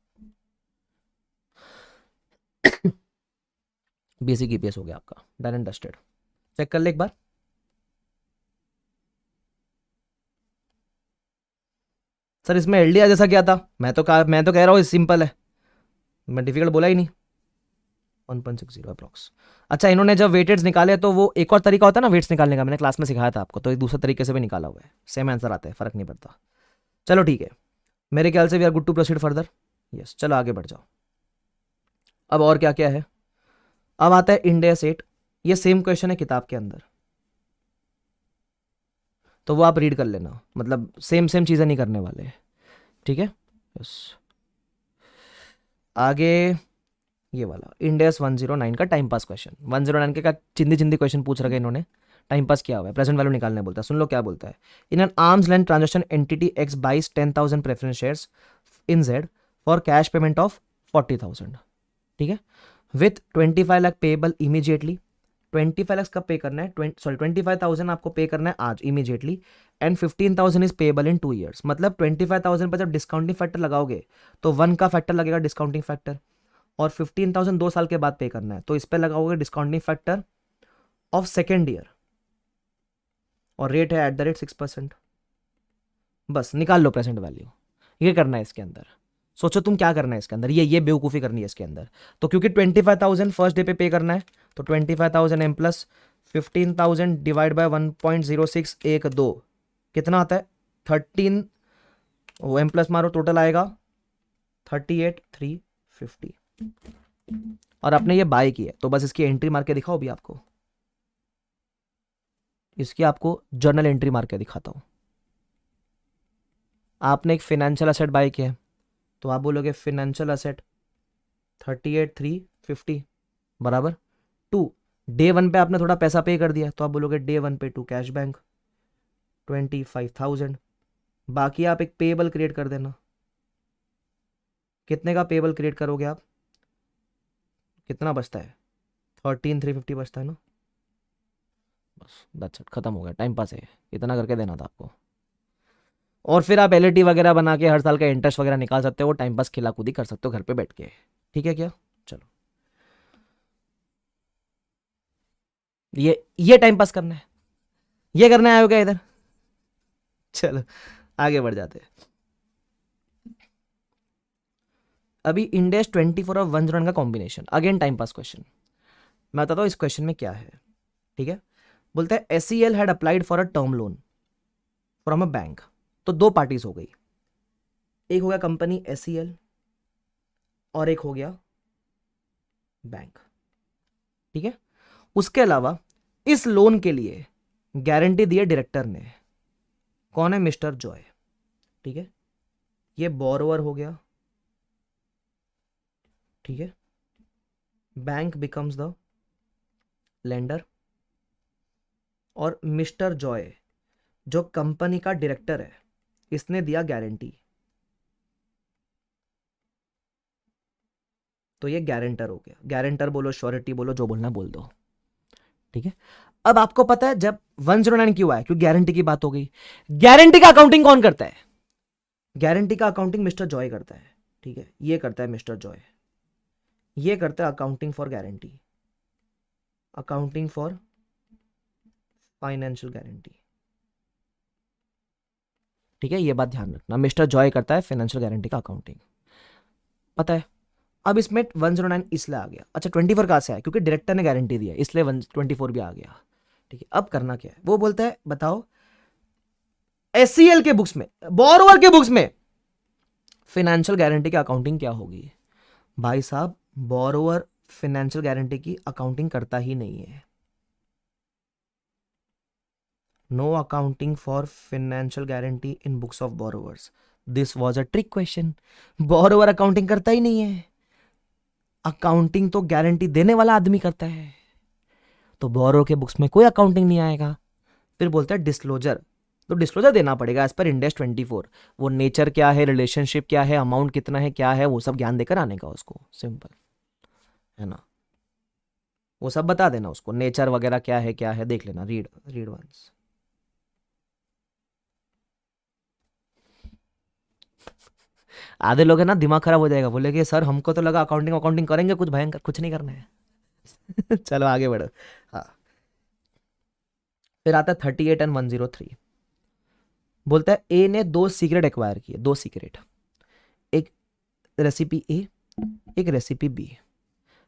बेसिक ईपीएस हो गया आपका, डन एंड डस्टेड। चेक कर ले एक बार, सर इसमें एलडीआर जैसा क्या था, मैं तो कह रहा हूँ सिंपल है, मैं डिफिकल्ट बोला ही नहीं, 1.60 अप्रॉक्स। अच्छा, इन्होंने जब वेटेड्स निकाले तो वो एक और तरीका होता है ना वेट्स निकालने का, मैंने क्लास में सिखाया था आपको, तो एक दूसरे तरीके से भी निकाला हुआ है, सेम आंसर आता है, फर्क नहीं पड़ता। चलो ठीक है, मेरे ख्याल से we are good to proceed further. Yes, चलो आगे बढ़ जाओ। अब और क्या क्या है, अब आता है इंड AS 8। ये सेम क्वेश्चन है किताब के अंदर, तो वो आप रीड कर लेना, मतलब सेम सेम चीज़ें नहीं करने वाले, ठीक है। यस, आगे ये वाला इंड AS 109 का टाइम पास क्वेश्चन। 109 के का चिंदी चिंदी क्वेश्चन पूछ रखे इन्होंने, टाइम पास किया हुआ है, प्रेजेंट वैल्यू निकालने बोलता है। सुन लो क्या बोलता है। In an arm's length transaction entity X buys 10,000 preference shares in Z for cash payment of 40,000, ठीक है, with 25 lakh payable immediately. 25 lakh कब पे करना है, 25,000 आपको पे करना है आज immediately, and 15,000 is payable in 2 years। मतलब 25,000 पर जब डिस्काउंटिंग फैक्टर लगाओगे तो 1 का फैक्टर लगेगा डिस्काउंटिंग फैक्टर, और 15,000 2 साल के बाद पे करना है, तो इस पर लगाओगे discounting factor of second year, और रेट है @6%। बस निकाल लो प्रेजेंट वैल्यू, ये करना है इसके अंदर। सोचो तुम क्या करना है इसके अंदर, ये बेवकूफ़ी करनी है इसके अंदर। तो क्योंकि 25,000 फर्स्ट डे पे करना है, तो 25,000 m प्लस 15,000 डिवाइड बाय 1.0612 कितना आता है 13, वो m प्लस मारो, टोटल आएगा 38,350। और आपने ये बाय की है, तो बस इसकी एंट्री मार के दिखाओ भी आपको, इसकी आपको जर्नल एंट्री मार के दिखाता हूं। आपने एक फिनेंशियल असेट बाय किया है, तो आप बोलोगे फिनेंशियल असेट 38,350 बराबर 2। डे 1 पे आपने थोड़ा पैसा पे कर दिया, तो आप बोलोगे डे 1 पे 2 कैश बैंक 25,000। बाकी आप एक पेएबल क्रिएट कर देना। कितने का पेएबल क्रिएट करोगे आप, कितना बचता है 13,350 बचता है ना, बस दैट्स इट, खत्म हो गया, टाइम पास है, इतना करके देना था आपको। और फिर आप LAT वगैरह बना के हर साल का इंटरेस्ट वगैरह निकाल सकते हो, टाइम पास खिला कूदी कर सकते हो घर पे बैठ के, ठीक है क्या। चलो ये टाइम पास करना है, ये करना है, क्या इधर। चलो आगे बढ़ जाते हैं। अभी इंड AS 24 और 109 का combination, again time pass question. मैं बताता हूँ इस क्वेश्चन में क्या है, ठीक है। बोलता है SEL had applied for a term loan from a bank. तो दो पार्टीज हो गई, एक हो गया कंपनी SEL और एक हो गया बैंक, ठीक है। उसके अलावा इस लोन के लिए गारंटी दी है डायरेक्टर ने, कौन है, मिस्टर जॉय, ठीक है। ये बोरोवर हो गया, ठीक है। बैंक बिकम्स द लेंडर, और मिस्टर जॉय जो कंपनी का डायरेक्टर है, इसने दिया गारंटी, तो ये गारंटर हो गया। गारंटर बोलो, श्योरिटी बोलो, जो बोलना बोल दो, ठीक है। अब आपको पता है जब 109 क्यों आया, क्योंकि गारंटी की बात हो गई। गारंटी का अकाउंटिंग कौन करता है, गारंटी का अकाउंटिंग मिस्टर जॉय करता है, ठीक है। ये करता है मिस्टर जॉय, ये करता है accounting for guarantee, accounting for financial guarantee, ठीक है। ये बात ध्यान रखना, मिस्टर जॉय करता है फाइनेंशियल गारंटी का अकाउंटिंग, पता है। अब इसमें 109 इसलिए आ गया। अच्छा 24 कहां से आया, क्योंकि डायरेक्टर ने गारंटी दिया, इसलिए 124 भी आ गया, ठीक है। अब करना क्या है, वो बोलता है बताओ SEL के बुक्स में, बोरोवर के बुक्स में फाइनेंशियल गारंटी की अकाउंटिंग क्या होगी। भाई साहब, बोरोवर फाइनेंशियल गारंटी की अकाउंटिंग करता ही नहीं है। No accounting for financial guarantee in books of borrowers. This was a trick question. Borrower accounting करता ही नहीं है, अकाउंटिंग तो गारंटी देने वाला आदमी करता है, तो बोरोवर के बुक्स में कोई अकाउंटिंग नहीं आएगा। फिर बोलता है डिस्क्लोजर, तो डिस्क्लोजर देना पड़ेगा एज पर इंड AS 24। वो नेचर क्या है, रिलेशनशिप क्या है, अमाउंट कितना है, क्या है, वो सब ज्ञान देकर आने का उसको, सिंपल है ना। वो सब बता देना उसको, नेचर वगैरह क्या है देख लेना, रीड रीड वंस। आधे लोग है ना दिमाग खराब हो जाएगा, बोलेगे सर हमको तो लगा अकाउंटिंग अकाउंटिंग करेंगे कुछ भयंकर, कुछ नहीं करना है। चलो आगे बढ़ो। हाँ, फिर आता है 38 एंड 103। बोलता है ए ने 2 सीक्रेट एक्वायर किए, 2 सीक्रेट, एक रेसिपी ए, एक recipe B.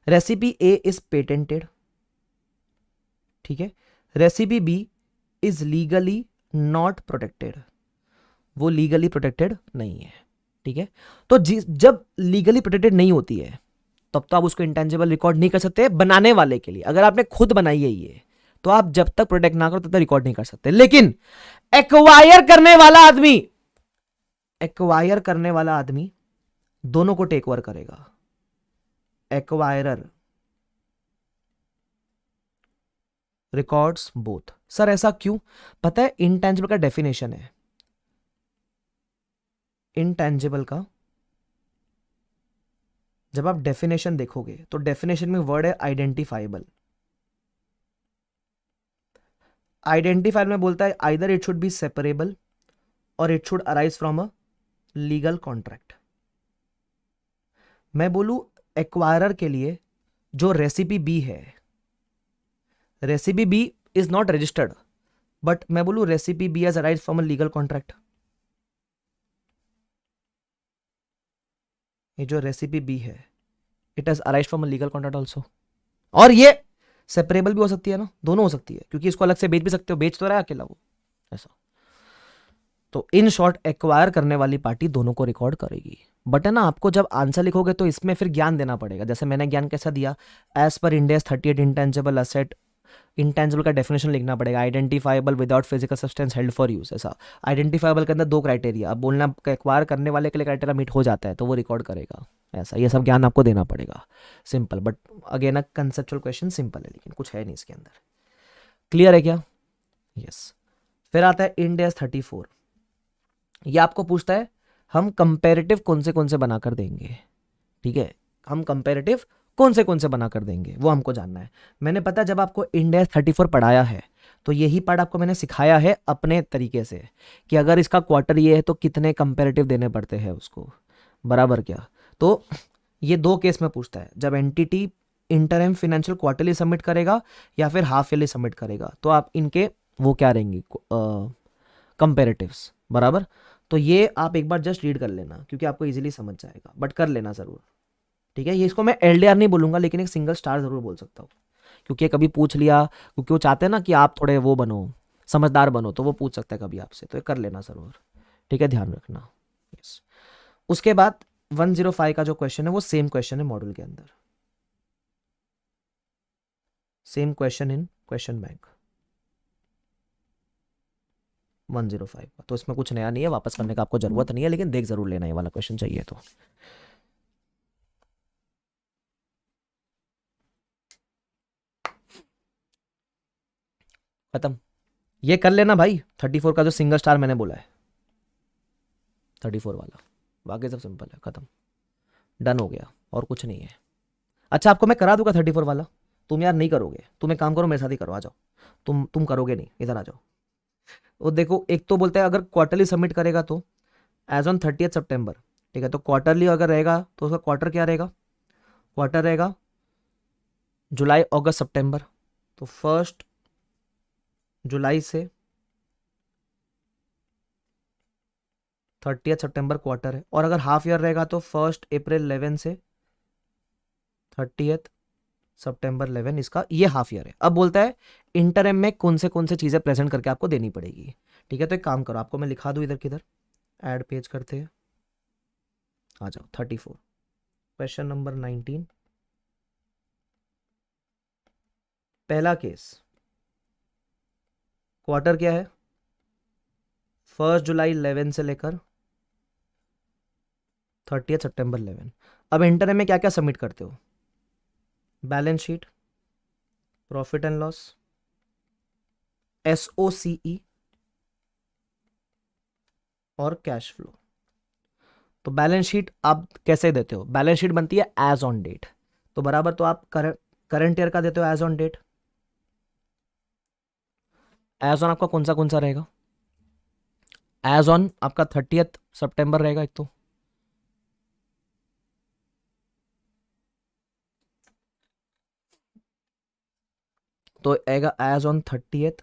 Recipe A is patented, ठीक है, recipe B is legally not protected, वो लीगली प्रोटेक्टेड नहीं है, ठीक है। तो जब लीगली प्रोटेक्टेड नहीं होती है तब तो आप उसको इंटेंजिबल रिकॉर्ड नहीं कर सकते बनाने वाले के लिए। अगर आपने खुद बनाई है ये तो आप जब तक प्रोटेक्ट ना करो तब तक रिकॉर्ड नहीं कर सकते। लेकिन एक्वायर करने वाला आदमी दोनों को टेक ओवर करेगा। Acquirer records both. सर ऐसा क्यों? पता है इंटेंजिबल का डेफिनेशन है, इंटेंजिबल का जब आप डेफिनेशन देखोगे तो डेफिनेशन में वर्ड है आइडेंटिफाइबल। आइडेंटिफाइबल में बोलता है either it should be separable और it should arise from a legal contract. मैं बोलूं एक्वायरर के लिए जो रेसिपी बी है, recipe B is not registered, but मैं बोलूं recipe B has arise from a legal contract. ये जो रेसिपी बी है it has arise from a legal contract also. और ये सेपरेबल भी हो सकती है ना, दोनों हो सकती है, क्योंकि इसको अलग से बेच भी सकते हो, बेच तो रहा है अकेला वो, ऐसा। तो इन शॉर्ट एक्वायर करने वाली पार्टी दोनों को रिकॉर्ड करेगी। बट है ना, आपको जब आंसर लिखोगे तो इसमें फिर ज्ञान देना पड़ेगा। जैसे मैंने ज्ञान कैसा दिया, as per India's 38 intangible asset, intangible का डेफिनेशन लिखना पड़ेगा, identifiable without physical substance held for use, ऐसा। आइडेंटिफाइबल के अंदर 2 क्राइटेरिया, अब बोलना एक्वायर करने वाले के लिए क्राइटेरिया मीट हो जाता है तो वो रिकॉर्ड करेगा, ऐसा। ये सब ज्ञान आपको देना पड़ेगा, simple. But again a conceptual question, simple है लेकिन कुछ है नहीं इसके अंदर। क्लियर है क्या? यस। फिर आता है इंडेस 34। ये आपको पूछता है हम कंपेरेटिव कौन से बनाकर देंगे, ठीक है, हम कंपेरेटिव कौन से बनाकर देंगे वो हमको जानना है। मैंने पता जब आपको इंडेस 34 पढ़ाया है तो यही पार्ट आपको मैंने सिखाया है अपने तरीके से कि अगर इसका क्वार्टर ये है तो कितने कंपेरेटिव देने पड़ते हैं उसको, बराबर क्या। तो ये 2 केस में पूछता है, जब entity interim financial quarterly submit करेगा या फिर हाफ ईयरली सबमिट करेगा, तो आप इनके वो क्या रहेंगे कंपेरेटिव्स, बराबर। तो ये आप एक बार जस्ट रीड कर लेना क्योंकि आपको इजीली समझ जाएगा, बट कर लेना ज़रूर, ठीक है। ये इसको मैं एलडीआर नहीं बोलूंगा लेकिन एक सिंगल स्टार ज़रूर बोल सकता हूँ, क्योंकि कभी पूछ लिया, क्योंकि वो चाहते हैं ना कि आप थोड़े वो बनो, समझदार बनो, तो वो पूछ सकता है कभी आपसे, तो ये कर लेना ज़रूर, ठीक है, ध्यान रखना। यस। उसके बाद 105 का जो क्वेश्चन है वो सेम क्वेश्चन है मॉड्यूल के अंदर, same question in question bank 105 का। तो इसमें कुछ नया नहीं है, वापस करने का आपको जरूरत नहीं है, लेकिन देख जरूर लेना ये वाला क्वेश्चन चाहिए तो। खत्म। ये कर लेना भाई 34 का जो सिंगल स्टार मैंने बोला है, 34 वाला, बाकी सब सिंपल है, खत्म, डन हो गया, और कुछ नहीं है। अच्छा आपको मैं करा दूंगा 34 वाला, तुम यार नहीं करोगे, तुम एक काम करो मेरे साथ ही करो, आ जाओ। तुम करोगे नहीं, इधर आ जाओ। वो देखो एक तो बोलता है अगर क्वार्टरली सबमिट करेगा तो एज ऑन 30 सितंबर, ठीक है। तो क्वार्टरली अगर रहेगा तो उसका क्वार्टर क्या रहेगा, क्वार्टर रहेगा जुलाई अगस्त सितंबर। तो 1 जुलाई से 30 सितंबर क्वार्टर है। और अगर हाफ ईयर रहेगा तो 1 अप्रैल 11 से 30 सितंबर 11, इसका ये हाफ ईयर है। अब बोलता है इंटरम में कौन से चीज़ें प्रेजेंट करके आपको देनी पड़ेगी, ठीक है। तो एक काम करो, आपको मैं लिखा दूँ इधर किधर, ऐड पेज करते हैं, आ जाओ 34 क्वेश्चन नंबर 19। पहला केस, क्वार्टर क्या है 1 जुलाई 11 से लेकर 30 सितंबर 11। अब इंटरम में क्या क्या सबमिट करते हो, balance sheet, profit and loss, SOCE और कैश फ्लो। तो बैलेंस शीट आप कैसे देते हो, बैलेंस शीट बनती है एज ऑन डेट, तो बराबर तो आप करंट ईयर का देते हो as on date. As on आपका कौन सा रहेगा, एज ऑन आपका 30 सितंबर रहेगा एक तो आएगा एज ऑन 30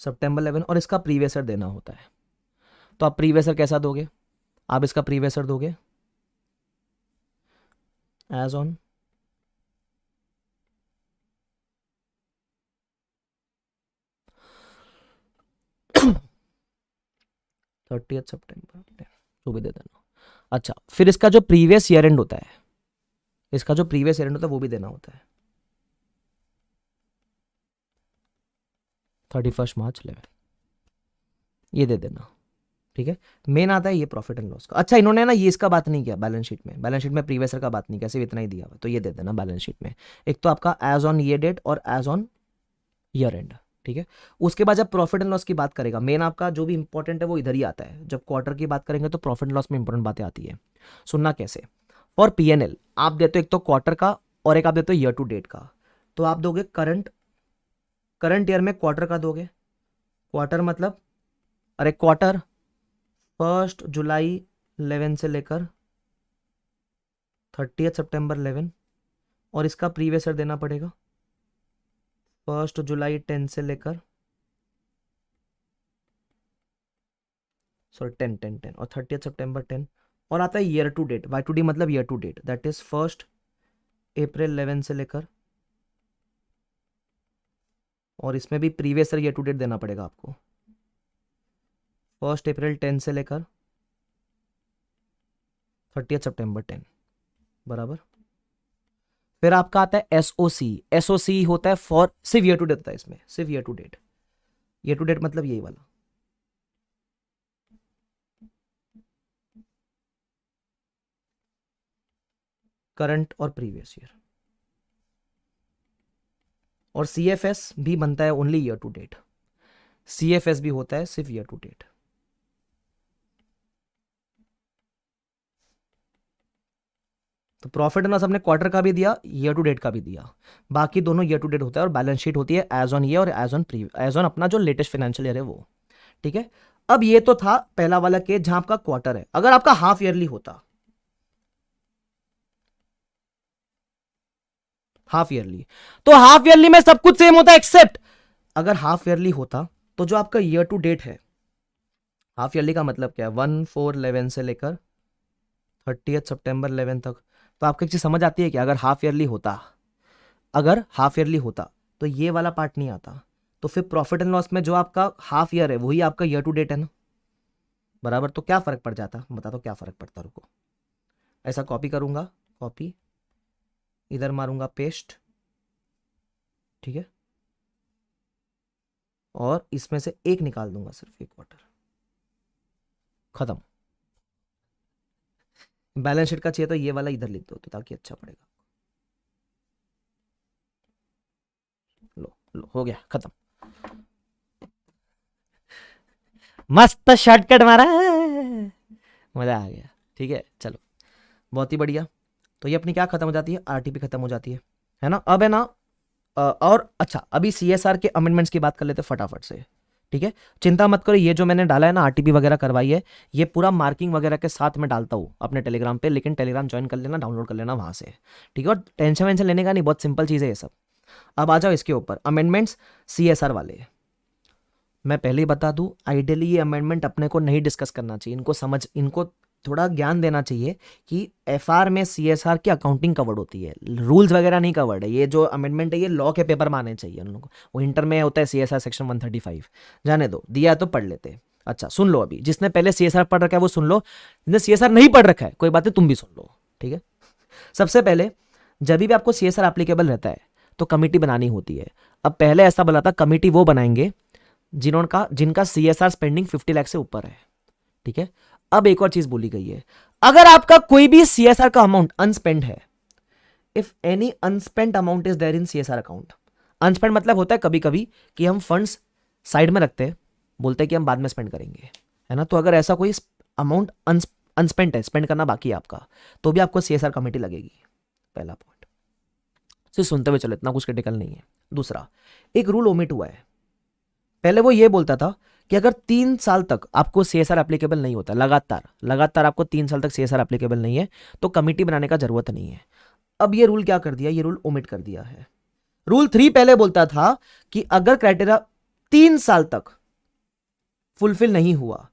सितंबर 11, और इसका प्रीवियस ईयर देना होता है। तो आप प्रीवियस ईयर कैसा दोगे, आप इसका प्रीवियस ईयर दोगे एज ऑन 30 सितंबर जो भी दे देना। अच्छा, फिर इसका जो प्रीवियस ईयर एंड होता है, इसका जो प्रीवियस ईयर एंड होता है वो भी देना होता है, 31 मार्च 11, ये दे देना। ठीक है, मेन आता है ये प्रॉफिट एंड लॉस का। अच्छा, इन्होंने ना ये इसका बात नहीं किया बैलेंस शीट में, बैलेंस शीट में प्रीवियस ईयर का बात नहीं किया, सिर्फ इतना ही दिया हुआ, तो ये दे देना बैलेंस शीट में। एक तो आपका एज ऑन ये डेट और एज ऑन ईयर एंड। ठीक है, उसके बाद जब प्रॉफिट एंड लॉस की बात करेगा, मेन आपका जो भी इंपॉर्टेंट है वो इधर ही आता है। जब क्वार्टर की बात करेंगे तो प्रॉफिट एंड लॉस में इंपॉर्टेंट बातें आती है। सुनना कैसे, फॉर पीएनएल आप देते हो एक तो क्वार्टर का और एक आप देते हो ईयर टू डेट का। तो आप दोगे करंट ईयर में क्वार्टर का दोगे। क्वार्टर मतलब, अरे क्वार्टर 1 जुलाई 11 से लेकर 30 सितंबर 11, और इसका प्रीवियस ईयर देना पड़ेगा 1 जुलाई 10 से लेकर 10 और 30 सितंबर 10, और आता है year to date, Y to D मतलब year to date, that is 1 April 11 से लेकर, और इसमें भी प्रीवियस ईयर टू डेट देना पड़ेगा आपको 1 अप्रैल 10 से लेकर 30 सितंबर 10 बराबर। फिर आपका आता है एसओसी। एसओसी होता है फॉर, सिर्फ ईयर टू डेट होता है इसमें, सिर्फ year to date. Year to date मतलब यही वाला, करंट और प्रीवियस ईयर। और सीएफएस भी बनता है only year to date, CFS भी होता है सिर्फ ईयर टू डेट। तो प्रॉफिट एंड लॉस हमने क्वार्टर का भी दिया, ईयर टू डेट का भी दिया, बाकी दोनों ईयर टू डेट होता है, और बैलेंस शीट होती है एज ऑन ईयर और एज ऑन अपना जो लेटेस्ट फाइनेंशियल ईयर है वो। ठीक है, अब ये तो था पहला वाला केस जहां आपका क्वार्टर है। अगर आपका हाफ ईयरली होता, हाफ ईयरली, तो हाफ ईयरली में सब कुछ सेम होता है एक्सेप्ट, अगर हाफ ईयरली होता तो जो आपका ईयर टू डेट है, हाफ ईयरली का मतलब क्या है, 1/4/11 से लेकर 30 सितंबर 11 तक। तो आपको एक चीज समझ आती है कि अगर हाफ ईयरली होता, अगर हाफ ईयरली होता तो ये वाला पार्ट नहीं आता, तो फिर प्रॉफिट एंड लॉस में जो आपका हाफ ईयर है वही आपका ईयर टू डेट है ना, बराबर। तो क्या फर्क पड़ जाता, बता दो क्या फर्क पड़ता, रुको ऐसा कॉपी करूंगा, कॉपी इधर मारूंगा पेस्ट, ठीक है, और इसमें से एक निकाल दूंगा, सिर्फ एक क्वार्टर, खत्म। बैलेंस शीट का चाहिए तो ये वाला इधर लिख दो तो ताकि अच्छा पड़ेगा। लो लो हो गया, खत्म। मस्त शॉर्टकट मारा, मजा आ गया। ठीक है, चलो बहुत ही बढ़िया। तो ये अपनी क्या खत्म हो जाती है, आरटीपी खत्म हो जाती है ना। अब है ना और अच्छा, अभी सीएसआर के अमेंडमेंट्स की बात कर लेते हैं फटाफट से। ठीक है, चिंता मत करो, ये जो मैंने डाला है ना आरटीपी वगैरह करवाई है, ये पूरा मार्किंग वगैरह के साथ में डालता हूँ अपने टेलीग्राम पे, लेकिन टेलीग्राम ज्वाइन कर लेना, डाउनलोड कर लेना वहां से। ठीक है, और टेंशन वेंशन लेने का नहीं, बहुत सिंपल चीज़ है ये सब। अब आ जाओ इसके ऊपर, अमेंडमेंट्स सीएसआर वाले। मैं पहले ही बता दूं, आइडियली ये अमेंडमेंट अपने को नहीं डिस्कस करना चाहिए, इनको थोड़ा ज्ञान देना चाहिए कि एफआर में सीएसआर की अकाउंटिंग कवर्ड होती है, रूल्स वगैरह नहीं कवर्ड है। ये जो अमेंडमेंट है ये लॉ के पेपर में आने चाहिए उन लोगों को, वो इंटर में होता है सीएसआर सेक्शन 135, जाने दो, दिया तो पढ़ लेते। अच्छा सुन लो, अभी जिसने पहले सीएसआर पढ़ रखा है वो सुन लो, जिसने सीएसआर नहीं पढ़ रखा है कोई बात नहीं, तुम भी सुन लो। ठीक है, सबसे पहले जब भी आपको सीएसआर एप्लीकेबल रहता है तो कमिटी बनानी होती है। अब पहले ऐसा बोला था कमिटी वो बनाएंगे जिनका सीएसआर स्पेंडिंग 50 लाख से ऊपर है। ठीक है, अब एक और चीज बोली गई है, अगर आपका कोई भी सीएसआर का अमाउंट अनस्पेंड है, if any unspent amount is there in CSR account. Unspent मतलब होता है कभी कभी कि हम फंड्स साइड में रखते हैं, बोलते हैं कि हम बाद में स्पेंड करेंगे, है ना। तो अगर ऐसा कोई अमाउंट अनस्पेंड है, स्पेंड करना बाकी है आपका, तो भी आपको सीएसआर कमेटी लगेगी। पहला पॉइंट, सिर्फ सुनते हुए चलो, इतना कुछ क्रिटिकल नहीं है। दूसरा, एक रूल ओमिट हुआ है। पहले वो ये बोलता था कि अगर 3 साल तक आपको सीएसआर एप्लीकेबल नहीं होता, लगातार आपको 3 साल तक सीएसआर एप्लीकेबल नहीं है, तो कमिटी बनाने का जरूरत नहीं है। अब ये रूल क्या कर दिया, ये रूल ओमिट कर दिया है। रूल 3 पहले बोलता था कि अगर क्राइटेरिया 3 साल तक फुलफिल नहीं हुआ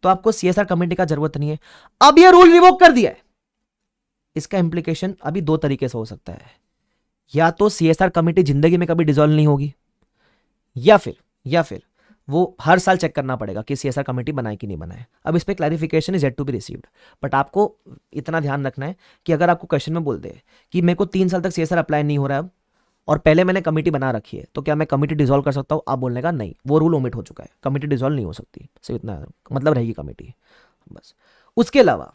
तो आपको सीएसआर कमेटी का जरूरत नहीं है। अब ये रूल रिवोक कर दिया है। इसका इंप्लीकेशन अभी 2 तरीके से हो सकता है, या तो सीएसआर कमेटी जिंदगी में कभी डिसॉल्व नहीं होगी, या फिर वो हर साल चेक करना पड़ेगा कि सीएसआर कमेटी बनाए कि नहीं बनाए। अब इस पे clarification is yet to be received, but आपको इतना ध्यान रखना है कि अगर आपको क्वेश्चन में बोल दे कि मेरे को 3 साल तक सीएसआर अप्लाई नहीं हो रहा है अब, और पहले मैंने कमेटी बना रखी है, तो क्या मैं कमेटी डिसॉल्व कर सकता हूँ? आप बोलने का नहीं, वो रूल ओमिट हो चुका है, कमेटी डिसॉल्व नहीं हो सकती, सिर्फ इतना मतलब रहेगी कमेटी बस। उसके अलावा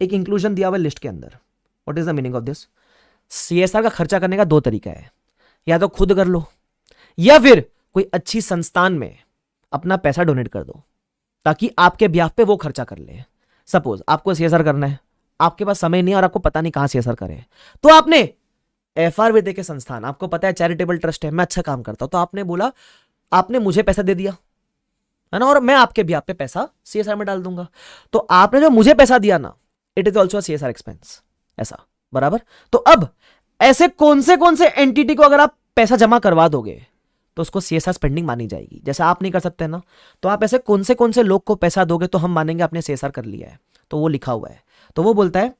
एक इंक्लूजन दिया हुआ लिस्ट के अंदर। What is the meaning of this? CSR का खर्चा करने का 2 तरीका है, या तो खुद कर लो या फिर कोई अच्छी संस्थान में अपना पैसा डोनेट कर दो ताकि आपके ब्याह पे वो खर्चा कर ले। सपोज आपको सीएसआर करना है, आपके पास समय नहीं है और आपको पता नहीं कहां सीएसआर करें, तो आपने एफआरवीडे के संस्थान, आपको पता है चैरिटेबल ट्रस्ट है, मैं अच्छा काम करता हूं, तो आपने बोला, आपने मुझे पैसा दे दिया है ना, और मैं आपके ब्याह पे पैसा सीएसआर में डाल दूंगा। तो आपने जो मुझे पैसा दिया ना, it is also CSR expense, ऐसा बराबर। तो अब ऐसे कौन से एंटिटी को अगर आप पैसा जमा करवा दोगे तो उसको सीएसआर स्पेंडिंग मानी जाएगी। जैसे आप नहीं कर सकते ना, तो आप ऐसे कौन से लोग को पैसा दोगे तो हम मानेंगे आपने सीएसआर कर लिया है, तो वो लिखा हुआ है। तो वो बोलता है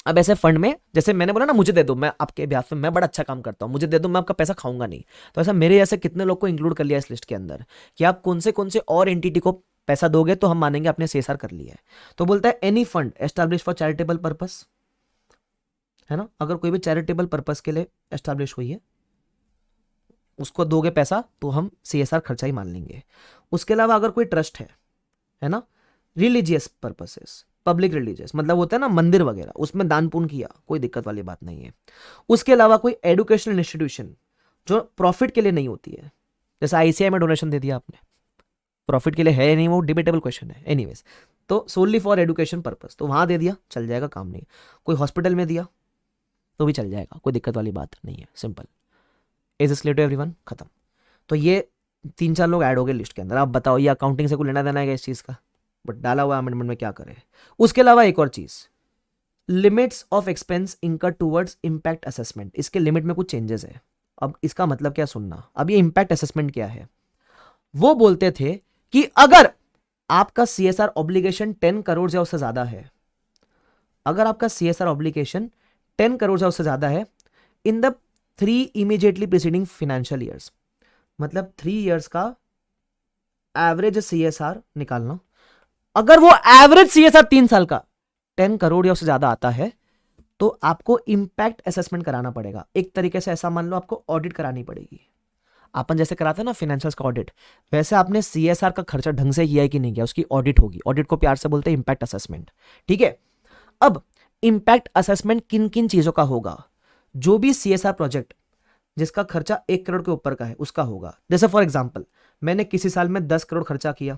अब ऐसे फंड में, जैसे मैंने बोला ना मुझे दे दो, मैं आपके ब्याह में मैं बड़ा अच्छा काम करता हूं, मुझे दे दो, मैं आपका पैसा खाऊंगा नहीं, तो ऐसा मेरे जैसे कितने लोग को इंक्लूड कर लिया इस लिस्ट के अंदर कि आप कौन से और एंटिटी को पैसा दोगे तो हम मानेंगे आपने सीएसआर कर लिया है। तो बोलता है any fund establish for charitable purpose, है ना, अगर कोई भी चैरिटेबल पर्पस के लिए एस्टैब्लिश हुई है उसको दोगे पैसा तो हम सीएसआर खर्चा ही मान लेंगे। उसके अलावा अगर कोई ट्रस्ट है ना, रिलीजियस पर्पसेस, पब्लिक रिलीजियस मतलब होता है ना मंदिर वगैरह, उसमें दान पुण्य किया, कोई दिक्कत वाली बात नहीं है। उसके अलावा कोई एजुकेशनल इंस्टीट्यूशन जो प्रॉफिट के लिए नहीं होती है, जैसे आईसीआई में डोनेशन दे दिया आपने, प्रॉफिट के लिए है नहीं, वो डिबेटेबल क्वेश्चन है एनीवेज, तो सोनली फॉर एजुकेशन पर्पस, तो वहां दे दिया चल जाएगा, काम नहीं। कोई हॉस्पिटल में दिया तो भी चल जाएगा, कोई दिक्कत वाली बात नहीं है, सिंपल। इज इस क्लियर टू एवरीवन? खत्म। तो ये 3-4 लोग ऐड हो गए लिस्ट के अंदर। आप बताओ ये अकाउंटिंग से कोई लेना देना है इस चीज का? बट डाला हुआ अमेंडमेंट में, क्या करें। उसके अलावा एक और चीज, लिमिट्स ऑफ एक्सपेंस इनकर टूवर्ड्स इंपैक्ट असेसमेंट, इसके लिमिट में कुछ चेंजेस है। अब इसका मतलब क्या सुनना, अब ये इंपैक्ट असेसमेंट क्या है? वो बोलते थे कि अगर आपका सीएसआर ऑब्लिगेशन 10 करोड़ या उससे ज्यादा है, अगर आपका सीएसआर ऑब्लिगेशन 10 करोड़ या उससे ज्यादा है in the 3 immediately preceding financial years, मतलब 3 ईयर्स का एवरेज सीएसआर निकालना, अगर वो एवरेज सीएसआर 3 साल का 10 करोड़ या उससे ज्यादा आता है तो आपको इंपैक्ट असेसमेंट कराना पड़ेगा। एक तरीके से ऐसा मान लो आपको ऑडिट करानी पड़ेगी। अपन जैसे कराते हैं ना फाइनेंशियल्स का ऑडिट, वैसे आपने सीएसआर का खर्चा ढंग से किया है कि नहीं किया, उसकी ऑडिट होगी। ऑडिट को प्यार से बोलते हैं इंपैक्ट असेसमेंट, ठीक है। अब इंपैक्ट असेसमेंट किन किन चीजों का होगा? जो भी सीएसआर प्रोजेक्ट जिसका खर्चा 1 करोड़ के ऊपर का है उसका होगा। जैसे फॉर एग्जांपल मैंने किसी साल में 10 करोड़ खर्चा किया,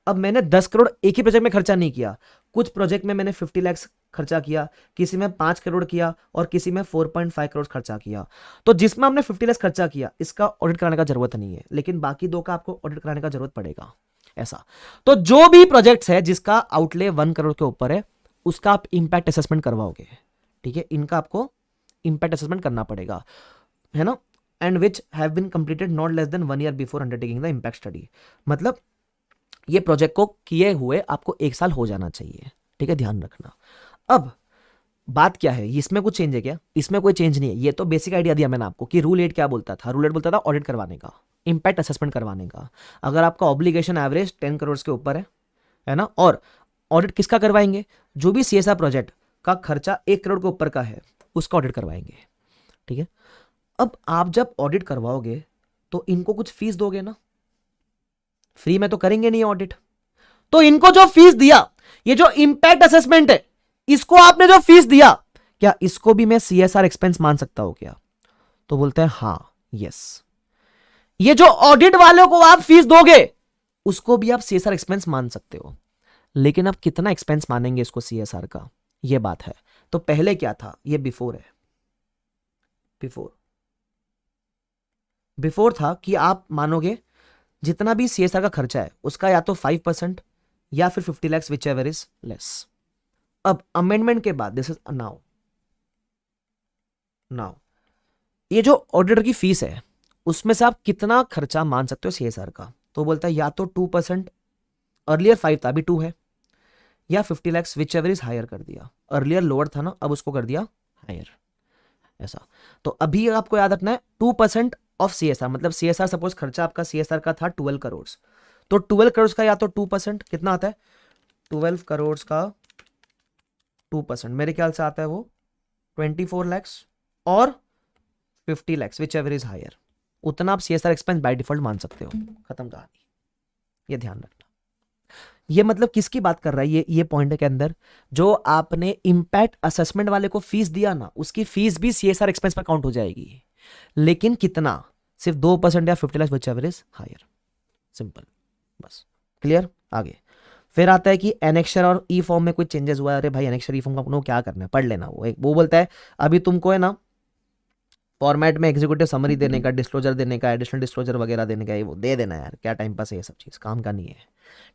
अब मैंने 10 करोड़ एक ही प्रोजेक्ट में खर्चा नहीं किया, कुछ प्रोजेक्ट में मैंने 50 लाख खर्चा किया, किसी में 5 करोड़ किया और किसी में 4.5 करोड़ खर्चा किया। तो जिसमें हमने 50 लाख खर्चा किया इसका ऑडिट कराने का जरूरत नहीं है, लेकिन बाकी 2 का आपको ऑडिट कराने का जरूरत पड़ेगा, ऐसा। तो जो भी प्रोजेक्ट्स है जिसका आउटले 1 करोड़ के ऊपर है उसका आप इंपैक्ट असेसमेंट करवाओगे, ठीक है। इनका आपको इंपैक्ट असेसमेंट करना पड़ेगा, है ना। And which have been completed not less than 1 year before undertaking the impact study, मतलब ये प्रोजेक्ट को किए हुए आपको 1 साल हो जाना चाहिए, ठीक है, ध्यान रखना। अब बात क्या है, इसमें कुछ चेंज है क्या? इसमें कोई चेंज नहीं है। ये तो बेसिक आइडिया दिया मैंने आपको कि रूल 8 क्या बोलता था। रूल 8 बोलता था ऑडिट करवाने का, इंपैक्ट असेसमेंट करवाने का। अगर आपका ऑब्लिगेशन एवरेज 10 करोड़ के ऊपर है ना, और ऑडिट किसका करवाएंगे? जो भी सीएसआर प्रोजेक्ट का खर्चा 1 करोड़ के ऊपर का है उसका ऑडिट करवाएंगे, ठीक है। अब आप जब ऑडिट करवाओगे तो इनको कुछ फीस दोगे ना, फ्री में तो करेंगे नहीं ऑडिट। तो इनको जो फीस दिया, ये जो इंपैक्ट असेसमेंट है, इसको आपने जो फीस दिया, क्या इसको भी मैं सीएसआर एक्सपेंस मान सकता हूं क्या? तो बोलते हैं हां, यस। ये जो ऑडिट वालों को आप फीस दोगे उसको भी आप सीएसआर एक्सपेंस मान सकते हो, लेकिन आप कितना एक्सपेंस मानेंगे इसको सीएसआर का, यह बात है। तो पहले क्या था, ये बिफोर है। बिफोर था कि आप मानोगे जितना भी सीएसआर का खर्चा है उसका या तो 5% या फिर 50 lakh whichever is less. अब अमेंडमेंट के बाद दिस इज नाउ ये जो ऑडिटर की फीस है उसमें से आप कितना खर्चा मान सकते हो सीएसआर का? तो बोलता है या तो 2%, अर्लियर 5 था अभी 2 है, या 50 lakh whichever is higher कर दिया। अर्लियर लोअर था ना, अब उसको कर दिया हायर, ऐसा। तो अभी आपको याद रखना है 2% ऑफ CSR, मतलब CSR सपोज खर्चा आपका CSR का था 12 करोड़, तो 12 करोड़ का या तो 2% कितना आता है, 12 करोड़ का 2% मेरे ख्याल से आता है वो 24 lakhs और 50 lakhs, whichever is higher, उतना आप CSR एक्सपेंस बाय डिफॉल्ट मान सकते हो, खत्म कहानी। ये ध्यान रखना। ये मतलब किसकी बात कर रहा है ये पॉइंट के अंदर, जो आपने इंपैक्ट असेसमेंट वाले को फीस दिया ना, उसकी फीस भी CSR एक्सपेंस पर काउंट हो जाएगी, लेकिन कितना, सिर्फ 2% या 50 lakh, whichever is higher, simple, बस क्लियर। आगे फिर आता है कि एनेक्शर और ई फॉर्म में कोई चेंजेस हुआ है। अरे भाई एनेक्शर ई फॉर्म का अपने को क्या करना है, पढ़ लेना। वो बोलता है अभी तुमको है ना फॉर्मेट में एग्जीक्यूटिव समरी देने का, डिस्क्लोजर देने का, एडिशनल डिस्क्लोजर वगैरह देने का, ये वो दे देना यार, क्या टाइम पास है, ये सब चीज़ काम का नहीं है,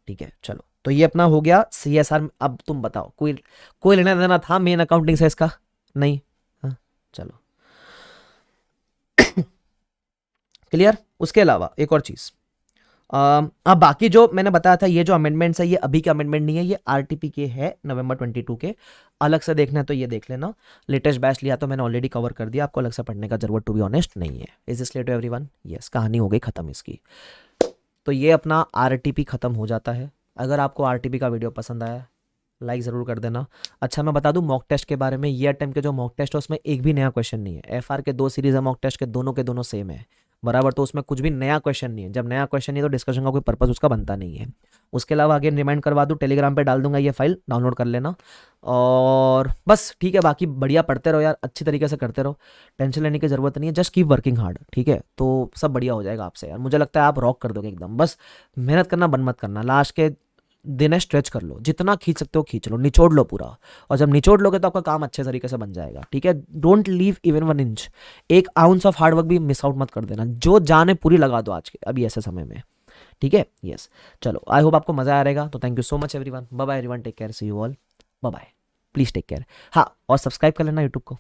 ठीक है। चलो तो ये अपना हो गया CSR। अब तुम बताओ कोई लेना देना था मेन अकाउंटिंग से इसका, नहीं, हाँ चलो क्लियर। उसके अलावा एक और चीज़, अब बाकी जो मैंने बताया था, ये जो अमेंडमेंट्स है ये अभी के अमेंडमेंट नहीं है, ये RTP के है नवंबर 22 के, अलग से देखना है तो ये देख लेना। लेटेस्ट बैच लिया तो मैंने ऑलरेडी कवर कर दिया, आपको अलग से पढ़ने का जरूरत टू बी ऑनेस्ट नहीं है। Is this clear to everyone? Yes, कहानी हो गई खत्म इसकी। तो ये अपना RTP खत्म हो जाता है। अगर आपको RTP का वीडियो पसंद आया लाइक ज़रूर कर देना। अच्छा मैं बता दूं मॉक टेस्ट के बारे में, ये अटेम्प्ट के जो मॉक टेस्ट है उसमें एक भी नया क्वेश्चन नहीं है। FR के 2 सीरीज है मॉक टेस्ट के, दोनों के दोनों सेम है बराबर, तो उसमें कुछ भी नया क्वेश्चन नहीं है। जब नया क्वेश्चन नहीं है तो डिस्कशन का कोई पर्पस उसका बनता नहीं है। उसके अलावा अगेन रिमाइंड करवा दूं, टेलीग्राम पे डाल दूंगा ये फाइल, डाउनलोड कर लेना। और बस ठीक है, बाकी बढ़िया पढ़ते रहो यार, अच्छी तरीके से करते रहो, टेंशन लेने की जरूरत नहीं है, जस्ट कीप वर्किंग हार्ड, ठीक है। तो सब बढ़िया हो जाएगा आपसे यार, मुझे लगता है आप रॉक कर दोगे एकदम। बस मेहनत करना बंद मत करना, लास्ट के दिन है स्ट्रेच कर लो, जितना खींच सकते हो खींच लो, निचोड़ लो पूरा, और जब निचोड़ लोगे तो आपका काम अच्छे तरीके से बन जाएगा, ठीक है। डोंट लीव इवन 1 इंच, एक आउंस ऑफ हार्डवर्क भी मिस आउट मत कर देना, जो जाने पूरी लगा दो आज के अभी ऐसे समय में, ठीक है। यस चलो, आई होप आपको मजा आ रहेगा। तो thank you so much everyone, bye bye everyone, take care, see you all, bye bye, please take care. हाँ और सब्सक्राइब कर लेना यूट्यूब को।